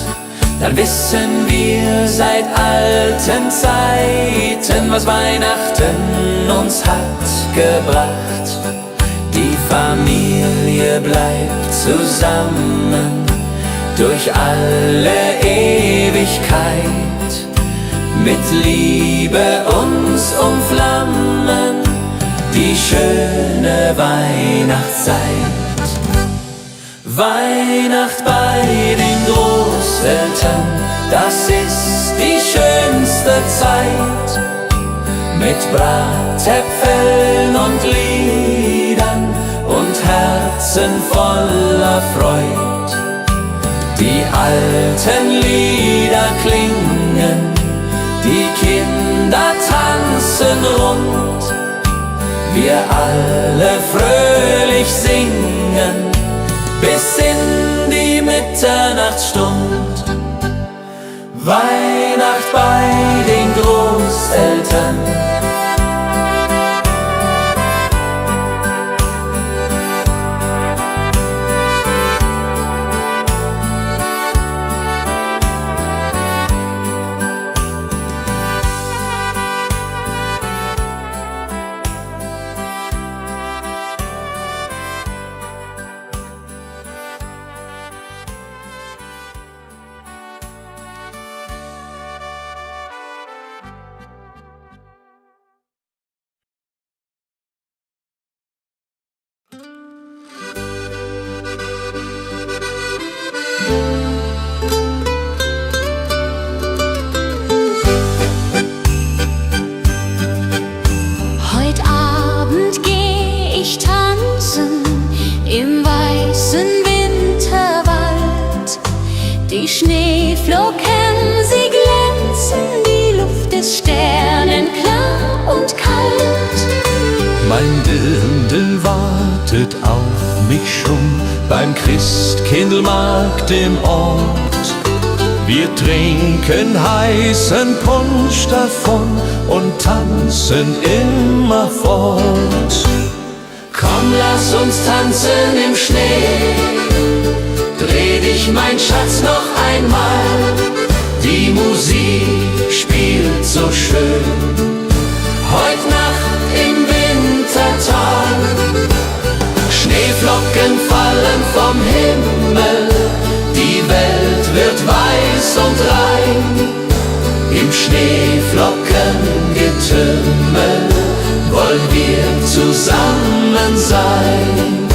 dann wissen wir seit alten Zeiten, was Weihnachten uns hat gebracht. Die Familie bleibt zusammen durch alle Ewigkeit, mit Liebe uns umflammen die schöne Weihnachtszeit. Weihnacht bei den Großeltern, das ist die schönste Zeit, mit Bratäpfeln und Liedern und Herzen voller Freud. Die alten Lieder klingen, die Kinder tanzen rund, wir alle fröhlich singen bis in die Mitternachtsstund. Weihnacht bei den Großeltern. Heut Abend geh ich tanzen im weißen Winterwald. Die Schneeflocken, sie glänzen, die Luft ist sternenklar und kalt. Mein Dirndl wartet auf mich schon beim Christkindlmarkt im Ort. Wir trinken heißen Punsch davon und tanzen immer fort. Komm, lass uns tanzen im Schnee, dreh dich, mein Schatz, noch einmal. Die Musik spielt so schön, heut Nacht im Wintertal. Schneeflocken fallen vom Himmel, die Welt wird weiß und rein. Im Schneeflockengetümmel wollen wir zusammen sein.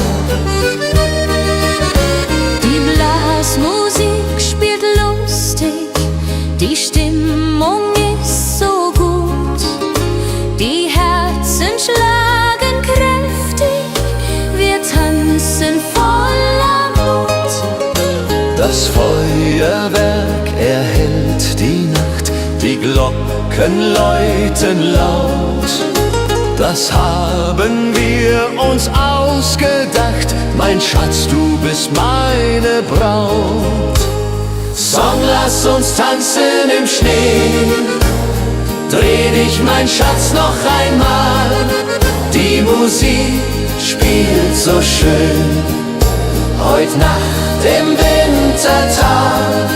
Die Blasmusik spielt lustig, die Stimmung ist so gut. Die Herzen schlagen kräftig, wir tanzen voller Mut. Das Feuerwerk erhellt die Nacht, die Glocken läuten laut. Das haben wir uns ausgedacht, mein Schatz, du bist meine Braut. Song, lass uns tanzen im Schnee, dreh dich, mein Schatz, noch einmal. Die Musik spielt so schön, heut Nacht im Wintertal.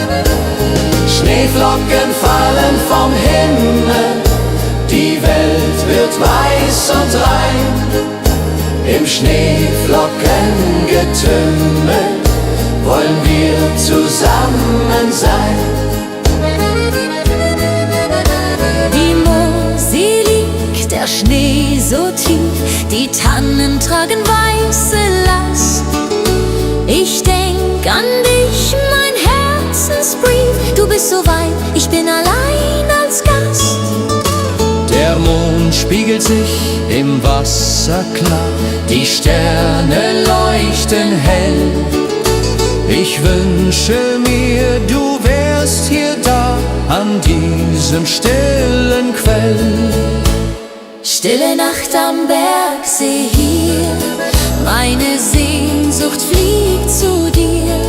Schneeflocken fallen vom Himmel, die Welt wird weiß und rein. Im Schneeflockengetümmel wollen wir zusammen sein. Die Mosel liegt, der Schnee so tief, die Tannen tragen weiße Last. Ich denk an dich, mein Herzensbrief, du bist so weit, ich bin allein als Gast. Der Mond spiegelt sich im Wasser klar, die Sterne leuchten hell. Ich wünsche mir, du wärst hier da, an diesem stillen Quell. Stille Nacht am Bergsee hier, meine Sehnsucht fliegt zu dir.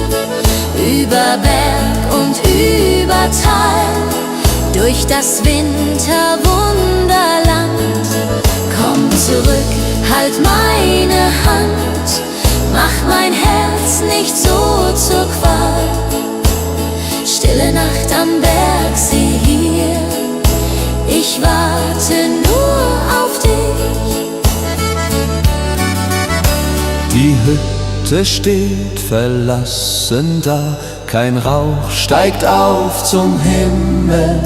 Über Berg und über Tal, durch das Winterwunderland. Komm zurück, halt meine Hand, mach mein Herz nicht so zur Qual. Stille Nacht am Bergsee hier. Ich warte nur auf dich. Die Hütte steht verlassen da, kein Rauch steigt auf zum Himmel.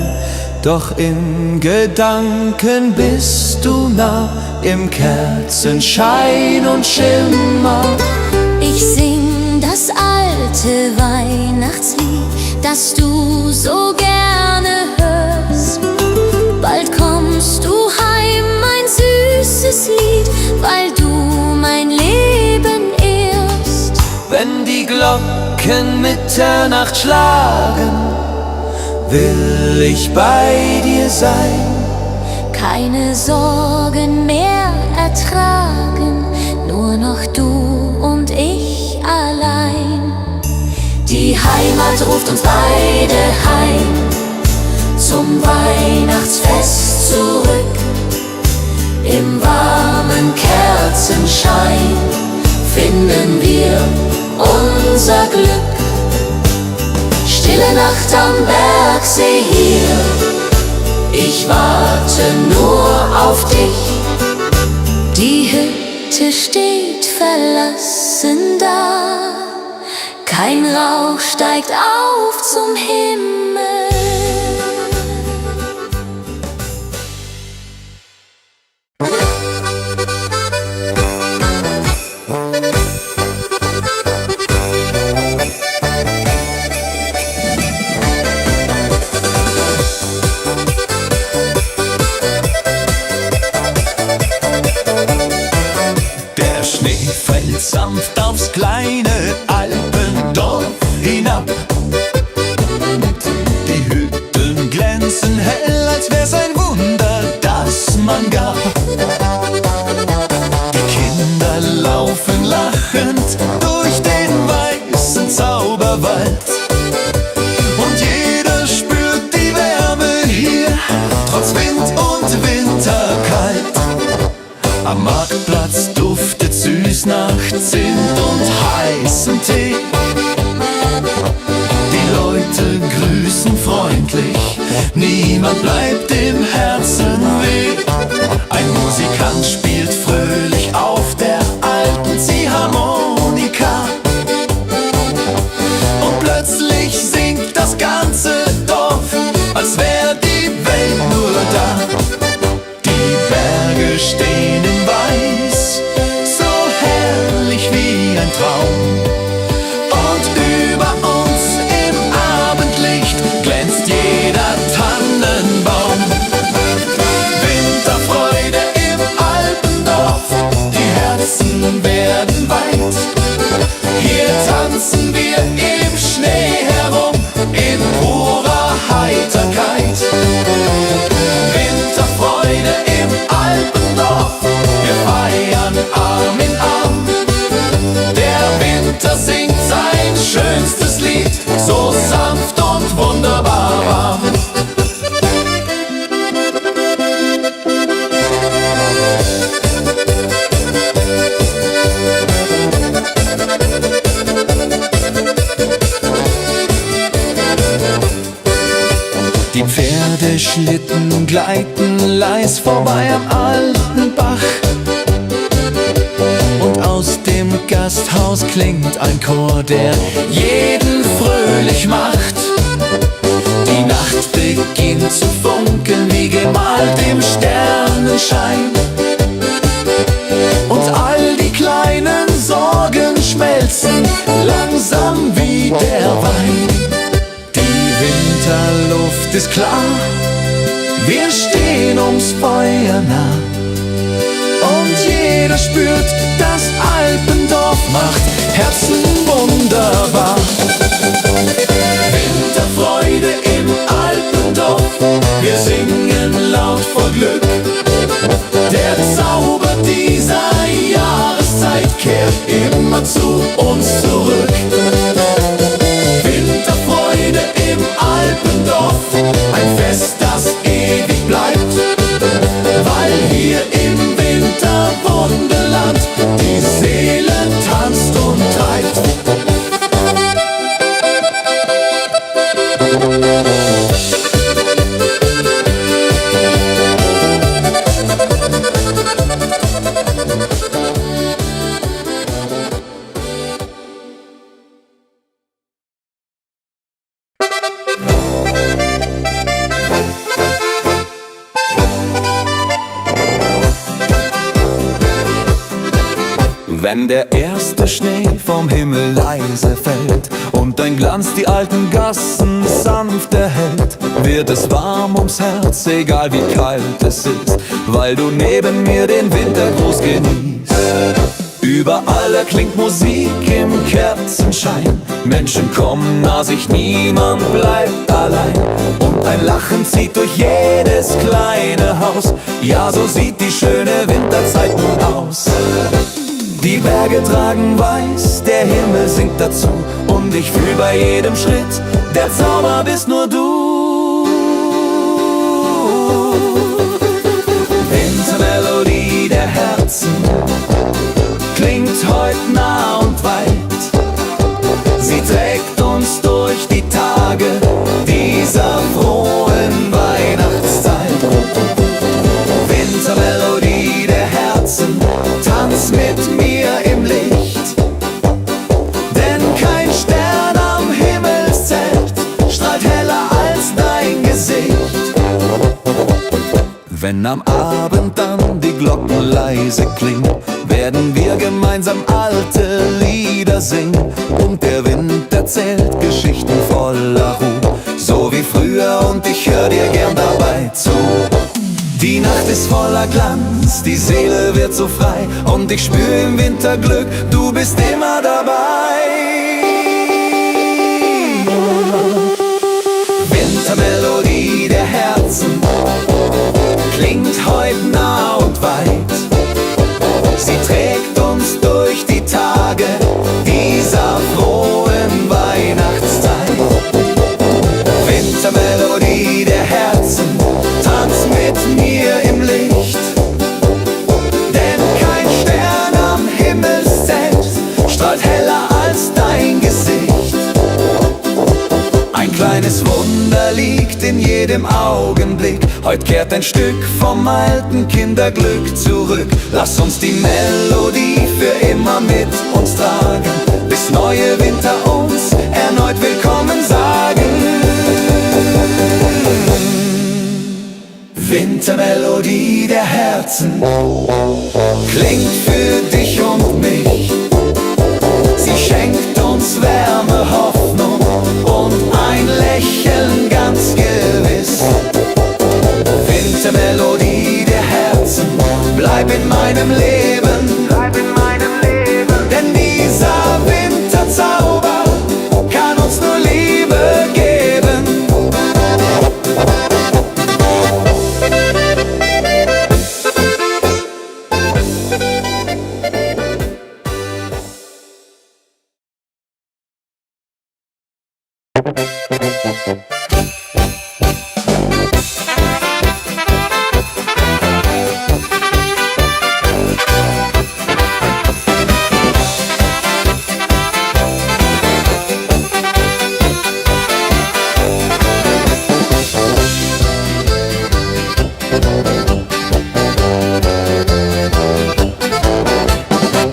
Doch in Gedanken bist du nah, im Kerzenschein und Schimmer. Ich sing das alte Weihnachtslied, das du so gerne hörst. Bald kommst du heim, mein süßes Lied, weil du mein Leben ehrst. Wenn die Glocken Mitternacht schlagen, will ich bei dir sein. Keine Sorgen mehr ertragen, nur noch du und ich allein. Die Heimat ruft uns beide heim, zum Weihnachtsfest zurück. Im warmen Kerzenschein finden wir unser Glück. Stille Nacht am Bergsee hier, ich warte nur auf dich. Die Hütte steht verlassen da, kein Rauch steigt auf zum Himmel. Fällt sanft aufs kleine Alpendorf hinab. Die Hütten glänzen hell, als wär's ein Wunder, das man gab. Die Kinder laufen lachend durch den weißen Zauberwald. Und jeder spürt die Wärme hier, trotz Wind und Winterkalt. Am Marktplatz duftet süß nach Zimt und heißem Tee. Die Leute grüßen freundlich, niemand bleibt im Herzen weh. Ein Musikant spielt fröhlich auf der alten Ziehharmonika. Und plötzlich singt das ganze Dorf, als wär die Welt nur da. Die Berge stehen in Weiß, so herrlich wie ein Traum. Und über uns im Abendlicht glänzt jeder Tannenbaum. Winterfreude im Alpendorf, die Herzen werden weit. Hier tanzen wir im Schnee herum, in purer Heiterkeit. Winterfreude im Alpendorf, wir feiern Arm in Arm. Der Winter singt sein schönstes Lied, so sanft und wunderbar warm. Die Pferdeschlitten gleiten leis vorbei am alten Bach. Und aus dem Gasthaus klingt ein Chor, der jeden fröhlich macht. Die Nacht beginnt zu funkeln, wie gemalt im Sternenschein. Und all die kleinen Sorgen schmelzen langsam wie der Wein. Die Winterluft ist klar, wir stehen ums Feuer nah. Und jeder spürt, das Alpendorf macht Herzen wunderbar. Winterfreude im Alpendorf, wir singen laut vor Glück. Der Zauber dieser Jahreszeit kehrt immer zu uns zurück. Winterfreude im Alpendorf, ein Fest, das ewig bleibt, weil hier im Winterwunderland die Seele tanzt und treibt. Wenn der erste Schnee vom Himmel leise fällt und dein Glanz die alten Gassen sanft erhellt, wird es warm ums Herz, egal wie kalt es ist, weil du neben mir den Wintergruß genießt. Überall erklingt Musik im Kerzenschein, Menschen kommen nah sich, niemand bleibt allein. Und ein Lachen zieht durch jedes kleine Haus, ja, so sieht die schöne Winterzeit nun aus. Die Berge tragen weiß, der Himmel singt dazu, und ich fühl bei jedem Schritt, der Zauber bist nur du. Wintermelodie der Herzen klingt heut nah und weit. Sie trägt uns durch die Tage dieser frohen Weihnachtszeit. Wintermelodie der Herzen, tanz mit mir im Licht, denn kein Stern am Himmelszelt strahlt heller als dein Gesicht. Wenn am Abend dann die Glocken leise klingen, werden wir gemeinsam alte Lieder singen, und der Wind erzählt Geschichten voller Ruhe, so wie früher, und ich hör dir gern dabei zu. Die Nacht ist voller Glanz, die Seele wird so frei, und ich spür im Winter Glück, du bist immer dabei. Wintermelodie der Herzen klingt heut nah und weit. Sie trägt uns durch die Tage dieser frohen Weihnachtszeit. Wintermelodie der Herzen, tanz mit mir im Licht, denn kein Stern am Himmelszelt strahlt heller als dein Gesicht. Ein kleines Wunder liegt in jedem Augenblick, heut kehrt ein Stück vom alten Kinderglück zurück. Lass uns die Melodie für immer mit uns tragen, bis neue Winter uns erneut willkommen sagen. Wintermelodie der Herzen klingt für dich und mich. Sie schenkt uns Wärme, Hoffnung und ein Lächeln ganz gewiss. Wintermelodie der Herzen, bleib in meinem Leben, denn dieser Winterzauber kann uns nur Liebe geben.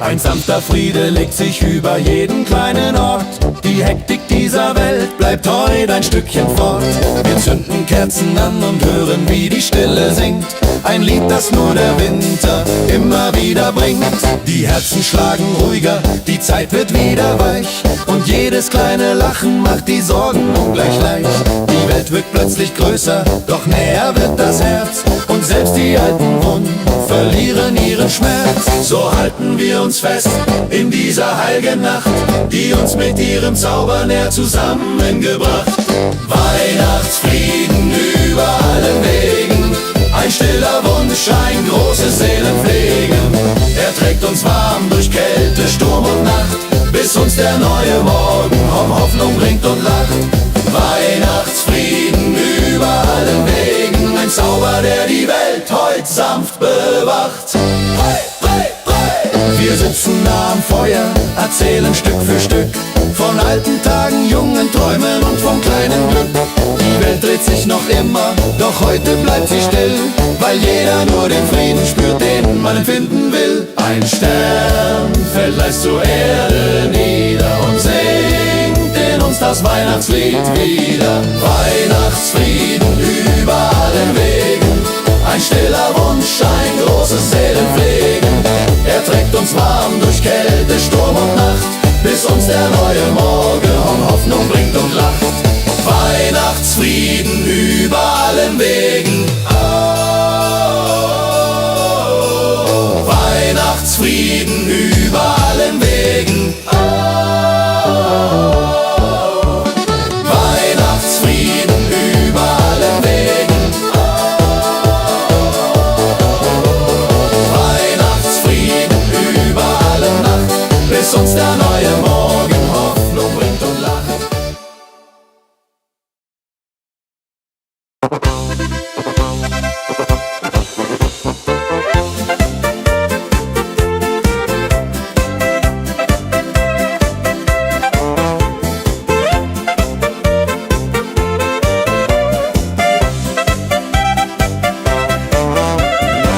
Ein sanfter Friede legt sich über jeden kleinen Ort. Die Hektik dieser Welt bleibt heut ein Stückchen fort. Wir zünden Kerzen an und hören, wie die Stille singt. Ein Lied, das nur der Winter immer wieder bringt. Die Herzen schlagen ruhiger, die Zeit wird wieder weich, und jedes kleine Lachen macht die Sorgen ungleich leicht. Die Welt wird plötzlich größer, doch näher wird das Herz, und selbst die alten Wunden verlieren ihren Schmerz. So halten wir uns fest in dieser heiligen Nacht, die uns mit ihrem Zauber näher zusammengebracht. Weihnachtsfrieden über allen Wegen, ein stiller Wunsch, ein großes Seelenpflegen. Er trägt uns warm durch Kälte, Sturm und Nacht, bis uns der neue Morgen Hoffnung bringt und lacht. Weihnachtsfrieden über allen Wegen, ein Zauber, der die Welt heut sanft bewacht. Hey, hey, hey. Wir sitzen nah am Feuer, erzählen Stück für Stück von alten Tagen, jungen Träumen und vom kleinen Glück. Die Welt dreht sich noch immer, doch heute bleibt sie still, weil jeder nur den Frieden spürt, den man empfinden will. Ein Stern fällt leise zur Erde nieder und singt in uns das Weihnachtslied wieder. Weihnachtsfrieden über allen Wegen, ein stiller Wunsch, ein großes Seelenpflegen. Er trägt hält uns warm durch Kälte, Sturm und Nacht, bis uns der neue Morgen Hoffnung bringt und lacht. Weihnachtsfrieden über allen Wegen. Oh, Weihnachtsfrieden über allen Wegen. Oh, Weihnachtsfrieden über allen Wegen. Oh, Weihnachtsfrieden über alle Nacht, bis uns der neue Morgen Hoffnung bringt und lacht.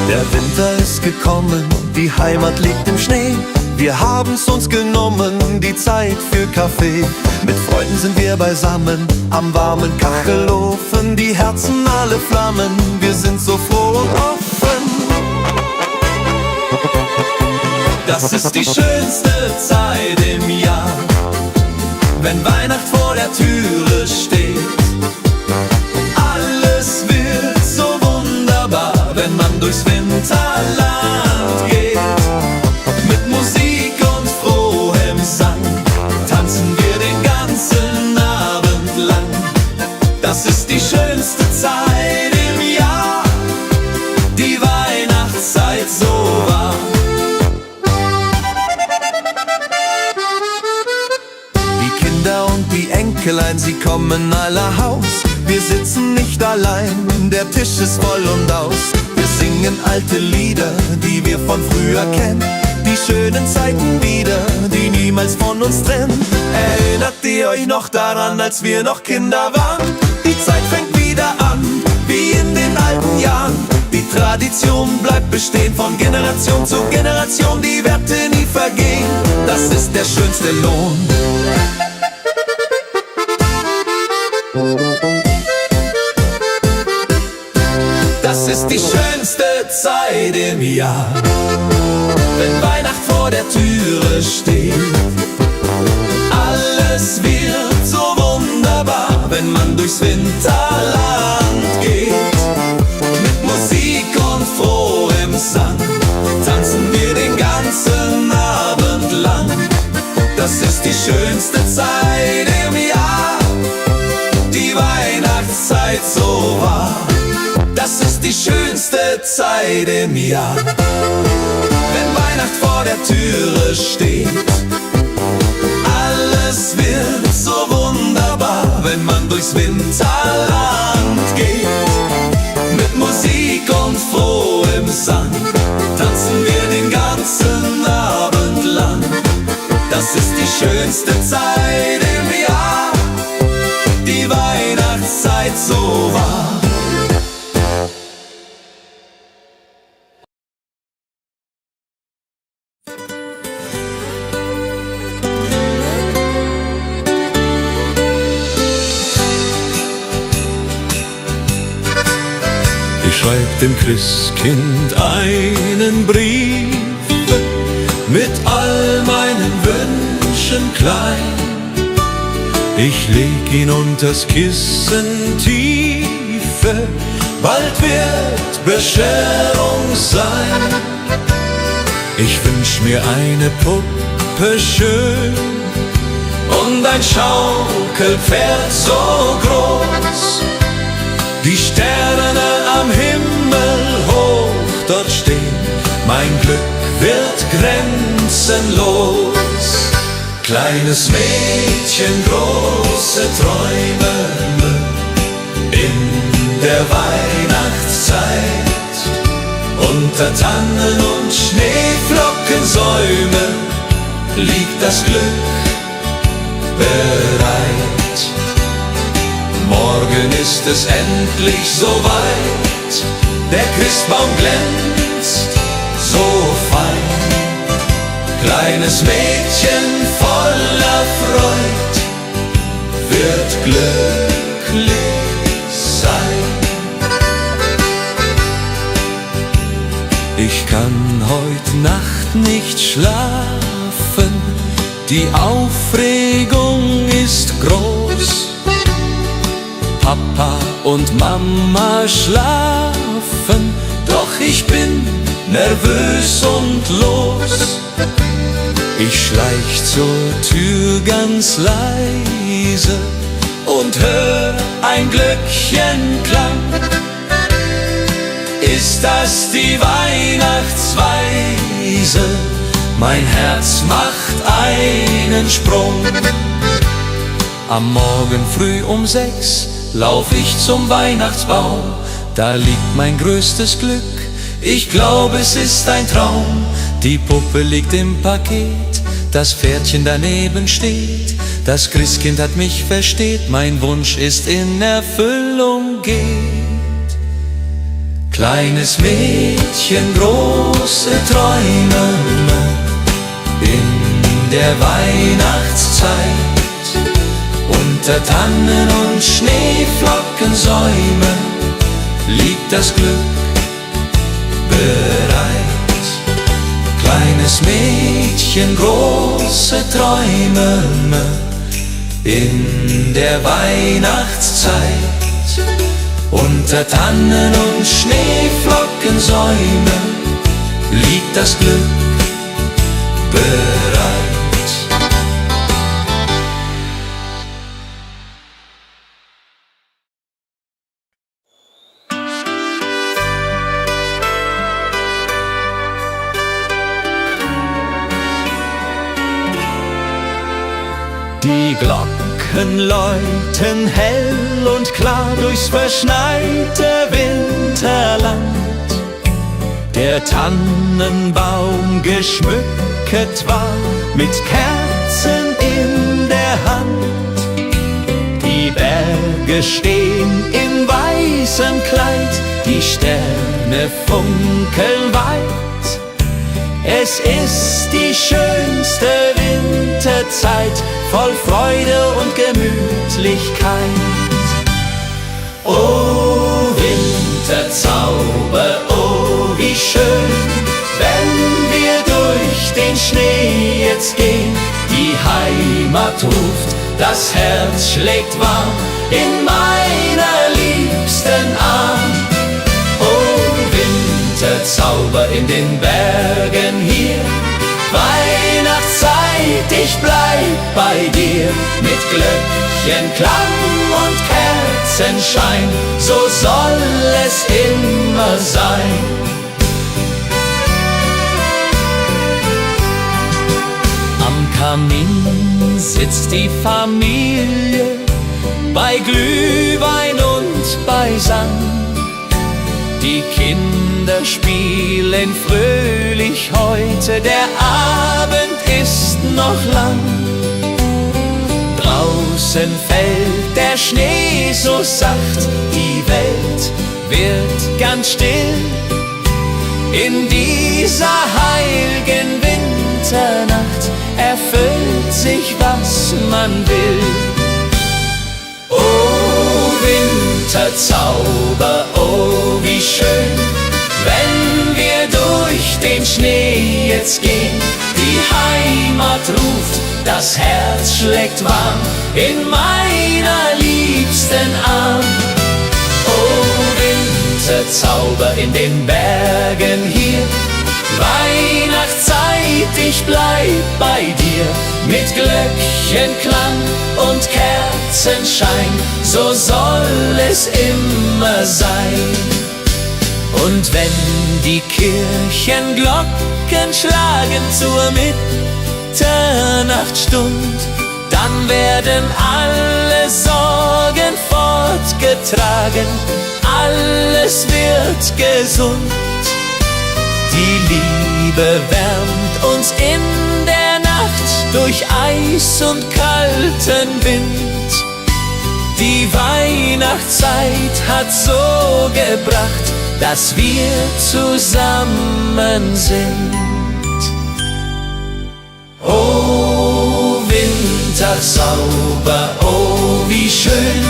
Der Winter ist gekommen, die Heimat liegt im Schnee. Wir haben's uns genommen, die Zeit für Kaffee. Mit Freunden sind wir beisammen, am warmen Kachelofen. Die Herzen alle flammen, wir sind so froh und offen. Das ist die schönste Zeit im Jahr, wenn Weihnacht vor der Türe steht. Alles wird so wunderbar, wenn man durchs Winterland geht. Mit Musik und frohem Sang tanzen wir den ganzen Abend lang. Das ist die schönste Zeit im Jahr, die Weihnachtszeit so wahr. Die Kinder und die Enkelein, sie kommen aller Haus. Wir sitzen nicht allein, der Tisch ist voll und aus. Wir singen alte Lieder, die wir von früher kennen. Die schönen Zeiten wieder, die niemals von uns trennen. Erinnert ihr euch noch daran, als wir noch Kinder waren? Die Zeit fängt wieder an, wie in den alten Jahren. Die Tradition bleibt bestehen, von Generation zu Generation. Die Werte nie vergehen, das ist der schönste Lohn. Das ist die schönste Zeit im Jahr, wenn Weihnacht vor der Türe steht. Alles wird so wunderbar, wenn man durchs Winterland geht. Mit Musik und frohem Sang tanzen wir den ganzen Abend lang. Das ist die schönste Zeit im Jahr, die Weihnachtszeit so wahr. Das ist die schönste Zeit im Jahr, wenn Weihnacht vor der Türe steht. Alles wird so wunderbar, wenn man durchs Winterland geht. Mit Musik und frohem Sang tanzen wir den ganzen Abend lang. Das ist die schönste Zeit im Jahr, die Weihnachtszeit so wahr. Ich schreib dem Christkind einen Brief mit all meinen Wünschen klein. Ich leg ihn unters Kissen tiefe, bald wird Bescherung sein. Ich wünsch mir eine Puppe schön und ein Schaukelpferd so groß. Die Sterne am Himmel hoch dort stehen, mein Glück wird grenzenlos. Kleines Mädchen, große Träume in der Weihnachtszeit. Unter Tannen und Schneeflockensäumen liegt das Glück bereit. Morgen ist es endlich soweit, der Christbaum glänzt so fein. Kleines Mädchen voller Freud wird glücklich sein. Ich kann heut Nacht nicht schlafen, die Aufregung ist groß. Papa und Mama schlafen, doch ich bin nervös und los. Ich schleich zur Tür ganz leise und hör ein Glöckchenklang. Ist das die Weihnachtsweise? Mein Herz macht einen Sprung. Am Morgen früh um 6 lauf ich zum Weihnachtsbaum. Da liegt mein größtes Glück, ich glaube es ist ein Traum. Die Puppe liegt im Paket, das Pferdchen daneben steht. Das Christkind hat mich versteht, mein Wunsch ist in Erfüllung geht. Kleines Mädchen, große Träume in der Weihnachtszeit. Unter Tannen und Schneeflockensäumen liegt das Glück bereit. Kleines Mädchen, große Träume in der Weihnachtszeit. Unter Tannen und Schneeflockensäumen liegt das Glück bereit. Die Glocken läuten hell und klar durchs verschneite Winterland. Der Tannenbaum geschmückt war mit Kerzen in der Hand. Die Berge stehen in weißem Kleid, die Sterne funkeln weit. Es ist die schönste Winterzeit, voll Freude und Gemütlichkeit. Oh Winterzauber, oh wie schön, wenn wir durch den Schnee jetzt gehen. Die Heimat ruft, das Herz schlägt warm in meiner liebsten Arm. Oh Winterzauber in den Bergen hier, Weihnachtszeit, ich bleib bei dir. Mit Glöckchenklang und Kerzenschein, so soll es immer sein. Am Kamin sitzt die Familie, bei Glühwein und beisammen. Die Kinder spielen fröhlich heute, der Abend ist noch lang. Draußen fällt der Schnee so sacht, die Welt wird ganz still. In dieser heiligen Winternacht erfüllt sich, was man will. Oh Winterzauber, oh wie schön, wenn wir durch den Schnee jetzt gehen. Die Heimat ruft, das Herz schlägt warm in meiner liebsten Arm. Oh Winterzauber in den Bergen hier, Weihnachtszeit, ich bleib bei dir. Mit Glöckchenklang und Kerzenschein, so soll es immer sein. Und wenn die Kirchenglocken schlagen zur Mitternachtsstund, dann werden alle Sorgen fortgetragen, alles wird gesund. Die Liebe wärmt uns in der Nacht durch Eis und kalten Wind. Die Weihnachtszeit hat so gebracht, dass wir zusammen sind. Oh Winterzauber, oh wie schön,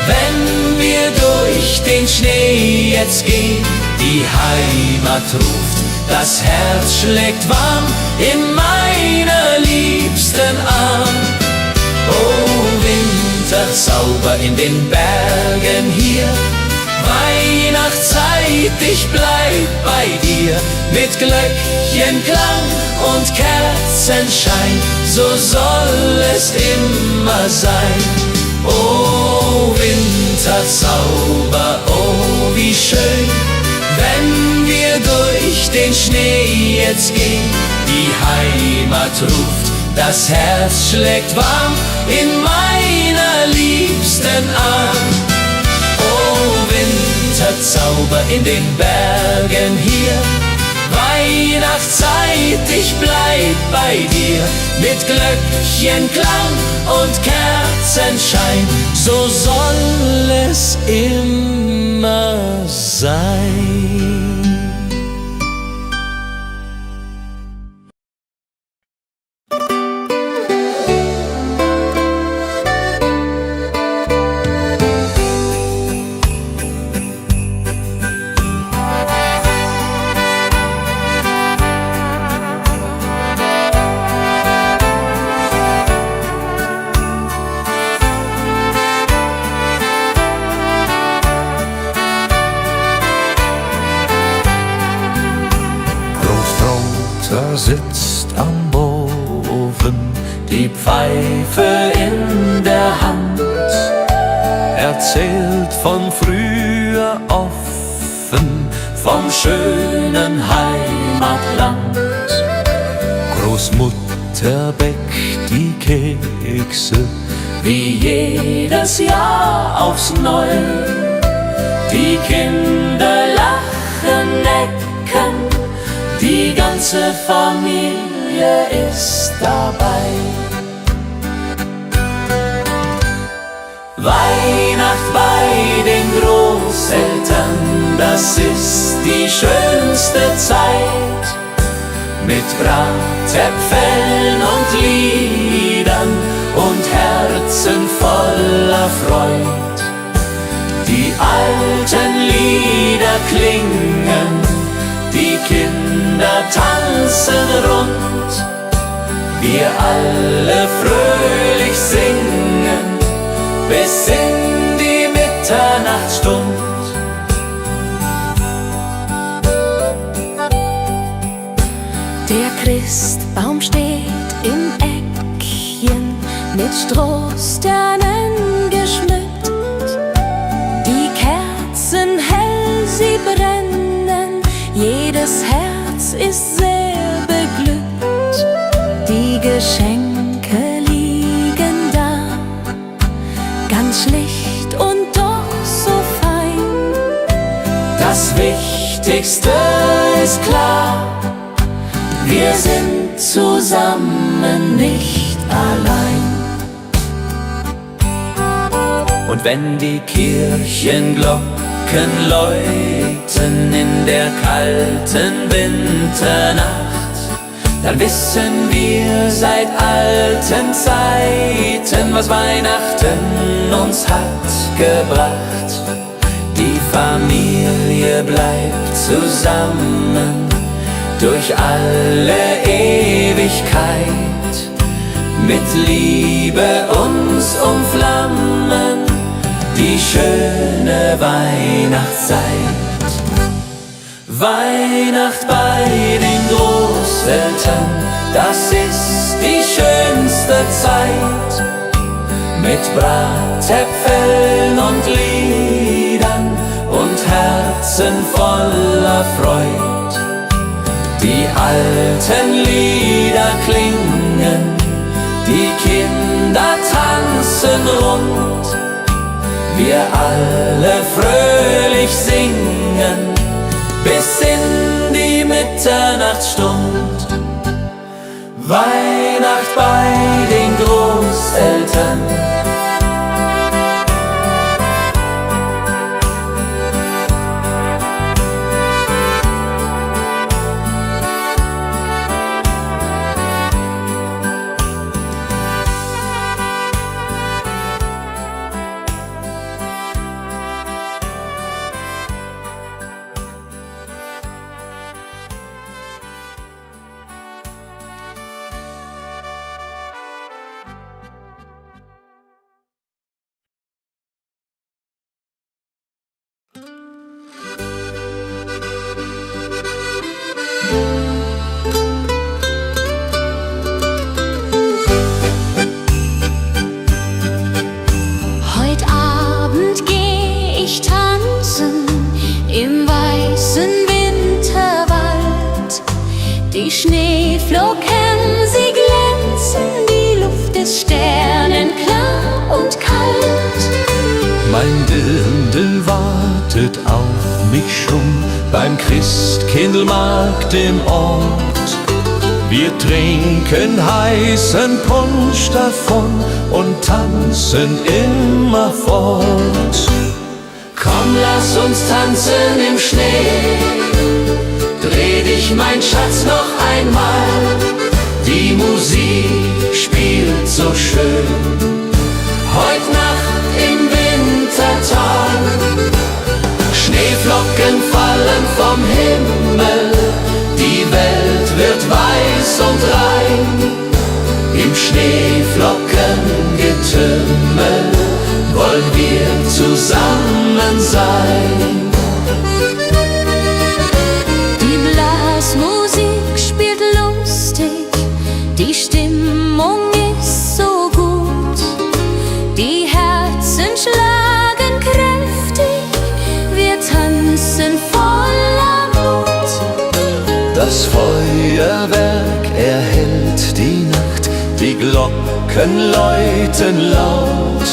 wenn wir durch den Schnee jetzt gehen. die Heimat ruft, das Herz schlägt warm in meiner liebsten Arm. Oh, Winterzauber in den Bergen hier, Weihnachtszeit, ich bleib bei dir. Mit Glöckchenklang und Kerzenschein, so soll es immer sein. Oh, Winterzauber, oh, wie schön, wenn wir durch den Schnee jetzt gehen. Die Heimat ruft, das Herz schlägt warm in meiner liebsten Arm. Oh, Winterzauber in den Bergen hier, Weihnachtszeit, ich bleib bei dir. Mit Glöckchenklang und Kerzenschein, so soll es immer sein. Sitzt am Ofen, die Pfeife in der Hand, erzählt von früher offen, vom schönen Heimatland. Großmutter bäckt die Kekse, wie jedes Jahr aufs Neue. Die Kinder lachen, necken, die ganze Familie ist dabei. Weihnacht bei den Großeltern, das ist die schönste Zeit. Mit Bratäpfeln und Liedern und Herzen voller Freud. Die alten Lieder klingen, die Kinder tanzen rund, wir alle fröhlich singen, bis in die Mitternachtsstund. Der Christbaum steht im Eckchen, mit Strohsternen geschmückt. Die Kerzen hell, sie brennen, jedes Herz ist sehr beglückt. Die Geschenke liegen da, ganz schlicht und doch so fein. Das Wichtigste ist klar, wir sind zusammen, nicht allein. Und wenn die Kirchenglocken läuten in der kalten Winternacht, dann wissen wir seit alten Zeiten, was Weihnachten uns hat gebracht. Die Familie bleibt zusammen durch alle Ewigkeit, mit Liebe uns umflammen die schöne Weihnachtszeit. Weihnacht bei den Großeltern, das ist die schönste Zeit. Mit Bratäpfeln und Liedern und Herzen voller Freud. Die alten Lieder klingen, die Kinder tanzen rund, wir alle fröhlich singen, bis in die Mitternachtsstund. Weihnacht bei den Großeltern. Schneeflocken, sie glänzen, die Luft ist sternenklar und kalt. Mein Dirndl wartet auf mich schon beim Christkindlmarkt im Ort. Wir trinken heißen Punsch davon und tanzen immer fort. Komm, lass uns tanzen im Schnee, dreh dich, mein Schatz, noch einmal. Die Musik spielt so schön, heut Nacht im Wintertag. Schneeflocken fallen vom Himmel, die Welt wird weiß und rein. Im Schneeflockengetümmel wollen wir zusammen sein. Die Blasmusik spielt lustig, die Stimmung ist so gut. Die Herzen schlagen kräftig, wir tanzen voller Mut. Das Feuerwerk erhellt die Nacht, die Glocken läuten laut.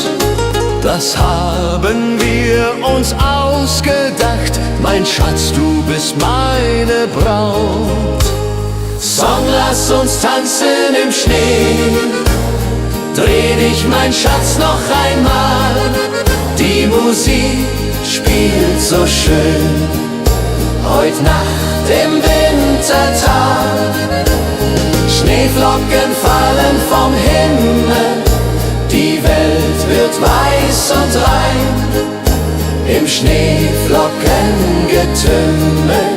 Das haben wir uns ausgedacht, mein Schatz, du bist meine Braut. Song, lass uns tanzen im Schnee, dreh dich, mein Schatz, noch einmal. Die Musik spielt so schön, heut Nacht im Wintertag. Schneeflocken fallen vom Himmel, die Welt wird weiß und rein. Im Schneeflockengetümmel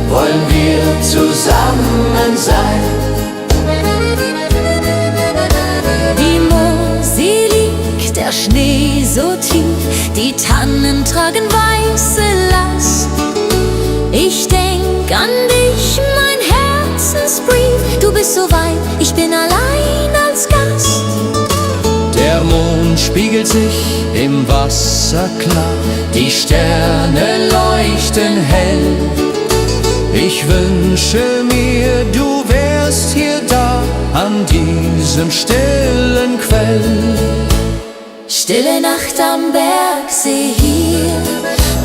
wollen wir zusammen sein. Die Mosel liegt, der Schnee so tief, die Tannen tragen weiße Last. Ich denk an dich, mein Herzensbrief, du bist so weit, ich bin allein als Gast. Der Mond spiegelt sich im Wasser klar, die Sterne leuchten hell. Ich wünsche mir, du wärst hier da, an diesem stillen Quell. Stille Nacht am Bergsee hier,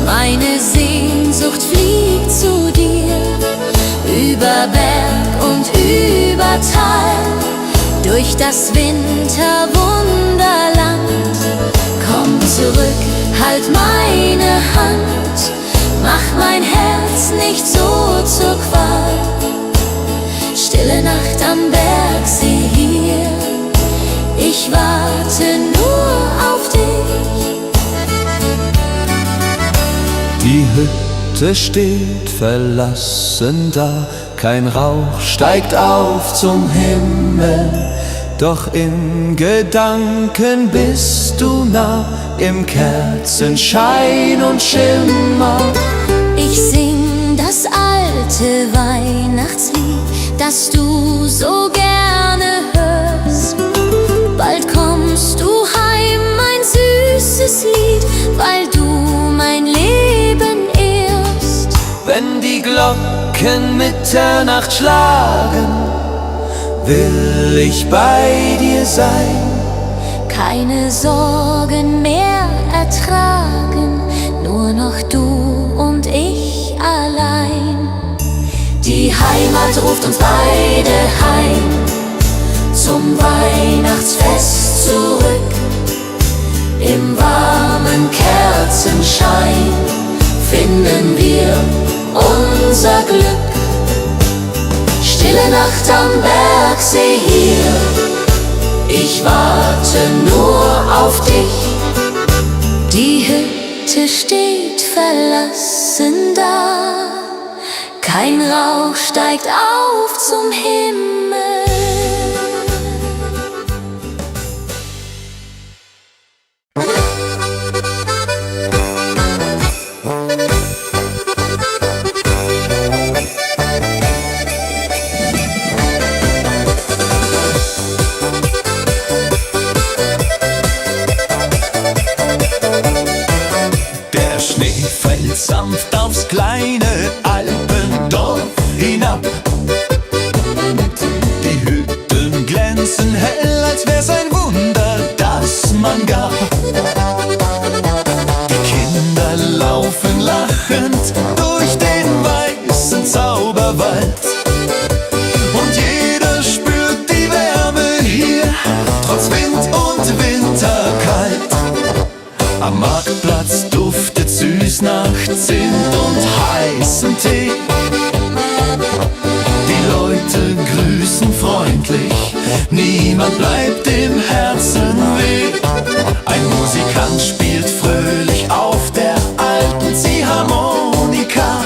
meine Sehnsucht fliegt zu dir. Über Berg und über Tal, durch das Winterwunderland. Komm zurück, halt meine Hand, mach mein Herz nicht so zur Qual. Stille Nacht am Bergsee hier, ich warte nur auf dich. Die Hütte steht verlassen da, kein Rauch steigt auf zum Himmel. Doch in Gedanken bist du nah, im Kerzenschein und Schimmer. Ich sing das alte Weihnachtslied, das du so gerne hörst. Bald kommst du heim, mein süßes Lied, weil du mein Leben ehrst. Wenn die Glocken Mitternacht schlagen, will ich bei dir sein. Keine Sorgen mehr ertragen, nur noch du und ich allein. Die Heimat ruft uns beide heim, zum Weihnachtsfest zurück. Im warmen Kerzenschein finden wir unser Glück. Stille Nacht am Bergsee hier, ich warte nur auf dich. Die Hütte steht verlassen da, kein Rauch steigt auf zum Himmel. Sanft aufs kleine Alpendorf hinab. niemand bleibt im Herzen weh. Ein Musikant spielt fröhlich auf der alten Ziehharmonika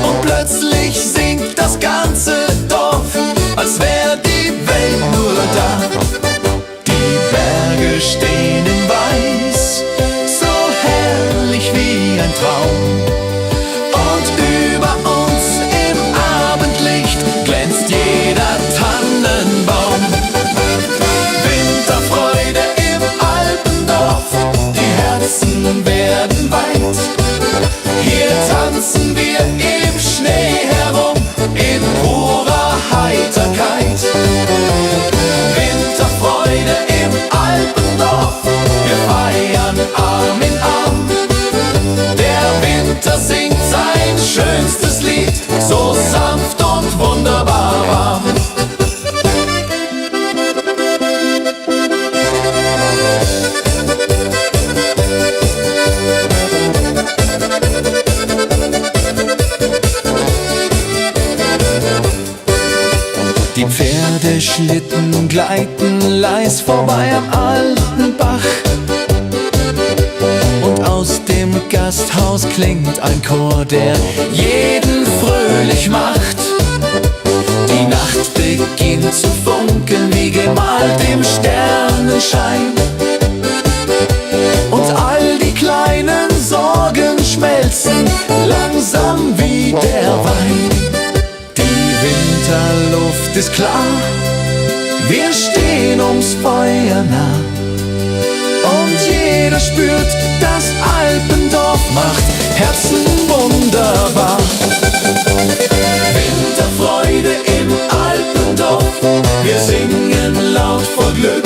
und plötzlich singt das ganze Dorf, als wär die Welt nur da. Die Berge stehen in Weiß, so herrlich wie ein Traum. Und über uns im Abendlicht glänzt jeder Tannenbaum. Winterfreude im Alpendorf, die Herzen werden weit. Hier tanzen wir im Schnee herum, in purer Heiterkeit. Winterfreude im Alpendorf, wir feiern Arm in Arm. Der Winter singt sein schönstes Lied, so sanft und wunderbar warm. Die Pferdeschlitten gleiten leis vorbei am alten Bach. Und aus dem Gasthaus klingt ein Chor, der jeden fröhlich macht. Die Nacht beginnt zu funkeln wie gemalt im Sternenschein. Und all die kleinen Sorgen schmelzen langsam wie der Wein. Die Winterluft ist klar, wir stehen ums Feuer nah. Und jeder spürt, das Alpendorf macht Herzen wunderbar. Winterfreude im Alpendorf, wir singen laut vor Glück.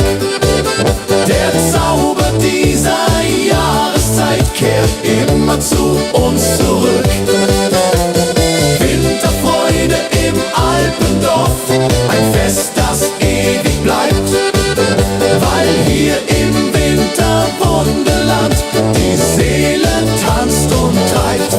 Der Zauber dieser Jahreszeit kehrt immer zu uns zurück. Winterfreude im Alpendorf, ein Fest, das ewig bleibt, weil hier im Winterwunderland die Seele tanzt und treibt.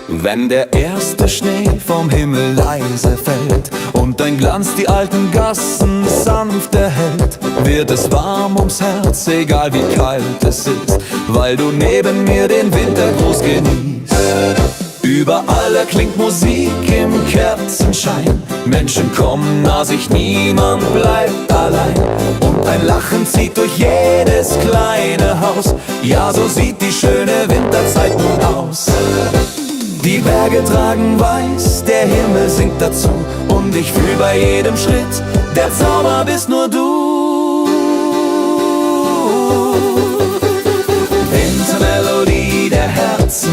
Wenn der erste Schnee vom Himmel leise fällt und dein Glanz die alten Gassen sanft erhellt, wird es warm ums Herz, egal wie kalt es ist, weil du neben mir den Wintergruß genießt. Überall erklingt Musik im Kerzenschein, Menschen kommen nah sich, niemand bleibt allein. Und ein Lachen zieht durch jedes kleine Haus, ja, so sieht die schöne Winterzeit nun aus. Die Berge tragen weiß, der Himmel singt dazu, und ich fühl bei jedem Schritt, der Zauber bist nur du. Wintermelodie der Herzen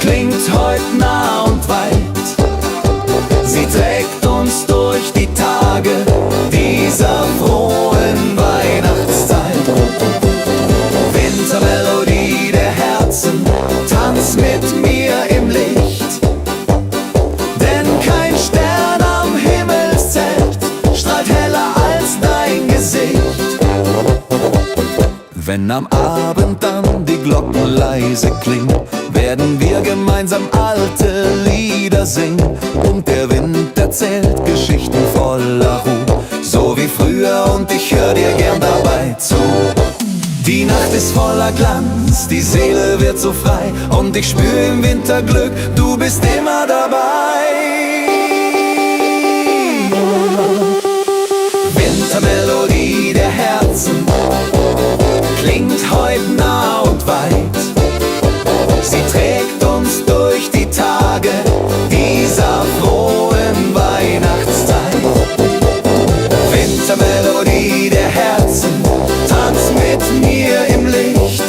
klingt heut nah und weit. Sie trägt uns durch die Tage dieser frohen Weihnachtszeit. Wintermelodie der Herzen, tanz mit mir im Licht, denn kein Stern am Himmelszelt strahlt heller als dein Gesicht. Wenn am Abend dann die Glocken leise klingen, werden wir gemeinsam alte Lieder singen, und der Wind erzählt Geschichten voller Ruhe, so wie früher, und ich hör dir gern dabei zu. Die Nacht ist voller Glanz, die Seele wird so frei, und ich spür im Winter Glück, du bist immer dabei. Wintermelodie der Herzen klingt heut nah und weit. Sie trägt uns durch die Tage dieser frohen Weihnachtszeit. Wintermelodie der Herzen, tanz mit mir im Licht,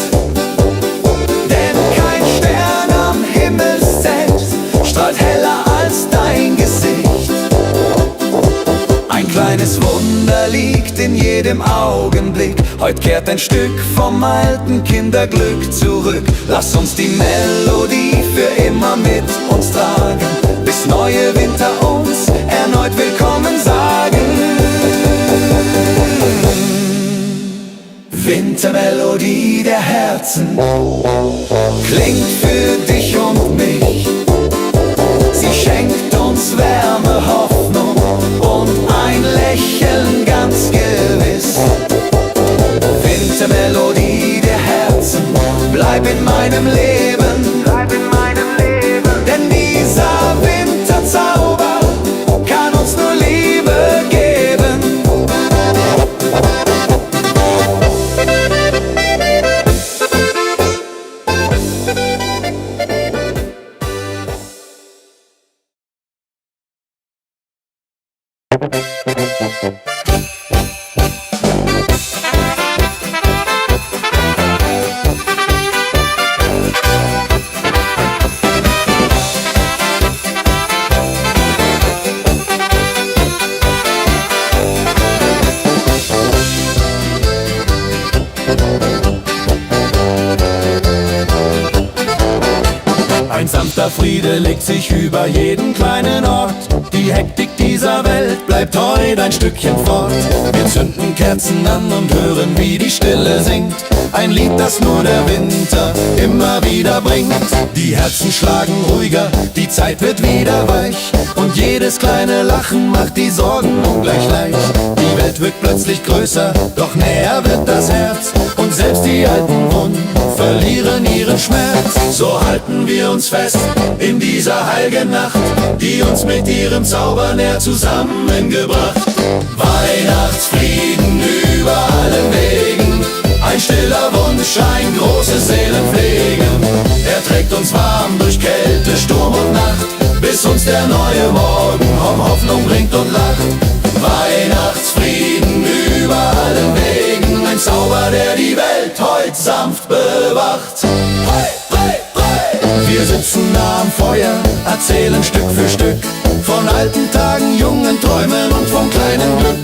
denn kein Stern am Himmelszelt strahlt heller als kleines Wunder liegt in jedem Augenblick. Heute kehrt ein Stück vom alten Kinderglück zurück. Lass uns die Melodie für immer mit uns tragen, bis neue Winter uns erneut willkommen sagen. Wintermelodie der Herzen klingt für dich und mich. Sie schenkt uns Wärme, Hoffnung und ein Lächeln ganz gewiss. Wintermelodie der Herzen, bleib in meinem Leben, denn dieser Winterzauber kann uns nur Liebe geben. Ein sanfter Friede legt sich über jeden kleinen Ort. Die Hektik dieser Welt bleibt heute ein Stückchen fort. Wir zünden Kerzen an und hören, wie die Stille singt. Ein Lied, das nur der Winter immer wieder bringt. Die Herzen schlagen ruhiger, die Zeit wird wieder weich. Und jedes kleine Lachen macht die Sorgen ungleich leicht. Die Welt wird plötzlich größer, doch näher wird das Herz. Und selbst die alten Wunden verlieren ihren Schmerz. So halten wir uns fest in dieser heiligen Nacht, die uns mit ihrem Zauber näher zusammengebracht. Weihnachtsfrieden über allen Wegen, ein stiller Wunsch, ein großes Seelenpflegen. Er trägt uns warm durch Kälte, Sturm und Nacht, bis uns der neue Morgen Hoffnung bringt und lacht. Weihnachtsfrieden über allen Wegen, ein Zauber, der die Welt heut sanft bewacht. Hey, hey, hey. Wir sitzen nah am Feuer, erzählen Stück für Stück von alten Tagen, jungen Träumen und vom kleinen Glück.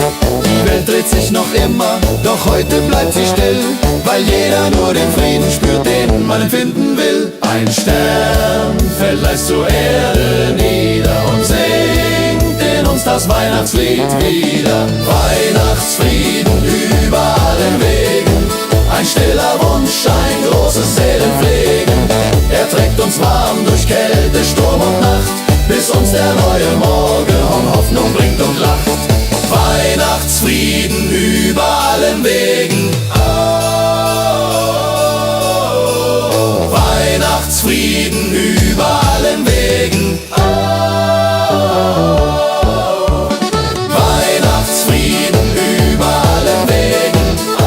Die Welt dreht sich noch immer, doch heute bleibt sie still, weil jeder nur den Frieden spürt, den man empfinden will. Ein Stern fällt leise zur Erde nieder und singt in uns das Weihnachtslied wieder. Weihnachtsfrieden über allen Wegen, ein stiller Wunsch, ein großes Seelenpflegen. Er trägt uns warm durch Kälte, Sturm und Nacht, bis uns der neue Morgen Hoffnung bringt und lacht. Weihnachtsfrieden über allen Wegen. Oh, Weihnachtsfrieden über allen Wegen. Oh, Weihnachtsfrieden über allen Wegen. Oh,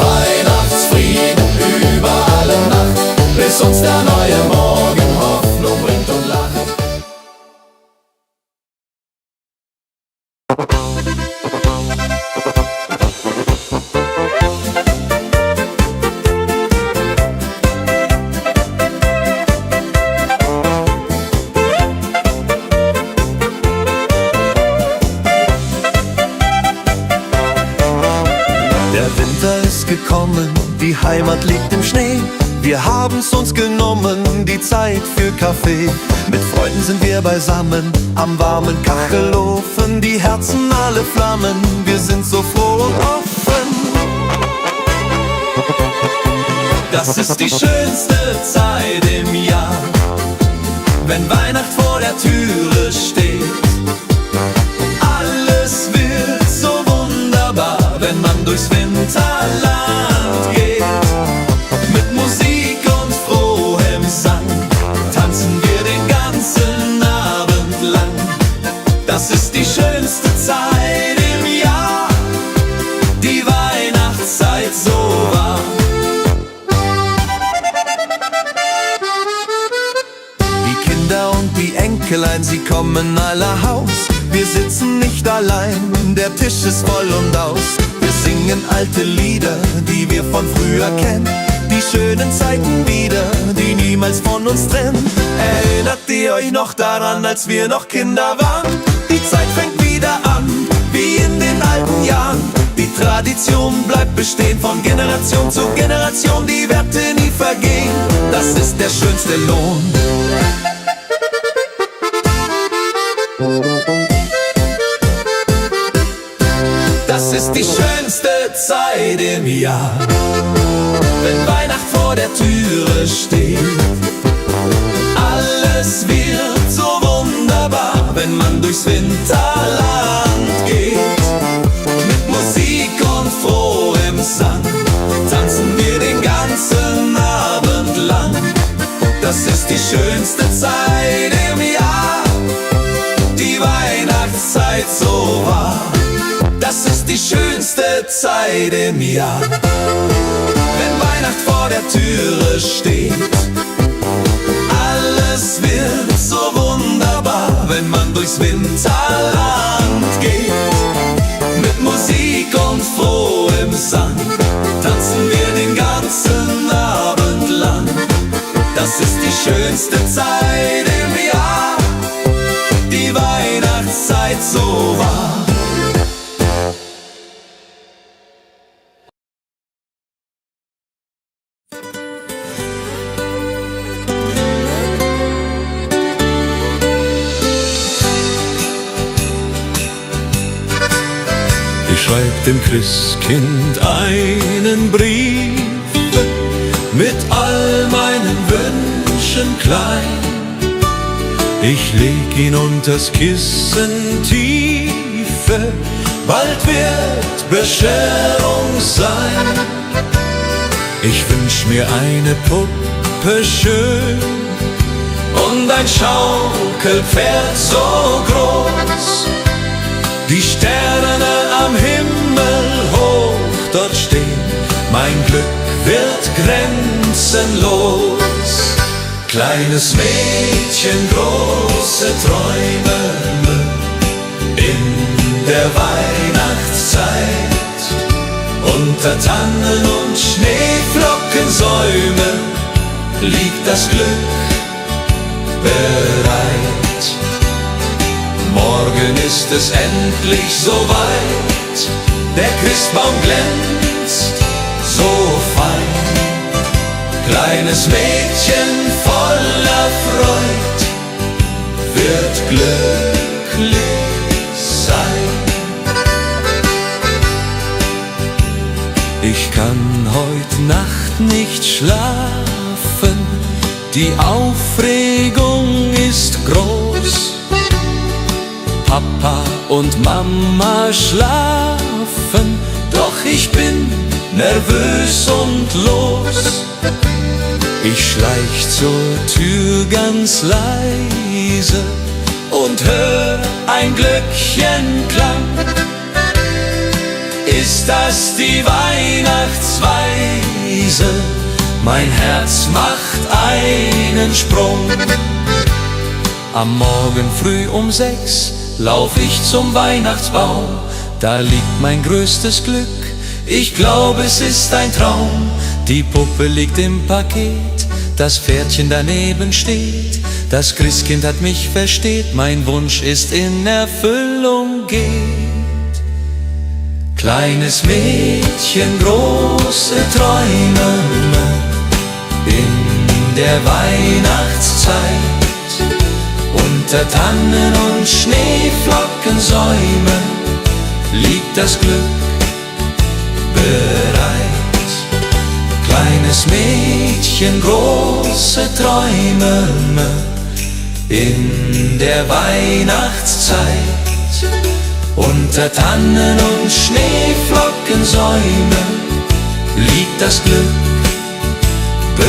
Weihnachtsfrieden über alle Nacht, bis uns der neue Morgen Hoffnung bringt und lacht. Der Winter ist gekommen, die Heimat liegt im Schnee. Wir haben's uns genommen, die Zeit für Kaffee. Mit Freunden sind wir beisammen, am warmen Kachelofen. Die Herzen alle flammen, wir sind so froh und offen. Das ist die schönste Zeit im Jahr, wenn Weihnacht vor der Türe steht. Alles wird so wunderbar, wenn man durchs Winterland geht. Mit Musik und frohem Sang tanzen wir den ganzen Abend lang. Das ist die schönste Zeit im Jahr, die Weihnachtszeit so wahr. Die Kinder und die Enkelein, sie kommen aller Haus. Wir sitzen nicht allein, der Tisch ist voll und aus. Wir singen alte Lieder, die wir von früher kennen. Die die schönen Zeiten wieder, die niemals von uns trennen. Erinnert ihr euch noch daran, als wir noch Kinder waren? Die Zeit fängt wieder an, wie in den alten Jahren. Die Tradition bleibt bestehen, von Generation zu Generation, die Werte nie vergehen. Das ist der schönste Lohn. Das ist die schönste Zeit im Jahr, wenn Weihnacht vor der Türe steht. Alles wird so wunderbar, wenn man durchs Winterland geht. Mit Musik und frohem Sang tanzen wir den ganzen Abend lang. Das ist die schönste Zeit im Jahr, die Weihnachtszeit so wahr. Das ist die schönste Zeit im Jahr, wenn Weihnacht vor der Türe steht. Alles wird so wunderbar, wenn man durchs Winterland geht. Mit Musik und frohem Sang tanzen wir den ganzen Abend lang. Das ist die schönste Zeit im Jahr, die Weihnachtszeit so wahr. Schreib dem Christkind einen Brief mit all meinen Wünschen klein. Ich leg ihn unters Kissen tiefe, bald wird Bescherung sein. Ich wünsch mir eine Puppe schön und ein Schaukelpferd so groß. Die Sterne am Himmel hoch dort stehen, mein Glück wird grenzenlos. Kleines Mädchen, große Träume in der Weihnachtszeit. Unter Tannen und Schneeflockensäumen liegt das Glück bereit. Morgen ist es endlich soweit, der Christbaum glänzt so fein. Kleines Mädchen voller Freud wird glücklich sein. Ich kann heut Nacht nicht schlafen, die Aufregung ist groß. Papa und Mama schlafen, doch ich bin nervös und los. Ich schleich zur Tür ganz leise und hör ein Glöckchenklang. Ist das die Weihnachtsweise? Mein Herz macht einen Sprung. Am Morgen früh um 6 lauf ich zum Weihnachtsbaum, da liegt mein größtes Glück. Ich glaube, es ist ein Traum. Die Puppe liegt im Paket, das Pferdchen daneben steht. Das Christkind hat mich versteht, mein Wunsch ist in Erfüllung geht. Kleines Mädchen, große Träume in der Weihnachtszeit. Unter Tannen und Schneeflockensäumen liegt das Glück bereit. Kleines Mädchen, große Träume in der Weihnachtszeit. Unter Tannen und Schneeflockensäumen liegt das Glück bereit.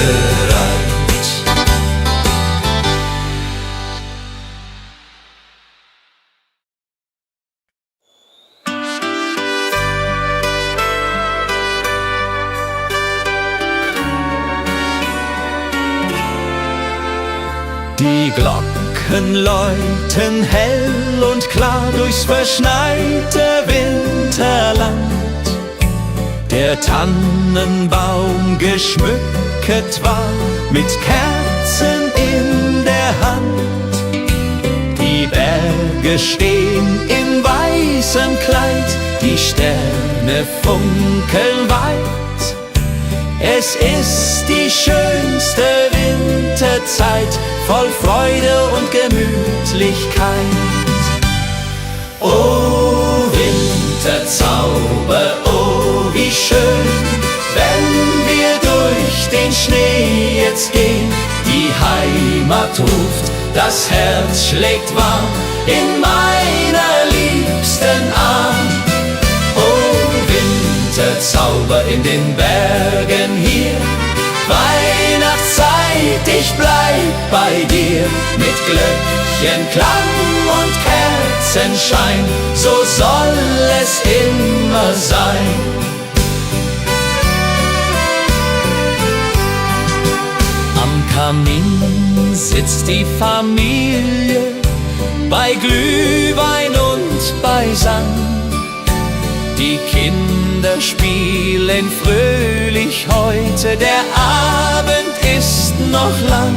Die Glocken läuten hell und klar durchs verschneite Winterland. Der Tannenbaum geschmückt war mit Kerzen in der Hand. Die Berge stehen in weißem Kleid, die Sterne funkeln weit. Es ist die schönste Winterzeit, voll Freude und Gemütlichkeit. Oh Winterzauber, oh wie schön, wenn wir durch den Schnee jetzt gehen. Die Heimat ruft, das Herz schlägt warm in meiner liebsten Arm. Oh Winterzauber in den Bergen hier, Weihnachtszeit, ich bleib bei dir. Mit Glöckchenklang und Kerzenschein, so soll es immer sein. Am Kamin sitzt die Familie, bei Glühwein und beisammen. Die Kinder spielen fröhlich heute, der Abend ist noch lang.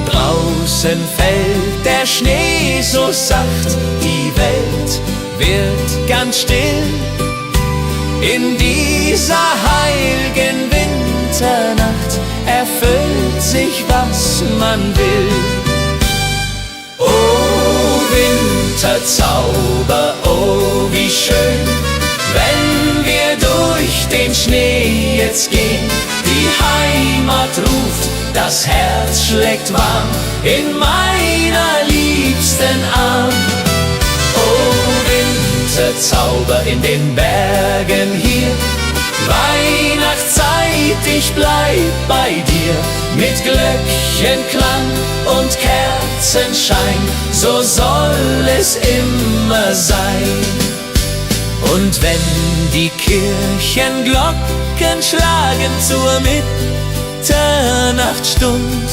Draußen fällt der Schnee so sacht, die Welt wird ganz still. In dieser heiligen Winternacht erfüllt sich, was man will. Oh Winterzauber, oh wie schön, wenn wir durch den Schnee jetzt gehen. Die Heimat ruft, das Herz schlägt warm in meiner liebsten Arm. Oh Winterzauber in den Bergen hier, Weihnachtszeit, ich bleib bei dir. Mit Glöckchenklang und Kerzenschein, so soll es immer sein. Und wenn die Kirchenglocken schlagen zur Mitternachtsstund,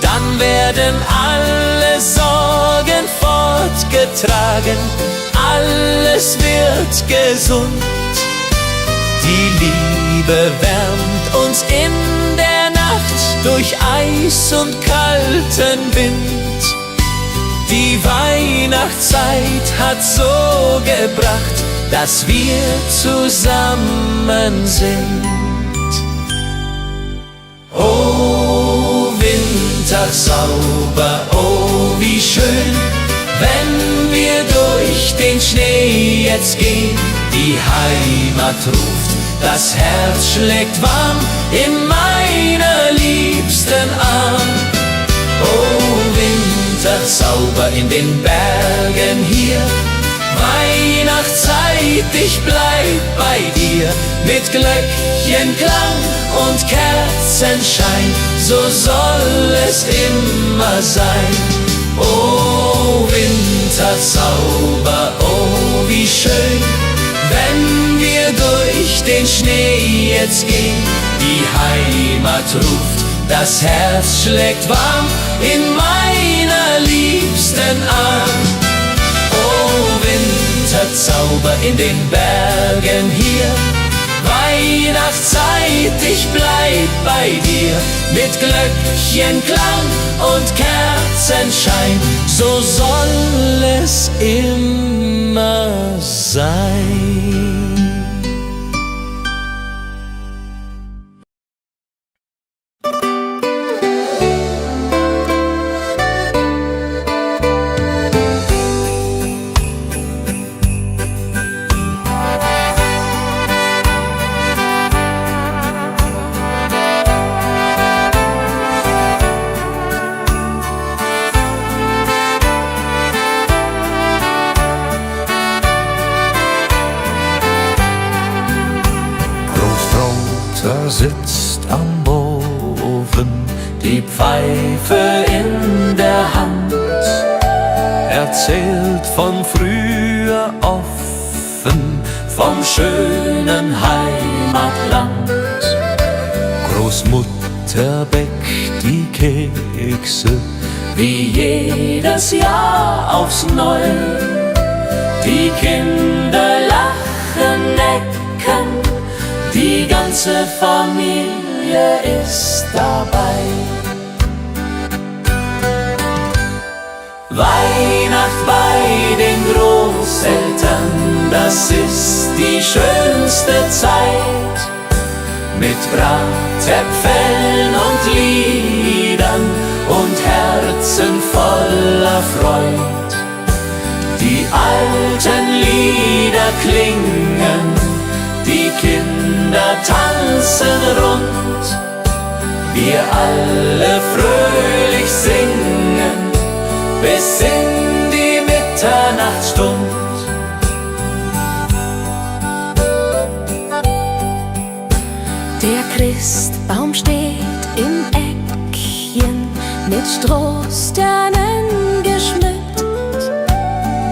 dann werden alle Sorgen fortgetragen, alles wird gesund. Die Liebe wärmt uns in der Nacht durch Eis und kalten Wind. Die Weihnachtszeit hat so gebracht, dass wir zusammen sind. Oh Winterzauber, oh wie schön, wenn wir durch den Schnee jetzt gehen. Die Heimat ruft, das Herz schlägt warm in meiner liebsten Arm. Oh Winterzauber in den Bergen hier, Weihnachtszeit, ich bleib bei dir. Mit Glöckchenklang und Kerzenschein, so soll es immer sein. Oh Winterzauber, oh wie schön, wenn wir durch den Schnee jetzt gehen. Die Heimat ruft, das Herz schlägt warm in meiner liebsten Arm. Oh Winterzauber in den Bergen hier, Weihnachtszeit, ich bleib bei dir. Mit Glöckchenklang und Kerzenschein, so soll es immer sein. Sitzt am Ofen, die Pfeife in der Hand, erzählt von früher offen, vom schönen Heimatland. Großmutter bäckt die Kekse, wie jedes Jahr aufs Neue. Die Kinder lachen, necken die ganze Familie ist dabei. Weihnacht bei den Großeltern, das ist die schönste Zeit. Mit Bratäpfeln und Liedern und Herzen voller Freud. Die alten Lieder klingen, die Kinder tanzen rund. Wir alle fröhlich singen bis in die Mitternachtsstund. Der Christbaum steht im Eckchen, mit Strohsternen geschmückt.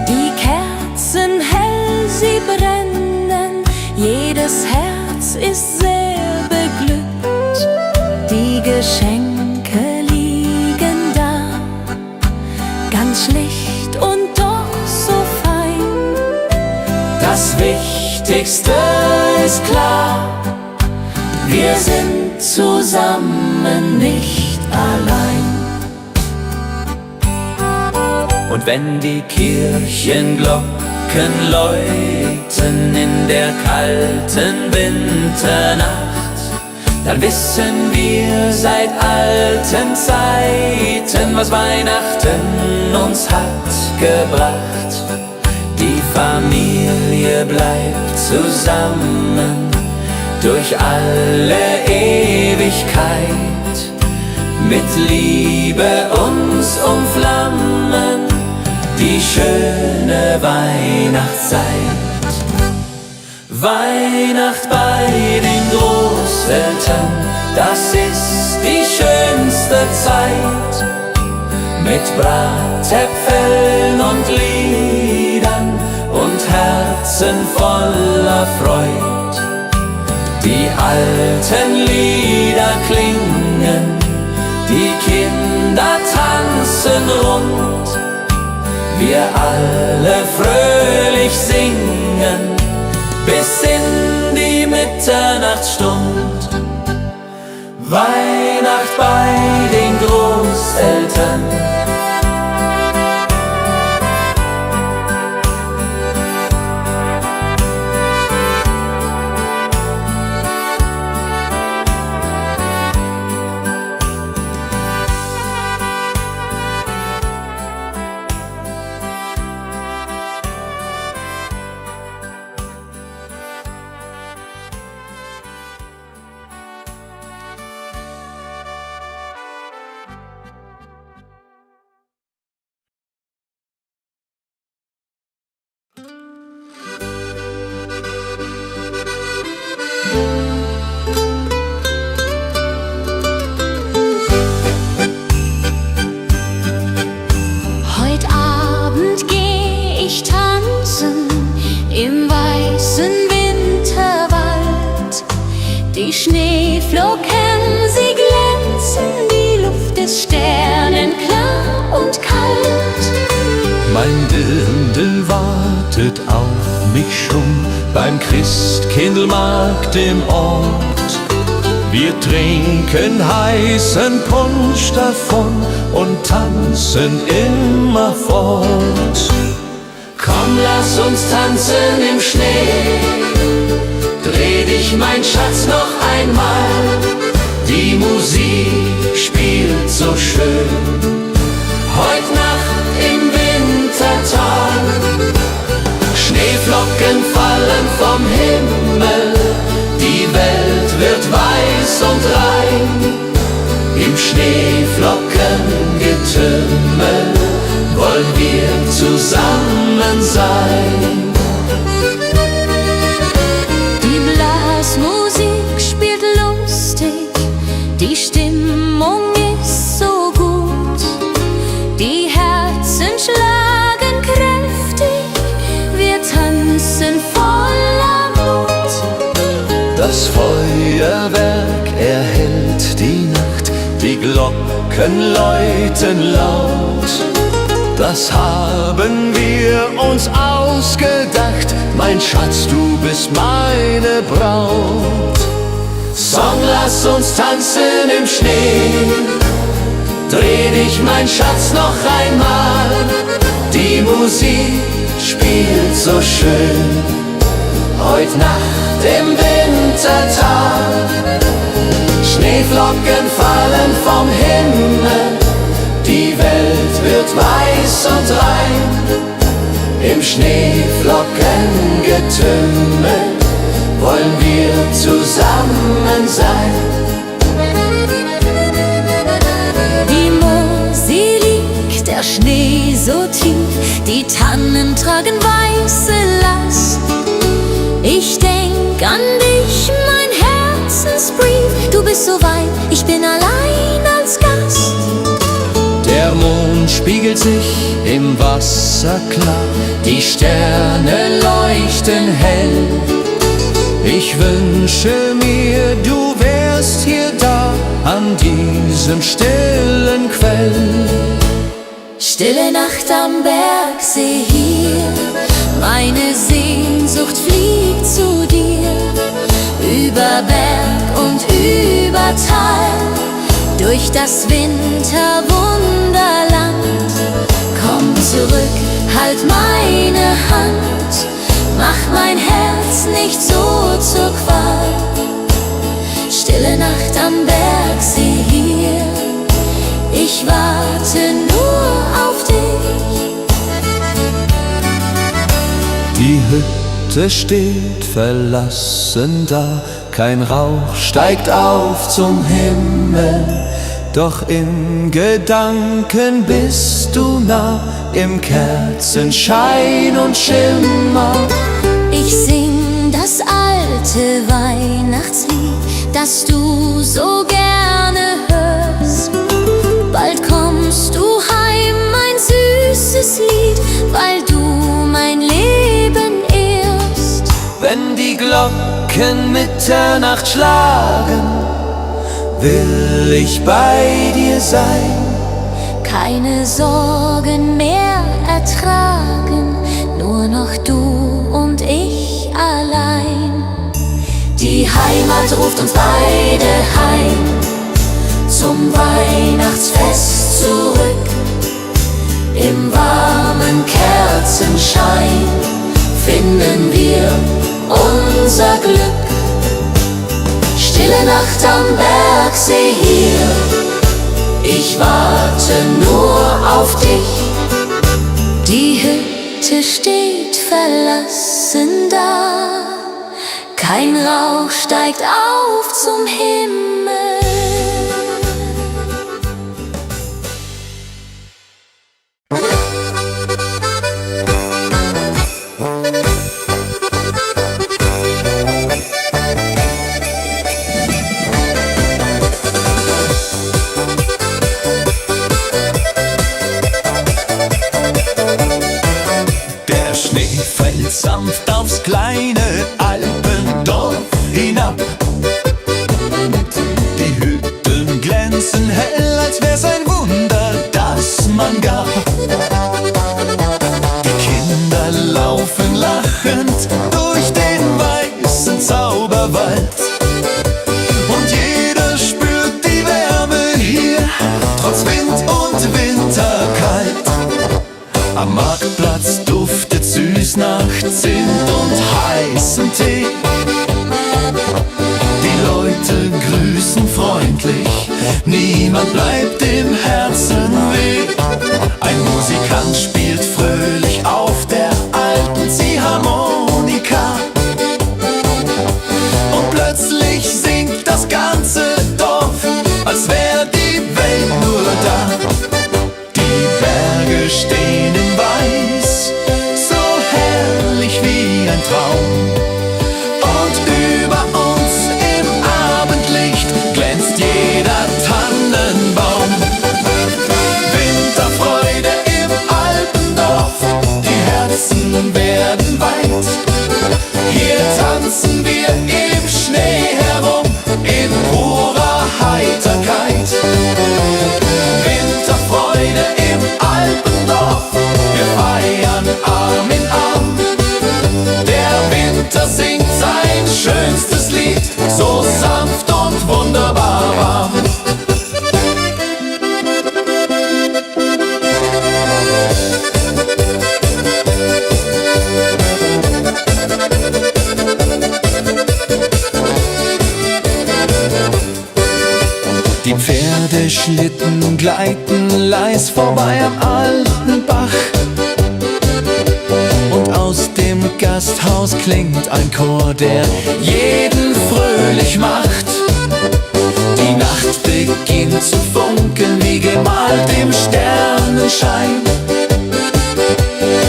Die Kerzen hell, sie brennen, jedes Herz ist sehr beglückt. Die Geschenke liegen da, ganz schlicht und doch so fein. Das Wichtigste ist klar, wir sind zusammen, nicht allein. Und wenn die Kirchenglocken läuten in der kalten Winternacht, dann wissen wir seit alten Zeiten, was Weihnachten uns hat gebracht. Die Familie bleibt zusammen durch alle Ewigkeit, mit Liebe uns umflammen, die schöne Weihnachtszeit. Weihnacht bei den Großeltern, das ist die schönste Zeit. Mit Bratäpfeln und Liedern und Herzen voller Freud. Die alten Lieder klingen, die Kinder tanzen rund. Wir alle fröhlich singen bis in die Mitternachtsstund. Weihnacht bei den Großeltern. Heut Abend geh ich tanzen im weißen Winterwald. Die Schneeflocken, sie glänzen, die Luft ist sternenklar und kalt. Mein Dirndl wartet auf mich schon beim Christkindlmarkt im Ort. Wir trinken heißen Punsch davon und tanzen immerfort. Komm, lass uns tanzen im Schnee. Dreh dich, mein Schatz, noch einmal. Die Musik spielt so schön. Heut Nacht im Wintertag. Schneeflocken fallen vom Himmel. Die Welt wird weiß und rein. Im Schneeflockengetümmel wollen wir zusammen sein. Die Blasmusik spielt lustig, die Stimmung ist so gut. Die Herzen schlagen kräftig, wir tanzen voller Mut. Das Feuerwerk erhellt die Nacht, die Glocken läuten laut. Das haben wir uns ausgedacht. Mein Schatz, du bist meine Braut. Song, lass uns tanzen im Schnee. Dreh dich, mein Schatz, noch einmal. Die Musik spielt so schön. Heut Nacht im Wintertag. Schneeflocken fallen vom Himmel. Die Welt wird weiß und rein. Im Schneeflockengetümmel wollen wir zusammen sein. Die Mosel liegt, der Schnee so tief, die Tannen tragen weiße Last. Ich denk an dich, mein Herzensbrief. Du bist so weit, ich bin allein als Gast. Der Mond spiegelt sich im Wasser klar, die Sterne leuchten hell. Ich wünsche mir, du wärst hier da, an diesem stillen Quell. Stille Nacht am Bergsee hier, meine Sehnsucht fliegt zu dir. Über Berg und über Tal, durch das Winterwunderland. Komm zurück, halt meine Hand, mach mein Herz nicht so zur Qual. Stille Nacht am Bergsee hier, ich warte nur auf dich. Die Hütte steht verlassen da, kein Rauch steigt auf zum Himmel. Doch in Gedanken bist du nah, im Kerzenschein und Schimmer. Ich sing das alte Weihnachtslied, das du so gerne hörst. Bald kommst du heim, mein süßes Lied, weil du mein Leben ehrst. Wenn die Glocken Mitternacht schlagen, will ich bei dir sein. Keine Sorgen mehr ertragen, nur noch du und ich allein. Die Heimat ruft uns beide heim, zum Weihnachtsfest zurück. Im warmen Kerzenschein finden wir unser Glück. Stille Nacht am Bergsee hier, ich warte nur auf dich. Die Hütte steht verlassen da, kein Rauch steigt auf zum Himmel. Sanft aufs kleine Alpendorf hinab. Die Hütten glänzen hell, als wär's ein Wunder, das man gab. Die Kinder laufen lachend durch den weißen Zauberwald. Und jeder spürt die Wärme hier, trotz Wind und Winterkalt. Am Marktplatz duftet süß nach Zimt und heißem Tee. Die Leute grüßen freundlich, niemand bleibt im Herzen weh. Ein Musikant spielt fröhlich auf der alten Ziehharmonika. Und plötzlich singt das ganze Dorf, als wär die Welt nur da. Die Berge stehen in Weiß, so herrlich wie ein Traum. Und über uns im Abendlicht glänzt jeder Tannenbaum. Winterfreude im Alpendorf, die Herzen werden weit. Hier tanzen wir im Schnee herum, in purer Heiterkeit. Winterfreude im Alpendorf, Kreis vorbei am alten Bach. Und aus dem Gasthaus klingt ein Chor, der jeden fröhlich macht. Die Nacht beginnt zu funkeln wie gemalt im Sternenschein.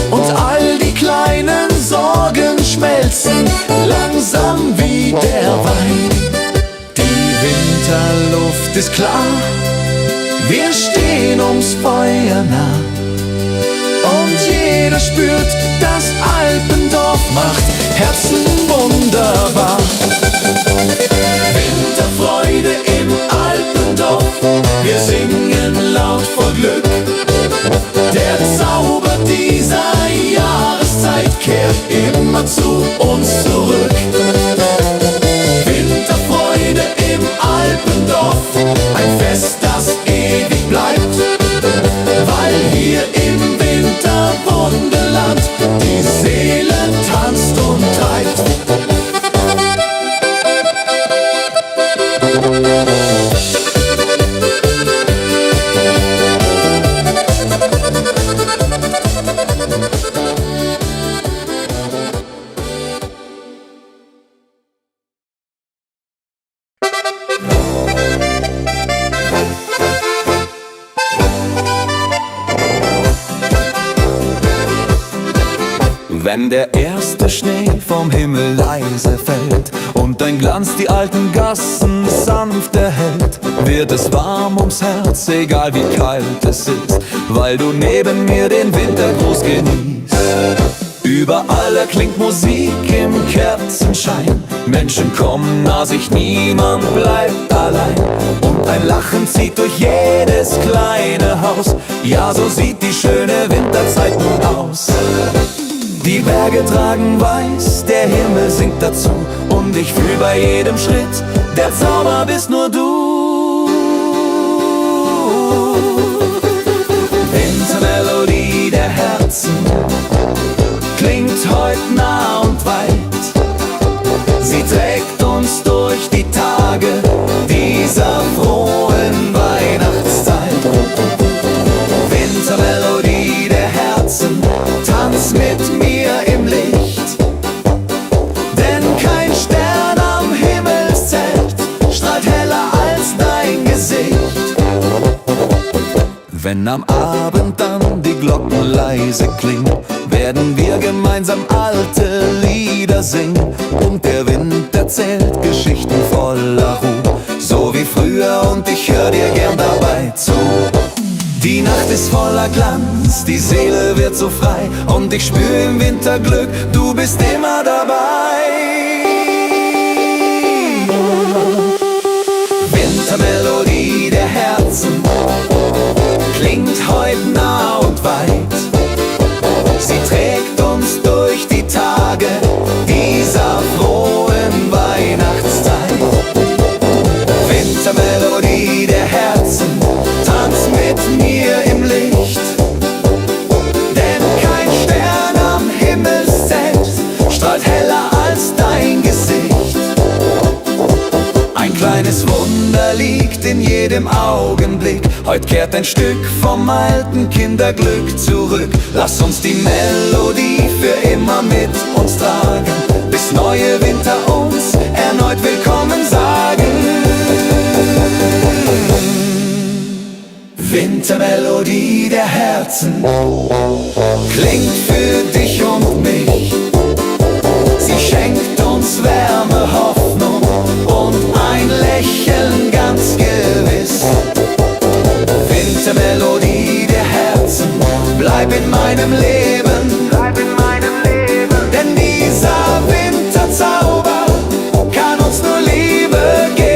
Und all die kleinen Sorgen schmelzen langsam wie der Wein. Die Winterluft ist klar, wir stehen ums Feuer nah. Und jeder spürt, das Alpendorf macht Herzen wunderbar. Winterfreude im Alpendorf, wir singen laut vor Glück. Der Zauber dieser Jahreszeit kehrt immer zu uns zurück. Winterfreude im Alpendorf, ein Fest, das ewig bleibt, weil hier im Winterwunderland die Seele tanzt und treibt. Wenn der erste Schnee vom Himmel leise fällt und dein Glanz die alten Gassen sanft erhellt, wird es warm ums Herz, egal wie kalt es ist, weil du neben mir den Wintergruß genießt. Überall erklingt Musik im Kerzenschein, Menschen kommen nah sich, niemand bleibt allein. Und ein Lachen zieht durch jedes kleine Haus, ja, so sieht die schöne Winterzeit nun aus. Die Berge tragen weiß, der Himmel singt dazu, und ich fühl bei jedem Schritt, der Zauber bist nur du. Wintermelodie der Herzen klingt heut nah und weit. Sie trägt uns durch die Tage dieser frohen Weihnachtszeit. Wintermelodie der Herzen, tanz mit mir im Licht, denn kein Stern am Himmelszelt strahlt heller als dein Gesicht. Wenn am Abend dann die Glocken leise klingen, werden wir gemeinsam alte Lieder singen, und der Wind erzählt Geschichten voller Ruhe, so wie früher, und ich hör dir gern dabei zu. Die Nacht ist voller Glanz, die Seele wird so frei, und ich spür im Winter Glück, du bist immer dabei. Wintermelodie der Herzen klingt heut nah und weit. Sie trägt uns durch die Tage dieser frohen Weihnachtszeit. Wintermelodie der Herzen, tanz mit mir im Licht, denn kein Stern am Himmelszelt strahlt heller als dein Gesicht. Ein kleines Wunder liegt in jedem Augenblick, heut kehrt ein Stück vom alten Kinderglück zurück. Lass uns die Melodie für immer mit uns tragen, bis neue Winter uns erneut willkommen sagen. Wintermelodie der Herzen klingt für dich und mich. Sie schenkt uns Wärme, Hoffnung und ein Lächeln ganz gewiss. Wintermelodie der Herzen, bleib in meinem Leben, denn dieser Winterzauber kann uns nur Liebe geben.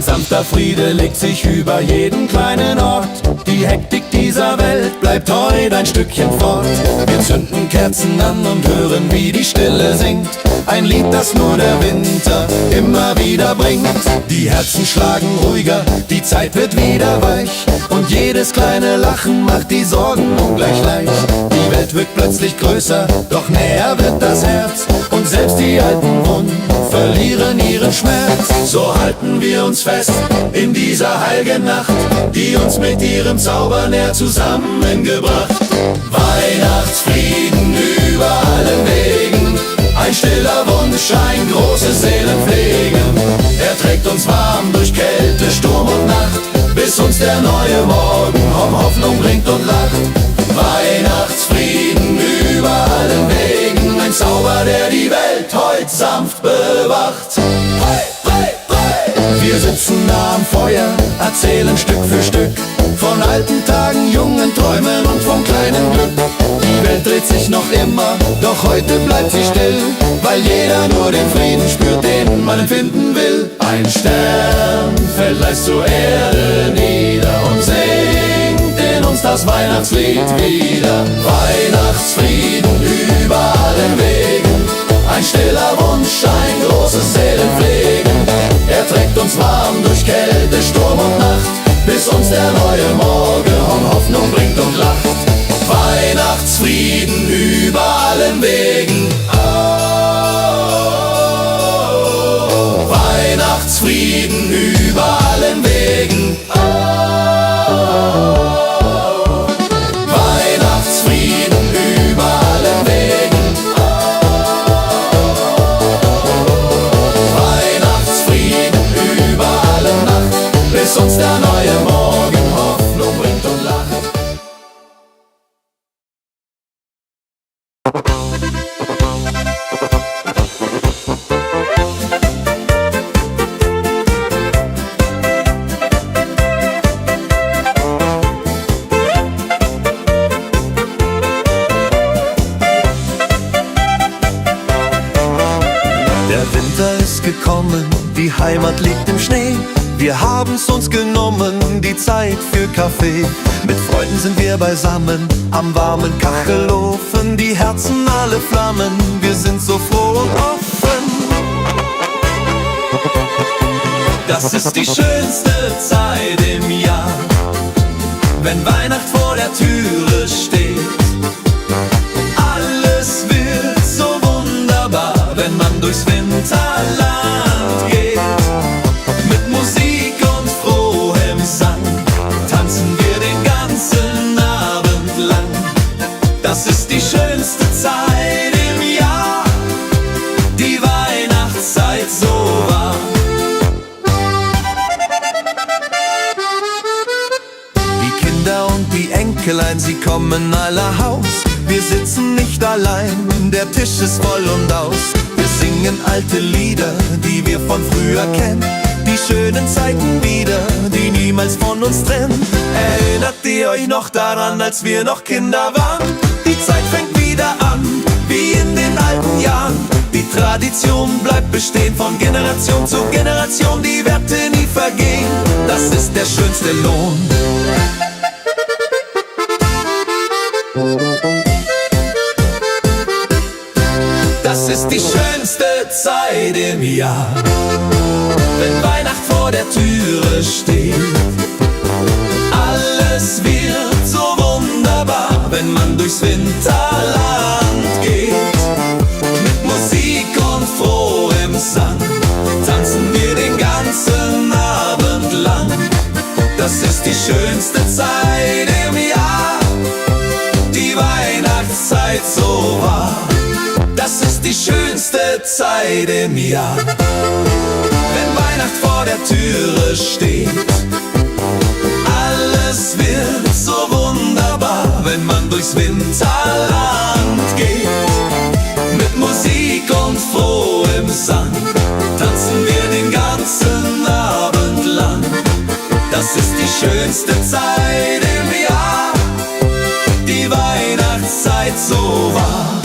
sanfter Friede legt sich über jeden kleinen Ort. Die Hektik dieser Welt bleibt heute ein Stückchen fort. Wir zünden Kerzen an und hören, wie die Stille singt. Ein Lied, das nur der Winter immer wieder bringt. Die Herzen schlagen ruhiger, die Zeit wird wieder weich. Und jedes kleine Lachen macht die Sorgen ungleich leicht. Die Welt wirkt plötzlich größer, doch näher wird das Herz. Und selbst die alten Wunden verlieren ihren Schmerz. So halten wir uns fest in dieser heiligen Nacht, die uns mit ihrem Zauber näher zusammengebracht. Weihnachtsfrieden über allen Wegen, ein stiller Wunsch, ein großes Seelenpflegen. Er trägt uns warm durch Kälte, Sturm und Nacht, bis uns der neue Morgen Hoffnung bringt und lacht. Weihnachtsfrieden über allen Wegen, ein Zauber, der die Welt heut sanft bewacht. Wir sitzen nah am Feuer, erzählen Stück für Stück von alten Tagen, jungen Träumen und vom kleinen Glück. Die Welt dreht sich noch immer, doch heute bleibt sie still, weil jeder nur den Frieden spürt, den man empfinden will. Ein Stern fällt leis zur Erde nieder und singt in uns das Weihnachtslied wieder. Weihnachtsfrieden über allen Wegen, ein stiller Wunsch, ein großes Seelenpflegen. Er trägt uns warm durch Kälte, Sturm und Nacht, bis uns der neue Morgen Hoffnung bringt und lacht. Weihnachtsfrieden über allen Wegen. Oh, Weihnachtsfrieden über allen Wegen. Oh, Weihnachtsfrieden über allen Wegen. Weihnachtsfrieden über alle Nacht, bis uns der neue Morgen Hoffnung bringt und lacht. Der Winter ist gekommen, die Heimat liegt im Schnee. Wir haben's uns genommen, die Zeit für Kaffee. Mit Freunden sind wir beisammen, am warmen Kachelofen. Die Herzen alle flammen, wir sind so froh und offen. Das ist die schönste Zeit im Jahr, wenn Weihnacht vor der Türe steht. Alles wird so wunderbar, wenn man durchs Winterland geht. Mit Musik und frohem Sang tanzen wir den ganzen Abend lang. Das ist die schönste Zeit im Jahr, die Weihnachtszeit so war. Die Kinder und die Enkelein, sie kommen aller Haus. Wir sitzen nicht allein, der Tisch ist voll und aus. Wir singen alte Lieder, die wir von früher kennen. Die schönen Zeiten wieder, die niemals von uns trennen. Erinnert ihr euch noch daran, als wir noch Kinder waren? Die Zeit fängt wieder an, wie in den alten Jahren. Die Tradition bleibt bestehen, von Generation zu Generation. Die Werte nie vergehen, das ist der schönste Lohn. Das ist die schönste Zeit im Jahr, wenn Weihnacht vor der Türe steht. Alles wird so wunderbar, wenn man durchs Winterland geht. Mit Musik und frohem Sang tanzen wir den ganzen Abend lang. Das ist die schönste Zeit im Jahr, die Weihnachtszeit so war. Das ist die schönste Zeit im Jahr, wenn Weihnacht vor der Türe steht. Alles wird so wunderbar, wenn man durchs Winterland geht. Mit Musik und frohem Sang tanzen wir den ganzen Abend lang. Das ist die schönste Zeit im Jahr, die Weihnachtszeit so war.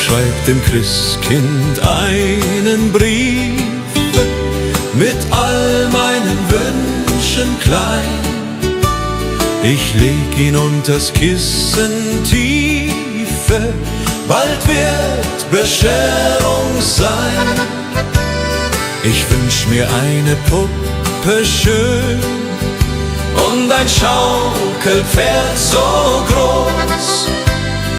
schreib dem Christkind einen Brief mit all meinen Wünschen klein. Ich leg ihn unters Kissen tiefe, bald wird Bescherung sein. Ich wünsch mir eine Puppe schön und ein Schaukelpferd so groß,